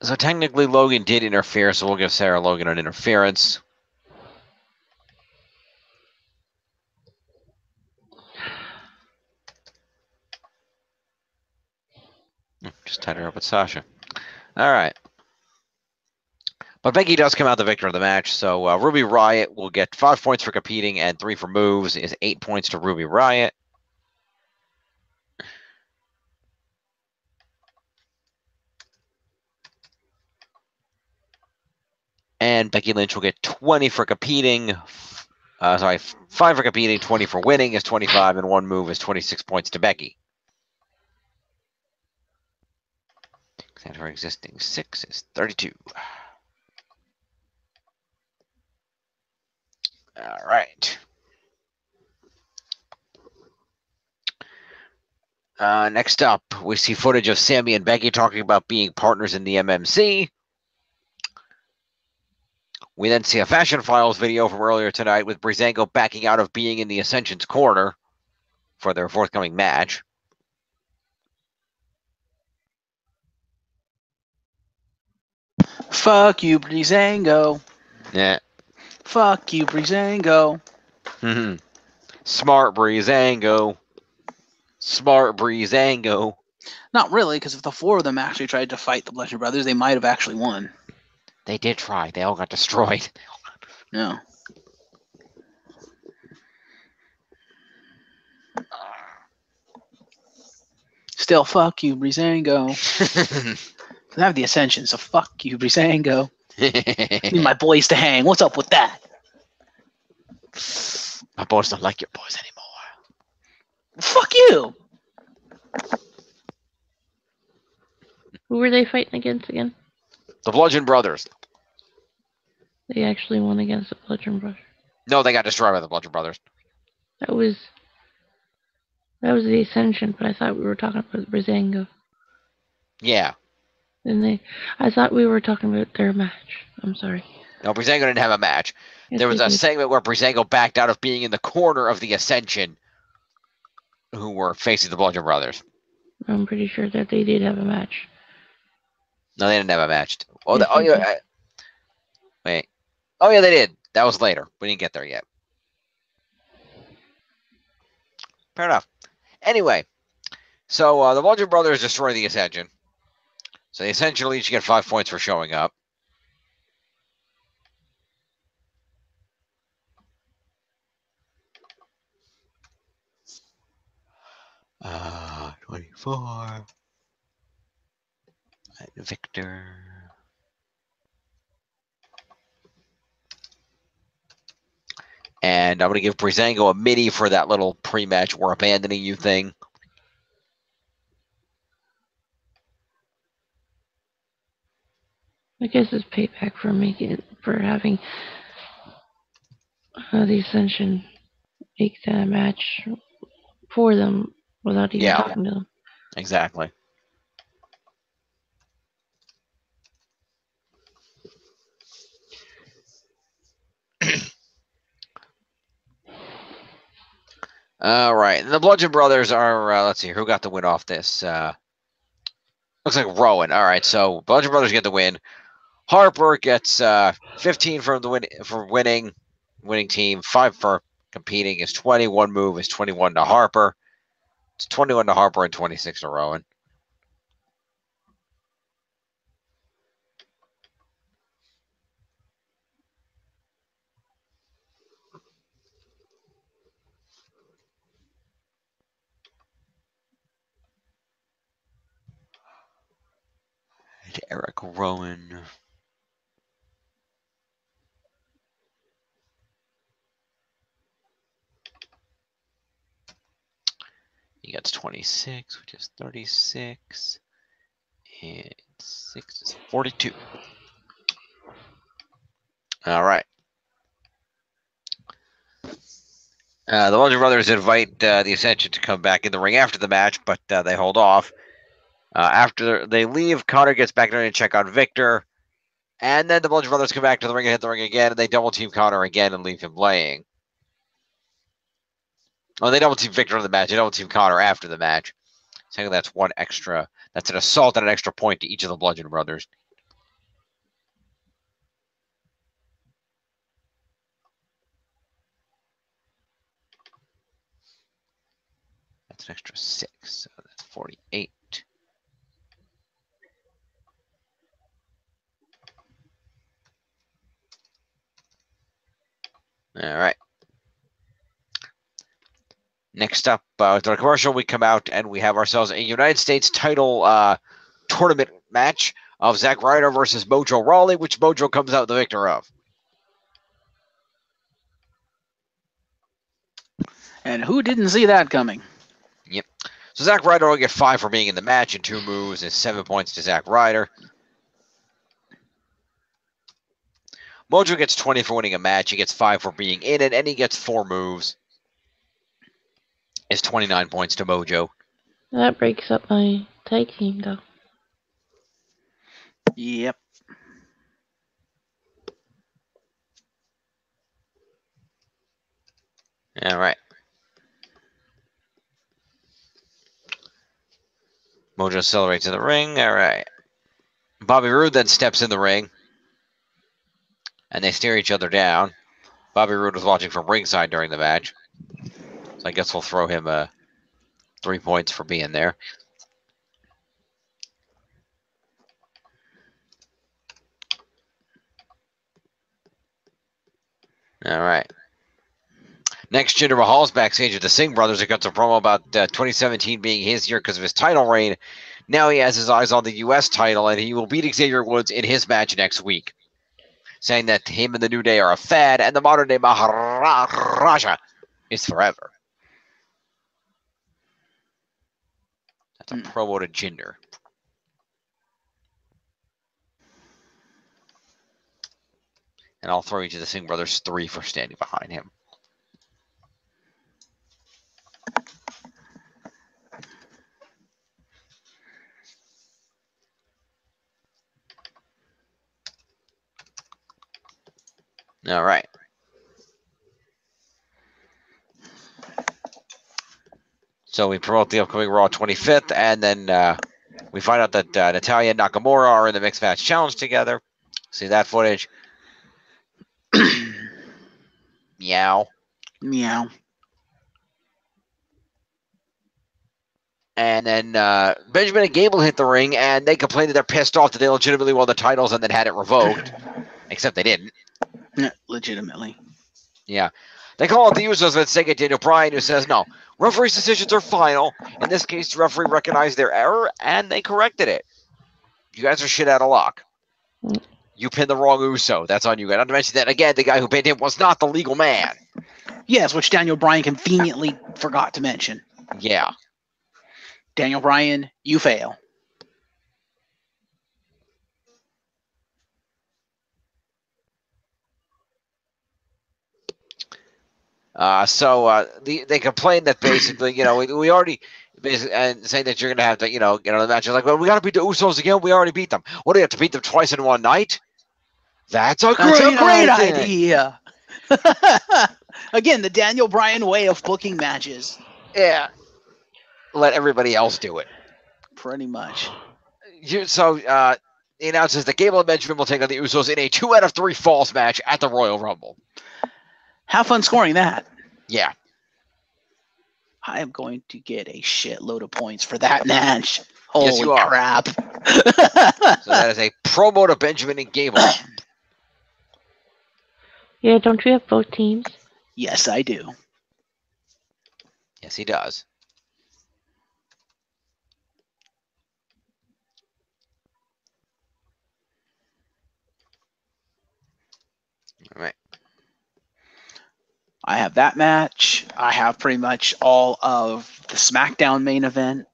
S1: So technically Logan did interfere, so we'll give Sarah Logan an interference. Just tied her up with Sasha. All right. But Becky does come out the victor of the match, so Ruby Riott will get 5 points for competing and 3 for moves, is 8 points to Ruby Riott. And Becky Lynch will get 20 for competing. 5 for competing, 20 for winning is 25, and 1 move is 26 points to Becky. And her existing 6 is 32. All right. Next up, we see footage of Sammy and Becky talking about being partners in the MMC. We then see a Fashion Files video from earlier tonight with Breezango backing out of being in the Ascension's corner for their forthcoming match.
S3: Fuck you, Breezango.
S1: Yeah.
S3: Fuck you, Breezango.
S1: Smart Breezango. Smart Breezango.
S3: Not really, because if the 4 of them actually tried to fight the Bludgeon Brothers, they might have actually won.
S1: They did try. They all got destroyed.
S3: No. Still, fuck you, Breezango. I have the Ascension, so fuck you, Breezango. Need my boys to hang. What's up with that?
S1: My boys don't like your boys anymore.
S3: Fuck you!
S2: Who were they fighting against again?
S1: The Bludgeon Brothers.
S2: They actually won against the Bludgeon Brothers.
S1: No, they got destroyed by the Bludgeon Brothers.
S2: That was the Ascension, but I thought we were talking about Breezango.
S1: Yeah.
S2: I thought we were talking about their match. I'm sorry.
S1: No, Breezango didn't have a match.
S2: Yes,
S1: There was
S2: they
S1: a
S2: did.
S1: segment where Breezango backed out of being in the corner of the Ascension, who were facing the Bludgeon Brothers.
S2: I'm pretty sure that they did have a match.
S1: No, they didn't have a match. Oh,
S2: Yes, they
S1: yeah.
S2: did.
S1: Wait. Oh, yeah, they did. That was later. We didn't get there yet. Fair enough. Anyway, so the Bludgeon Brothers destroy the Ascension. So they essentially each get 5 points for showing up. for Victor. And I'm going to give Breezango a mini for that little pre-match "we're abandoning you" thing.
S2: I guess it's payback for having the Ascension make that match for them without even talking to them.
S1: Exactly. All right. The Bludgeon Brothers are, let's see, who got the win off this? Looks like Rowan. All right, so Bludgeon Brothers get the win. Harper gets 15 for winning team, 5 for competing is 20. One move is 21 to Harper. It's 21 to Harper and 26 to Rowan. And Eric Rowan. He gets 26, which is 36. And 6 is 42. All right. The Bludgeon Brothers invite the Ascension to come back in the ring after the match, but they hold off. After they leave, Connor gets back there to check on Victor. And then the Bludgeon Brothers come back to the ring and hit the ring again, and they double team Connor again and leave him laying. Oh, they double team Victor in the match. They double team Connor after the match. Saying that's one extra. That's an assault and an extra point to each of the Bludgeon Brothers. That's an extra 6, so that's 48. All right. Next up, with our commercial, we come out and we have ourselves a United States title tournament match of Zack Ryder versus Mojo Rawley, which Mojo comes out the victor of.
S3: And who didn't see that coming?
S1: Yep. So Zack Ryder will get 5 for being in the match and 2 moves is 7 points to Zack Ryder. Mojo gets 20 for winning a match. He gets 5 for being in it, and he gets 4 moves. Is 29 points to Mojo.
S2: That breaks up my tag team, though.
S3: Yep.
S1: All right. Mojo accelerates in the ring. All right. Bobby Roode then steps in the ring. And they stare each other down. Bobby Roode was watching from ringside during the match. So I guess we'll throw him 3 points for being there. All right. Next, Jinder Mahal's backstage with the Singh brothers. He cuts a promo about 2017 being his year because of his title reign. Now he has his eyes on the U.S. title, and he will beat Xavier Woods in his match next week. Saying that him and the New Day are a fad, and the modern-day Maharaja is forever. That's a promo to Jinder. And I'll throw each of the Singh brothers 3 for standing behind him. All right. So we promote the upcoming Raw 25th, and then we find out that Natalya and Nakamura are in the Mixed Match Challenge together. See that footage? Meow.
S3: Meow.
S1: And then Benjamin and Gable hit the ring, and they complain that they're pissed off that they legitimately won the titles and then had it revoked. Except they didn't.
S3: Yeah, legitimately.
S1: Yeah. They call it the Usos, but say it Daniel Bryan, who says, no, referee's decisions are final. In this case, the referee recognized their error, and they corrected it. You guys are shit out of luck. You pinned the wrong Uso. That's on you guys. Not to mention that, again, the guy who pinned him was not the legal man.
S3: Yes, which Daniel Bryan conveniently forgot to mention.
S1: Yeah.
S3: Daniel Bryan, you fail.
S1: They complained that basically, we already basically and saying that you're gonna have to, the match is like, well, we gotta beat the Usos again. We already beat them. What do you have to beat them twice in one night? That's a great
S3: idea. Again, the Daniel Bryan way of booking matches.
S1: Yeah. Let everybody else do it.
S3: Pretty much.
S1: He announces that Gable and Benjamin will take on the Usos in a 2 out of 3 falls match at the Royal Rumble.
S3: Have fun scoring that.
S1: Yeah.
S3: I am going to get a shitload of points for that match. Holy
S1: yes, you are.
S3: Crap.
S1: So that is a promo to Benjamin and Gable.
S2: Yeah, don't you have both teams?
S3: Yes, I do.
S1: Yes, he does. All right.
S3: I have that match. I have pretty much all of the SmackDown main event.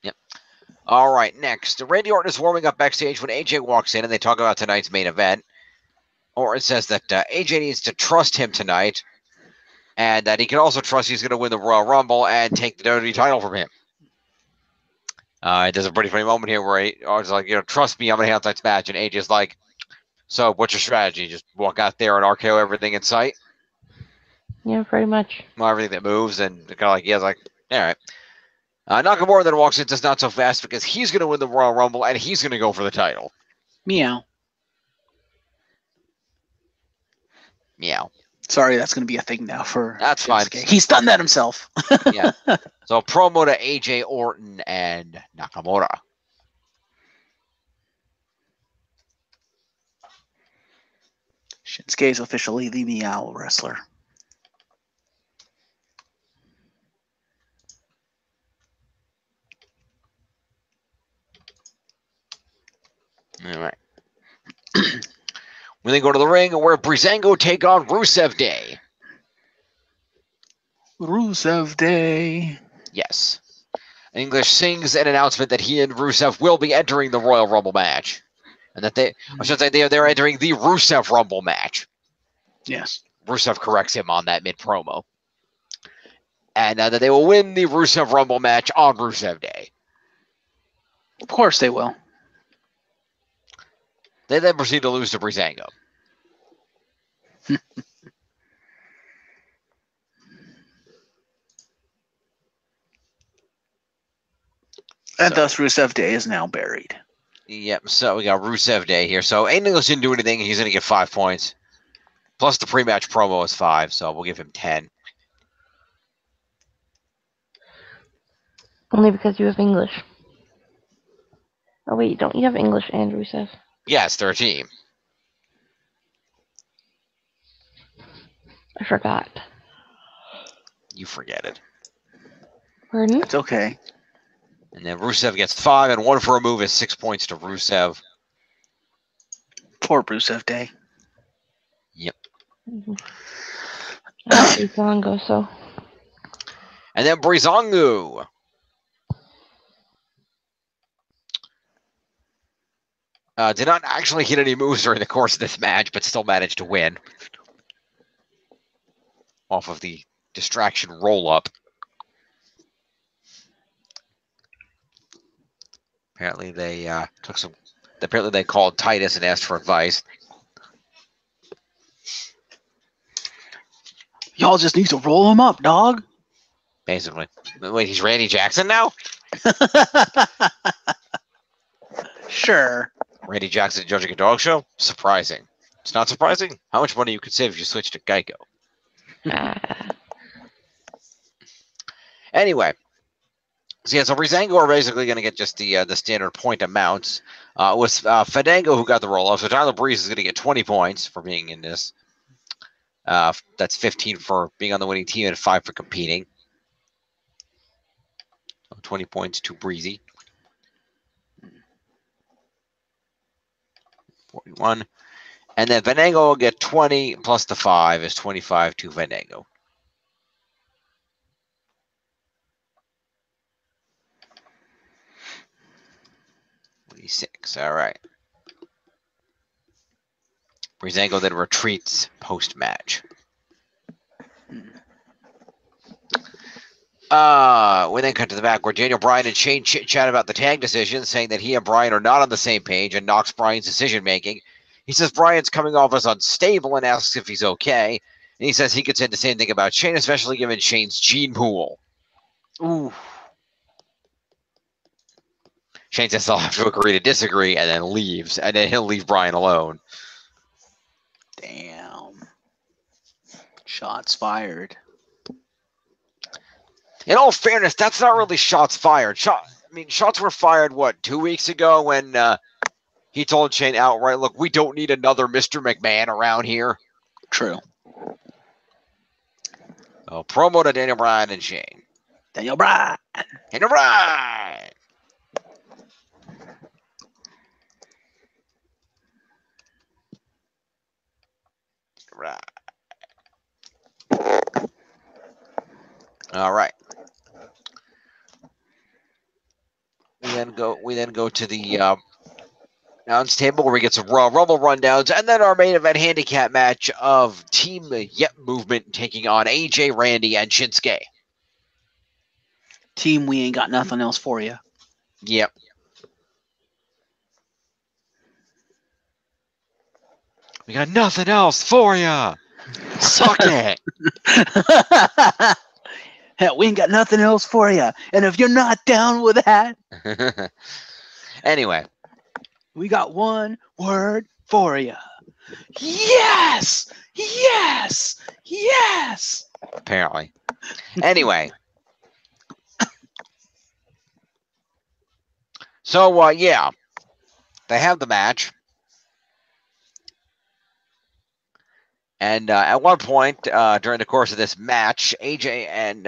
S1: Yep. All right, next. Randy Orton is warming up backstage when AJ walks in and they talk about tonight's main event. Orton says that AJ needs to trust him tonight and that he can also trust he's going to win the Royal Rumble and take the WWE title from him. There's a pretty funny moment here where Orton's like, trust me, I'm going to handle tonight's match. And AJ's like, so what's your strategy? Just walk out there and RKO everything in sight?
S2: Yeah, pretty much.
S1: Well, everything that moves, and kind of like, all right. Nakamura then walks in, says not so fast because he's going to win the Royal Rumble and he's going to go for the title.
S3: Meow.
S1: Meow.
S3: Sorry, that's going to be a thing now for.
S1: That's fine.
S3: He's done that himself.
S1: Yeah. So promo to AJ Orton and Nakamura.
S3: Shinsuke is officially the Meow wrestler.
S1: All right. We then go to the ring where Breezango take on Rusev Day.
S3: Rusev Day.
S1: Yes. English sings an announcement that he and Rusev will be entering the Royal Rumble match. And that they're entering the Rusev Rumble match.
S3: Yes.
S1: Rusev corrects him on that mid-promo. And that they will win the Rusev Rumble match on Rusev Day.
S3: Of course they will.
S1: They then proceed to lose to Breezango.
S3: And thus Rusev Day is now buried.
S1: Yep, so we got Rusev Day here. So Aiden English didn't do anything. He's going to get 5 points. Plus the pre-match promo is 5, so we'll give him 10.
S2: Only because you have English. Oh, wait, don't you have English and Rusev?
S1: Yes, they're a team.
S2: I forgot.
S1: You forget it.
S2: Pardon?
S3: It's okay.
S1: And then Rusev gets 5, and 1 for a move is 6 points to Rusev.
S3: Poor Rusev Day.
S1: Yep.
S2: Mm-hmm. That's Breezango, so.
S1: And then Breezango. Did not actually hit any moves during the course of this match, but still managed to win. Off of the distraction roll-up. Apparently they Apparently they called Titus and asked for advice.
S3: Y'all just need to roll him up, dog.
S1: Basically. Wait, he's Randy Jackson now?
S3: Sure.
S1: Randy Jackson judging a dog show? Surprising. It's not surprising. How much money you could save if you switched to Geico? Anyway. So Breezango are basically going to get just the standard point amounts. It was Fandango who got the roll-off, so Tyler Breeze is going to get 20 points for being in this. That's 15 for being on the winning team and 5 for competing. 20 points, too breezy. 41. And then Venango will get 20 plus the 5 is 25 to Venango. 26. All right. Breezango then retreats post-match. We then cut to the back where Daniel Bryan and Shane chit-chat about the tag decision, saying that he and Bryan are not on the same page and knocks Bryan's decision-making. He says Bryan's coming off as unstable and asks if he's okay. And he says he could say the same thing about Shane, especially given Shane's gene pool.
S3: Ooh.
S1: Shane says they'll have to agree to disagree and then leaves. And then he'll leave Bryan alone.
S3: Damn. Shots fired.
S1: In all fairness, that's not really shots fired. Shots were fired, 2 weeks ago when he told Shane outright, look, we don't need another Mr. McMahon around here.
S3: True.
S1: So, promo to Daniel Bryan and Shane.
S3: Daniel Bryan.
S1: Daniel Bryan. Right. All right. We then go to the announce table where we get some Royal Rumble rundowns, and then our main event handicap match of Team Yep Movement taking on AJ, Randy, and Shinsuke.
S3: Team, we ain't got nothing else for you.
S1: Yep. We got nothing else for ya. Suck it.
S3: Hell, we ain't got nothing else for you. And if you're not down with that,
S1: anyway,
S3: we got one word for you. Yes! Yes! Yes!
S1: Apparently. Anyway. So, yeah. They have the match. And at one point during the course of this match, AJ and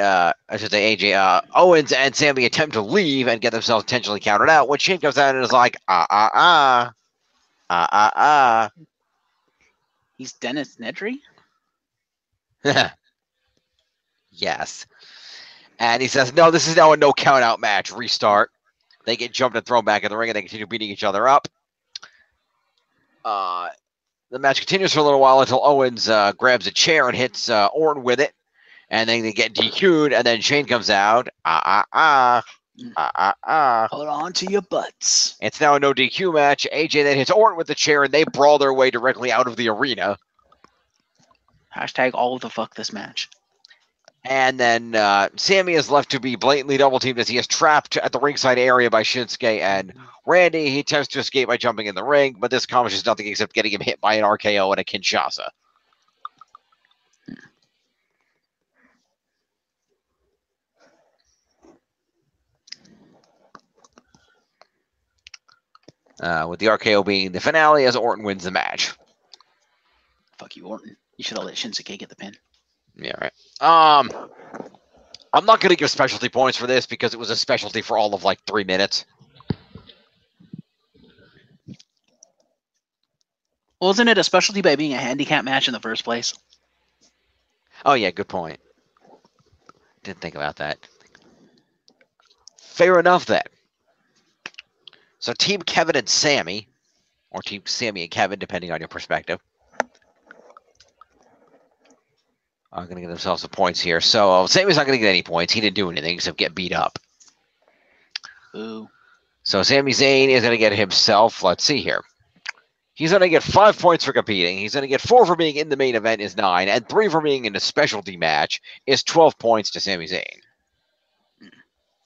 S1: Owens and Sammy attempt to leave and get themselves intentionally counted out. When Shane comes out and is like,
S3: He's Dennis Nedry?
S1: Yes. And he says, no, this is now a no count out match. Restart. They get jumped and thrown back in the ring and they continue beating each other up. The match continues for a little while until Owens grabs a chair and hits Orton with it. And then they get DQ'd, and then Shane comes out. Hold
S3: on to your butts.
S1: It's now a no DQ match. AJ then hits Orton with the chair, and they brawl their way directly out of the arena.
S3: Hashtag all the fuck this match.
S1: And then Sammy is left to be blatantly double-teamed as he is trapped at the ringside area by Shinsuke and Randy. He attempts to escape by jumping in the ring, but this accomplishes nothing except getting him hit by an RKO and a Kinshasa. With the RKO being the finale as Orton wins the match.
S3: Fuck you, Orton. You should have let Shinsuke get the pin.
S1: Yeah, right. I'm not going to give specialty points for this because it was a specialty for all of 3 minutes.
S3: Wasn't it a specialty by being a handicap match in the first place?
S1: Oh, yeah, good point. Didn't think about that. Fair enough, then. So Team Kevin and Sammy, or Team Sammy and Kevin, depending on your perspective, are going to give themselves some points here. So Sammy's not going to get any points. He didn't do anything except get beat up.
S3: Ooh.
S1: So Sami Zayn is going to get himself, let's see here. He's going to get 5 points for competing. He's going to get 4 for being in the main event is 9, and 3 for being in a specialty match is 12 points to Sami Zayn.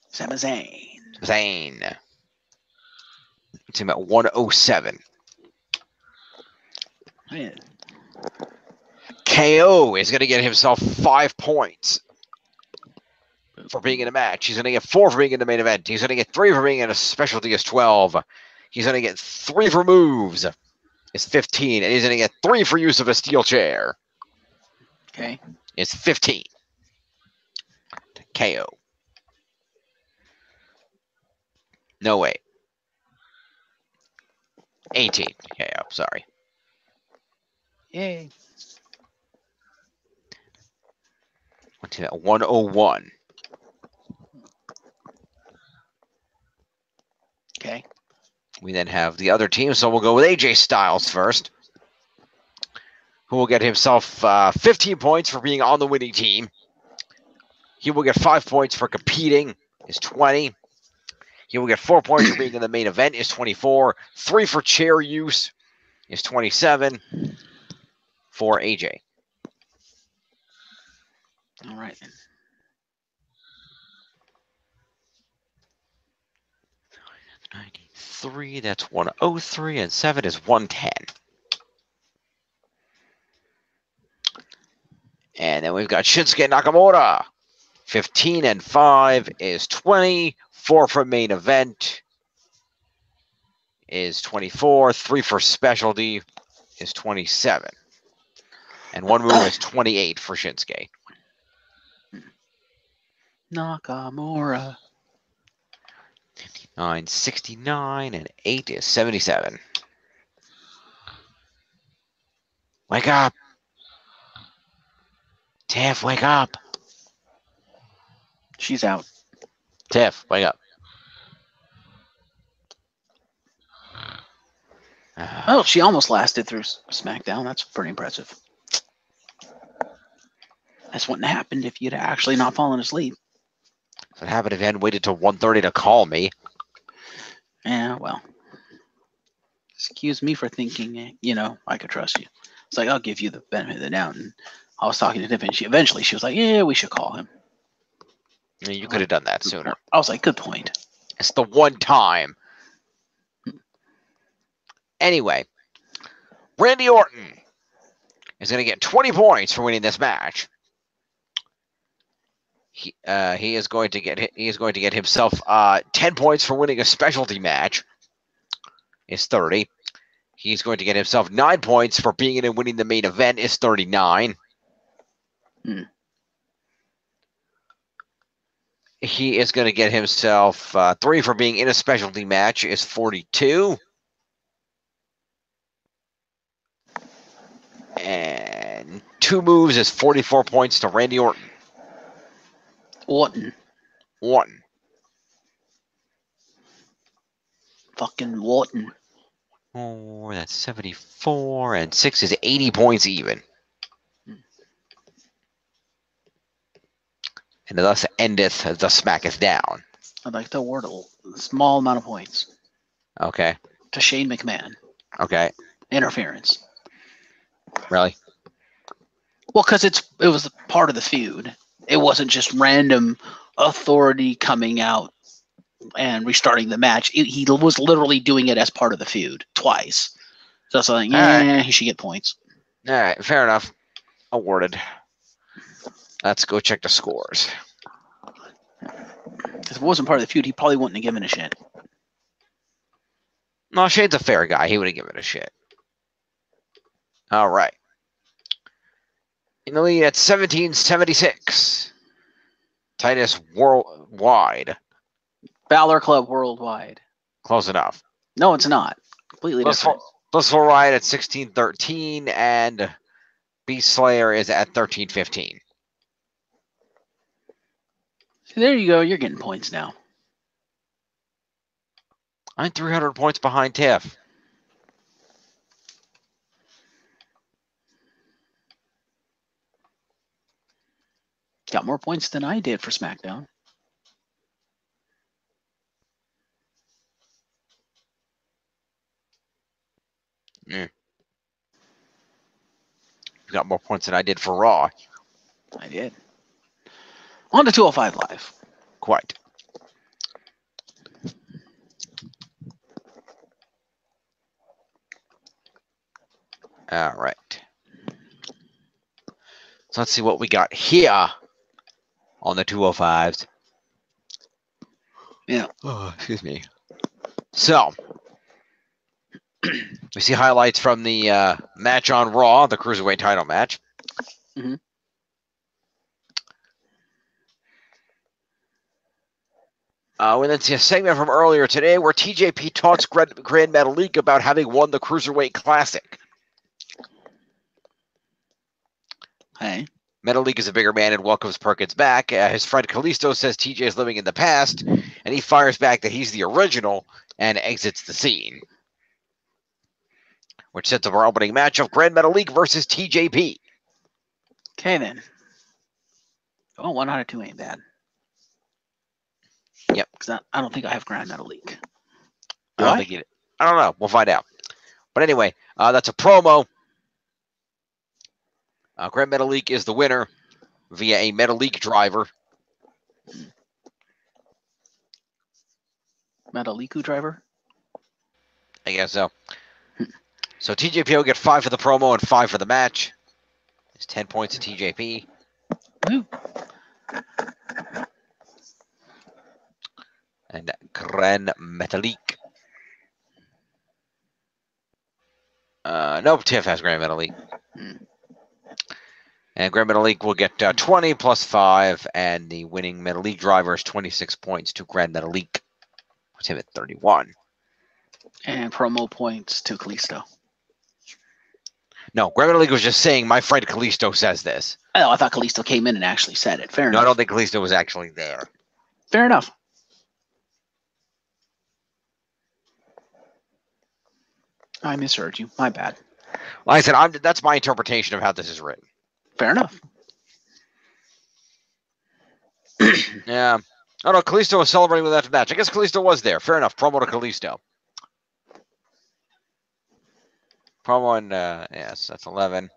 S3: Sami Zayn.
S1: Zayn. It's him at 107.
S3: Man.
S1: KO is going to get himself 5 points for being in a match. He's going to get 4 for being in the main event. He's going to get 3 for being in a specialty is 12. He's going to get 3 for moves is 15. And he's going to get 3 for use of a steel chair.
S3: Okay.
S1: is 15. KO. No, wait. 18 KO, sorry.
S3: Yay.
S1: 101.
S3: Okay.
S1: We then have the other team, so we'll go with AJ Styles first, who will get himself 15 points for being on the winning team. He will get 5 points for competing, is 20. He will get 4 points for being in the main event, is 24. 3 for chair use, is 27 for AJ.
S3: All right then.
S1: 93, that's 103, and 7 is 110. And then we've got Shinsuke Nakamura. 15 and 5 is 20. 4 for main event is 24. 3 for specialty is 27. And 1 move is 28 for Shinsuke.
S3: Nakamura.
S1: 9, 69, and 8 is 77. Wake up! Tiff, wake up!
S3: She's out.
S1: Tiff, wake up.
S3: Oh, she almost lasted through SmackDown. That's pretty impressive. This wouldn't have happened if you'd actually not fallen asleep.
S1: What happened if you hadn't waited till 1:30 to call me?
S3: Yeah, well. Excuse me for thinking, I could trust you. It's like, I'll give you the benefit of the doubt. And I was talking to Tiff, and she was like, yeah, we should call him.
S1: You could have done that sooner.
S3: I was like, good point.
S1: It's the one time. Anyway, Randy Orton is going to get 20 points for winning this match. He is going to get himself 10 points for winning a specialty match. Is 30. He's going to get himself 9 points for being in and winning the main event. Is 39. He is going to get himself 3 for being in a specialty match. Is 42. And 2 moves is 44 points to Randy Orton. Orton.
S3: Fucking Orton.
S1: Oh, that's 74, and 6 is 80 points even. And thus endeth the smacketh down.
S3: I'd like to award a small amount of points
S1: Okay.
S3: to Shane McMahon.
S1: Okay.
S3: Interference.
S1: Really?
S3: Well, because it was part of the feud. It wasn't just random authority coming out and restarting the match. He was literally doing it as part of the feud twice. So it's like, yeah, he should get points.
S1: All right, fair enough. Awarded. Let's go check the scores.
S3: If it wasn't part of the feud, he probably wouldn't have given a shit.
S1: No, Shane's a fair guy. He would have given a shit. All right. In the lead at 1776. Titus Worldwide.
S3: Balor Club Worldwide.
S1: Close enough.
S3: No, it's not. Completely different.
S1: Blissful Ride at 1613, and Beast Slayer is at 1315.
S3: So there you go. You're getting points now.
S1: I'm 300 points behind Tiff.
S3: Got more points than I did for SmackDown.
S1: You got more points than I did for Raw.
S3: I did. On to 205 Live.
S1: Quite. All right. So let's see what we got here on the 205s.
S3: Yeah.
S1: Oh, excuse me. So, we see highlights from the match on Raw, the Cruiserweight title match.
S3: Mm-hmm.
S1: We then see a segment from earlier today where TJP taunts Grand Metalik about having won the Cruiserweight Classic.
S3: Hey.
S1: Metalik is a bigger man and welcomes Perkins back. His friend Kalisto says TJ is living in the past, and he fires back that he's the original and exits the scene. Which sets up our opening match of Grand Metalik versus TJP.
S3: Okay, then. Oh, 1 out of 2 ain't bad.
S1: Yep.
S3: Because I don't think I have Grand Metalik.
S1: I don't think you did. I don't know. We'll find out. But anyway, that's a promo. Grand Metalik is the winner via a Metalik driver.
S3: Metaliku driver?
S1: I guess so. So TJP will get 5 for the promo and 5 for the match. It's 10 points to TJP.
S3: Woo.
S1: And Grand Metalik. Nope, Tiff has Grand Metalik. And Grand Metalik will get 20 plus 5, and the winning Metalik driver is 26 points to Grand Metalik. Puts him at 31.
S3: And promo points to Kalisto.
S1: No, Grand Metalik was just saying, my friend Kalisto says this.
S3: Oh, I thought Kalisto came in and actually said it. Fair enough.
S1: No, I don't think Kalisto was actually there.
S3: Fair enough. I misheard you. My bad.
S1: Like I said, that's my interpretation of how this is written.
S3: Fair enough.
S1: Yeah. Oh, no, Kalisto was celebrating with that match. I guess Kalisto was there. Fair enough. Promo to Kalisto. Promo and, yes, that's 11.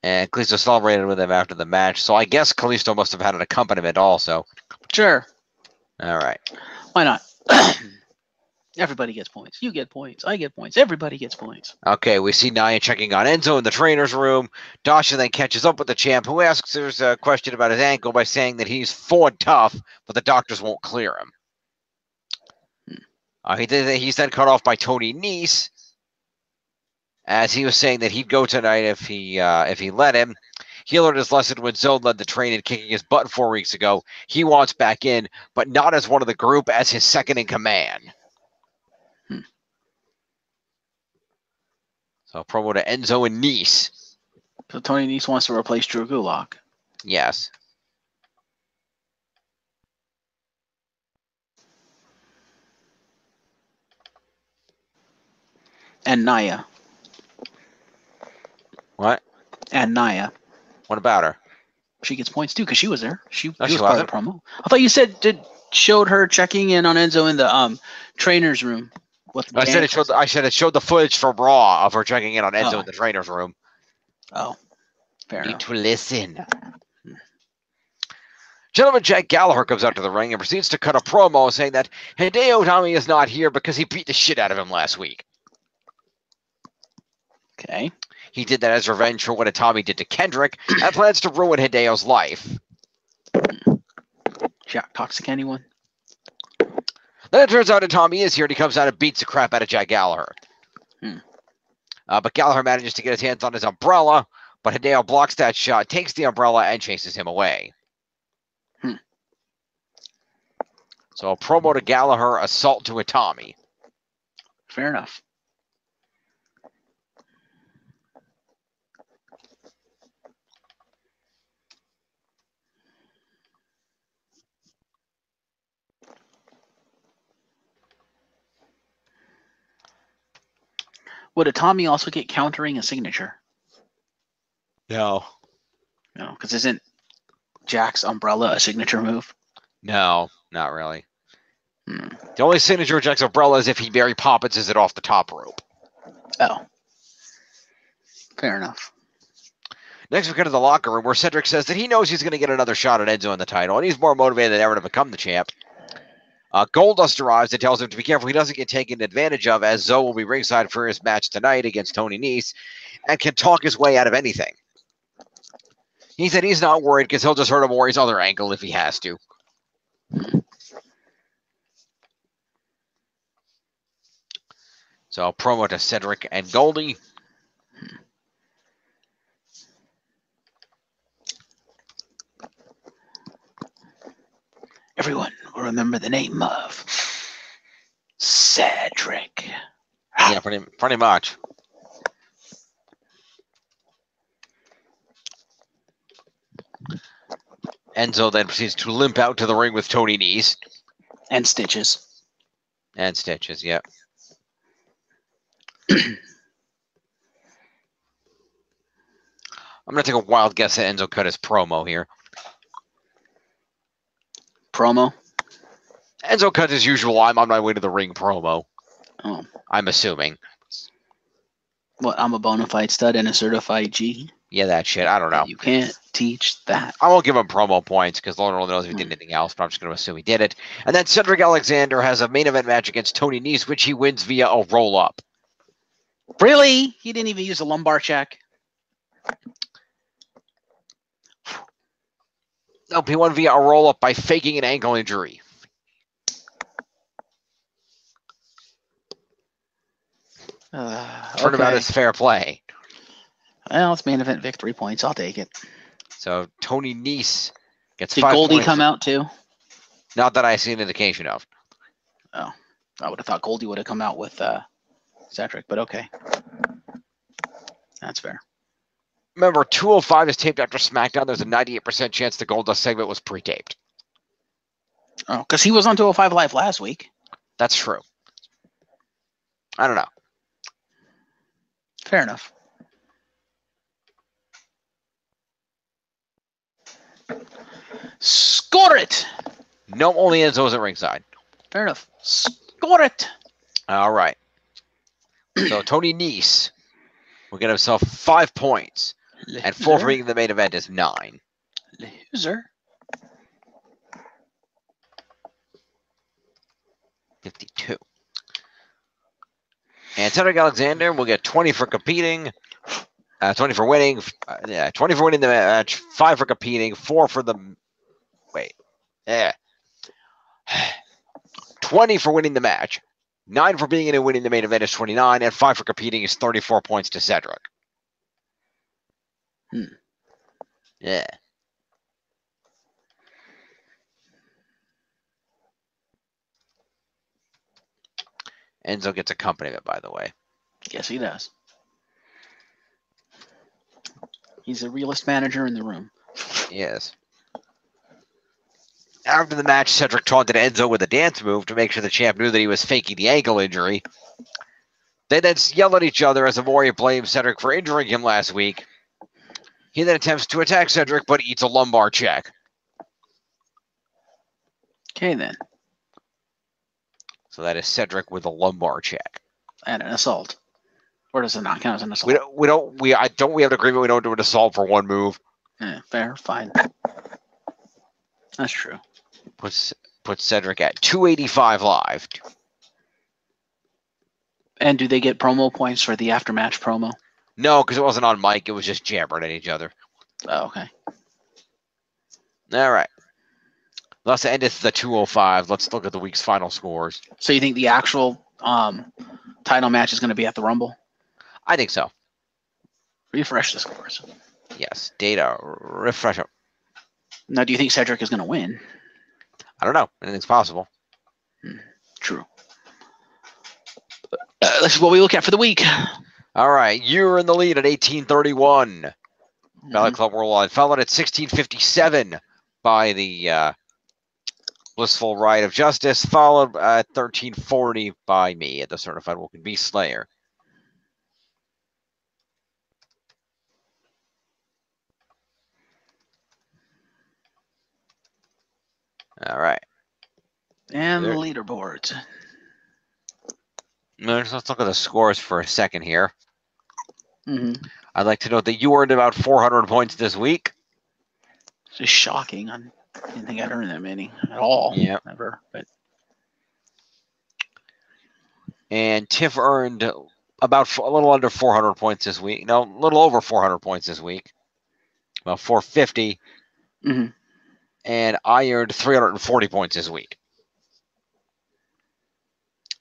S1: And Kalisto celebrated with him after the match. So I guess Kalisto must have had an accompaniment also.
S3: Sure.
S1: All right.
S3: Why not? Everybody gets points. You get points. I get points. Everybody gets points.
S1: Okay, we see Nia checking on Enzo in the trainer's room. Dasha then catches up with the champ, who asks her a question about his ankle by saying that he's full and tough, but the doctors won't clear him. He's then cut off by Tony Nese, as he was saying that he'd go tonight if he let him. He learned his lesson when Zone led the train in kicking his butt 4 weeks ago. He wants back in, but not as one of the group, as his second in command. So promo to Enzo and Nese.
S3: So Tony Nese wants to replace Drew Gulak.
S1: Yes.
S3: And Nia.
S1: What?
S3: And Nia.
S1: What about her?
S3: She gets points too because she was there. She
S1: No,
S3: was
S1: she
S3: part of the promo. I thought you said showed her checking in on Enzo in the trainer's room.
S1: I said it showed the footage from Raw of her checking in on Enzo in the trainer's room.
S3: Oh, fair enough.
S1: Need to listen. Gentleman Jack Gallagher comes out to the ring and proceeds to cut a promo saying that Hideo Itami is not here because he beat the shit out of him last week.
S3: Okay.
S1: He did that as revenge for what Itami did to Kendrick and plans to ruin Hideo's life.
S3: Jack Toxic anyone?
S1: Then it turns out Itami is here and he comes out and beats the crap out of Jack Gallagher. But Gallagher manages to get his hands on his umbrella, but Hideo blocks that shot, takes the umbrella, and chases him away. So a promo to Gallagher, assault to Itami.
S3: Fair enough. Would Itami also get countering a signature?
S1: No.
S3: No, because isn't Jack's umbrella a signature move?
S1: No, not really. The only signature of Jack's umbrella is if he Mary Poppins it off the top rope.
S3: Oh. Fair enough.
S1: Next, we go to the locker room where Cedric says that he knows he's going to get another shot at Enzo in the title, and he's more motivated than ever to become the champ. Goldust arrives and tells him to be careful he doesn't get taken advantage of, as Zoe will be ringside for his match tonight against Tony Nese and can talk his way out of anything. He said he's not worried because he'll just hurt him or his other ankle if he has to. So promo to Cedric and Goldie.
S3: Everyone, remember the name of Cedric.
S1: Yeah, pretty much. Enzo then proceeds to limp out to the ring with Tony Nese.
S3: And Stitches.
S1: And Stitches, yep. I'm going to take a wild guess that Enzo cut his promo here.
S3: Promo?
S1: Enzo cut his usual I'm on my way to the ring promo.
S3: Oh.
S1: I'm assuming.
S3: What, I'm a bona fide stud and a certified G?
S1: Yeah, that shit. I don't know.
S3: You can't teach that.
S1: I won't give him promo points because Lord only knows if he did anything else, but I'm just going to assume he did it. And then Cedric Alexander has a main event match against Tony Nese, which he wins via a roll-up.
S3: Really? He didn't even use a lumbar check?
S1: Nope, he won via a roll-up by faking an ankle injury. Turnabout is fair play.
S3: Well, it's main event victory points. I'll take it.
S1: So Tony Nese gets
S3: Did
S1: 5
S3: Goldie
S1: points.
S3: come out too?
S1: Not that I see an indication of.
S3: Oh, I would have thought Goldie would have come out with Cedric, but okay. That's fair.
S1: Remember, 205 is taped after SmackDown. There's a 98% chance the Goldust segment was pre-taped.
S3: Oh, because he was on 205 Live last week.
S1: That's true. I don't know.
S3: Fair enough. Score it!
S1: No, only Enzo's at ringside.
S3: Fair enough. Score it!
S1: All right. So Tony Nese will get himself 5 points. And 4 for being the main event is 9.
S3: Loser.
S1: 52. And Cedric Alexander will get 20 for competing, 20 for winning, 20 for winning the match, 5 for competing, 4 for the, 20 for winning the match, 9 for being in and winning the main event is 29, and 5 for competing is 34 points to Cedric. Yeah. Enzo gets accompaniment, by the way.
S3: Yes, he does. He's a realist manager in the room.
S1: Yes. After the match, Cedric taunted Enzo with a dance move to make sure the champ knew that he was faking the ankle injury. They then yell at each other as Amore blames Cedric for injuring him last week. He then attempts to attack Cedric, but eats a lumbar check.
S3: Okay, then.
S1: So that is Cedric with a lumbar check.
S3: And an assault. Or does it not count as an assault?
S1: We have an agreement we don't do an assault for one move.
S3: Yeah, fair, fine. That's true.
S1: Puts Cedric at 285 live.
S3: And do they get promo points for the after-match promo?
S1: No, because it wasn't on mic. It was just jabbering at each other.
S3: Oh, okay.
S1: All right. Thus endeth the 205. Let's look at the week's final scores.
S3: So you think the actual title match is going to be at the Rumble?
S1: I think so.
S3: Refresh the scores.
S1: Yes. Data. Refresh.
S3: Now, do you think Cedric is going to win?
S1: I don't know. Anything's possible.
S3: True. This is what we look at for the week.
S1: All right. You're in the lead at 1831. Ballet Club Worldwide. Followed at 1657 by the Blissful Ride of Justice. Followed at 1340 by me at the Certified Woken Beast Slayer. All right.
S3: And the leaderboards.
S1: Let's look at the scores for a second here.
S3: Mm-hmm.
S1: I'd like to note that you earned about 400 points this week.
S3: It's just shocking. I didn't think I'd earn that many at all.
S1: Yeah.
S3: Never. But
S1: And Tiff earned about a little under 400 points this week. No, a little over 400 points this week. About 450.
S3: Mm-hmm.
S1: And I earned 340 points this week.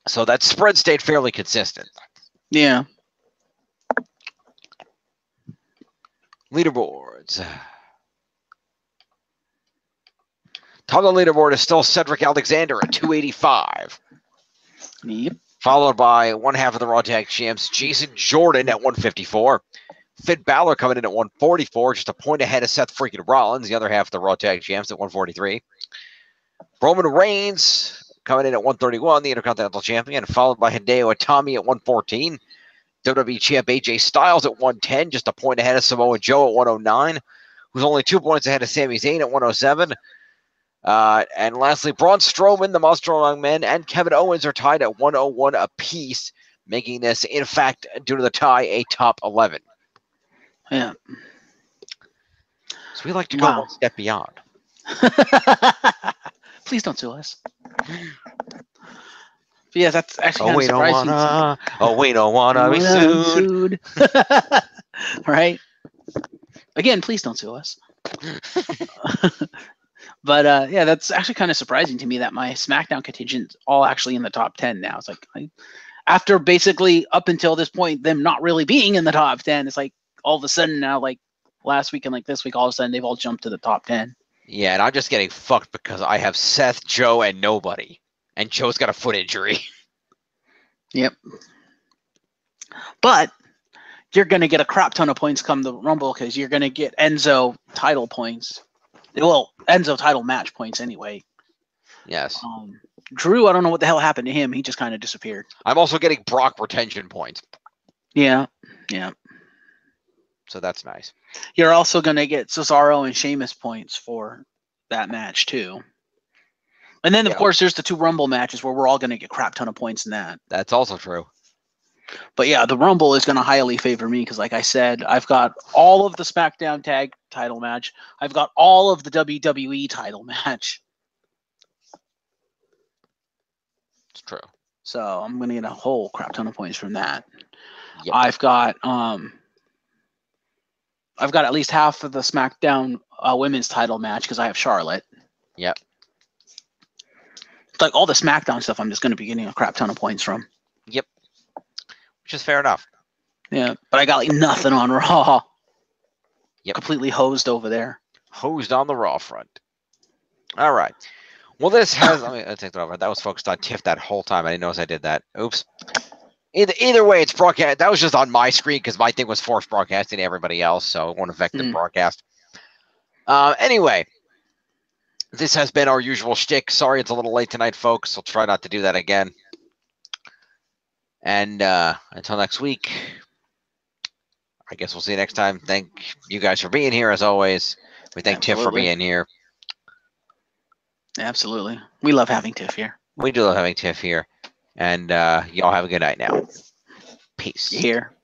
S1: So that spread stayed fairly consistent.
S3: Yeah.
S1: Leaderboards. Top of the leaderboard is still Cedric Alexander at 285.
S3: Yep.
S1: Followed by one half of the Raw Tag Champs, Jason Jordan at 154. Finn Balor coming in at 144, just a point ahead of Seth freaking Rollins, the other half of the Raw Tag Champs at 143. Roman Reigns coming in at 131, the Intercontinental Champion, followed by Hideo Itami at 114. WWE Champ AJ Styles at 110, just a point ahead of Samoa Joe at 109, who's only 2 points ahead of Sami Zayn at 107. And lastly, Braun Strowman, the Monster Among Men, and Kevin Owens are tied at 101 apiece, making this, in fact, due to the tie, a top 11.
S3: Yeah.
S1: So we like to go one step beyond.
S3: Please don't sue us. But yeah, that's actually kind of surprising.
S1: We don't wanna be sued.
S3: Right? Again, please don't sue us. But yeah, that's actually kind of surprising to me that my SmackDown contingent's all actually in the top 10 now. It's like, after basically up until this point, them not really being in the top 10, it's like all of a sudden now, like last week and like this week, all of a sudden they've all jumped to the top 10.
S1: Yeah, and I'm just getting fucked because I have Seth, Joe, and nobody. And Joe's got a foot injury.
S3: Yep. But you're going to get a crap ton of points come the Rumble because you're going to get Enzo title points. Well, Enzo title match points anyway.
S1: Yes.
S3: Drew, I don't know what the hell happened to him. He just kind of disappeared.
S1: I'm also getting Brock retention points.
S3: Yeah. Yeah.
S1: So that's nice.
S3: You're also going to get Cesaro and Sheamus points for that match, too. And then, of course, there's the 2 Rumble matches where we're all going to get crap ton of points in that.
S1: That's also true.
S3: But yeah, the Rumble is going to highly favor me because, like I said, I've got all of the SmackDown tag title match. I've got all of the WWE title match.
S1: It's true.
S3: So I'm going to get a whole crap ton of points from that.
S1: Yep.
S3: I've got at least half of the SmackDown women's title match because I have Charlotte.
S1: Yep.
S3: It's like all the SmackDown stuff I'm just going to be getting a crap ton of points from.
S1: Yep. Which is fair enough.
S3: Yeah, but I got like nothing on Raw.
S1: Yep.
S3: Completely hosed over there.
S1: Hosed on the Raw front. All right. Well, this has... Let me take that over. That was focused on Tiff that whole time. I didn't notice I did that. Oops. Either way, it's broadcast. That was just on my screen because my thing was forced broadcasting to everybody else, so it won't affect the broadcast. Anyway, this has been our usual shtick. Sorry it's a little late tonight, folks. I'll try not to do that again. And until next week, I guess we'll see you next time. Thank you guys for being here, as always. We thank Tiff for being here.
S3: Absolutely. We love having Tiff here.
S1: We do love having Tiff here. And y'all have a good night now. Peace.
S3: Here.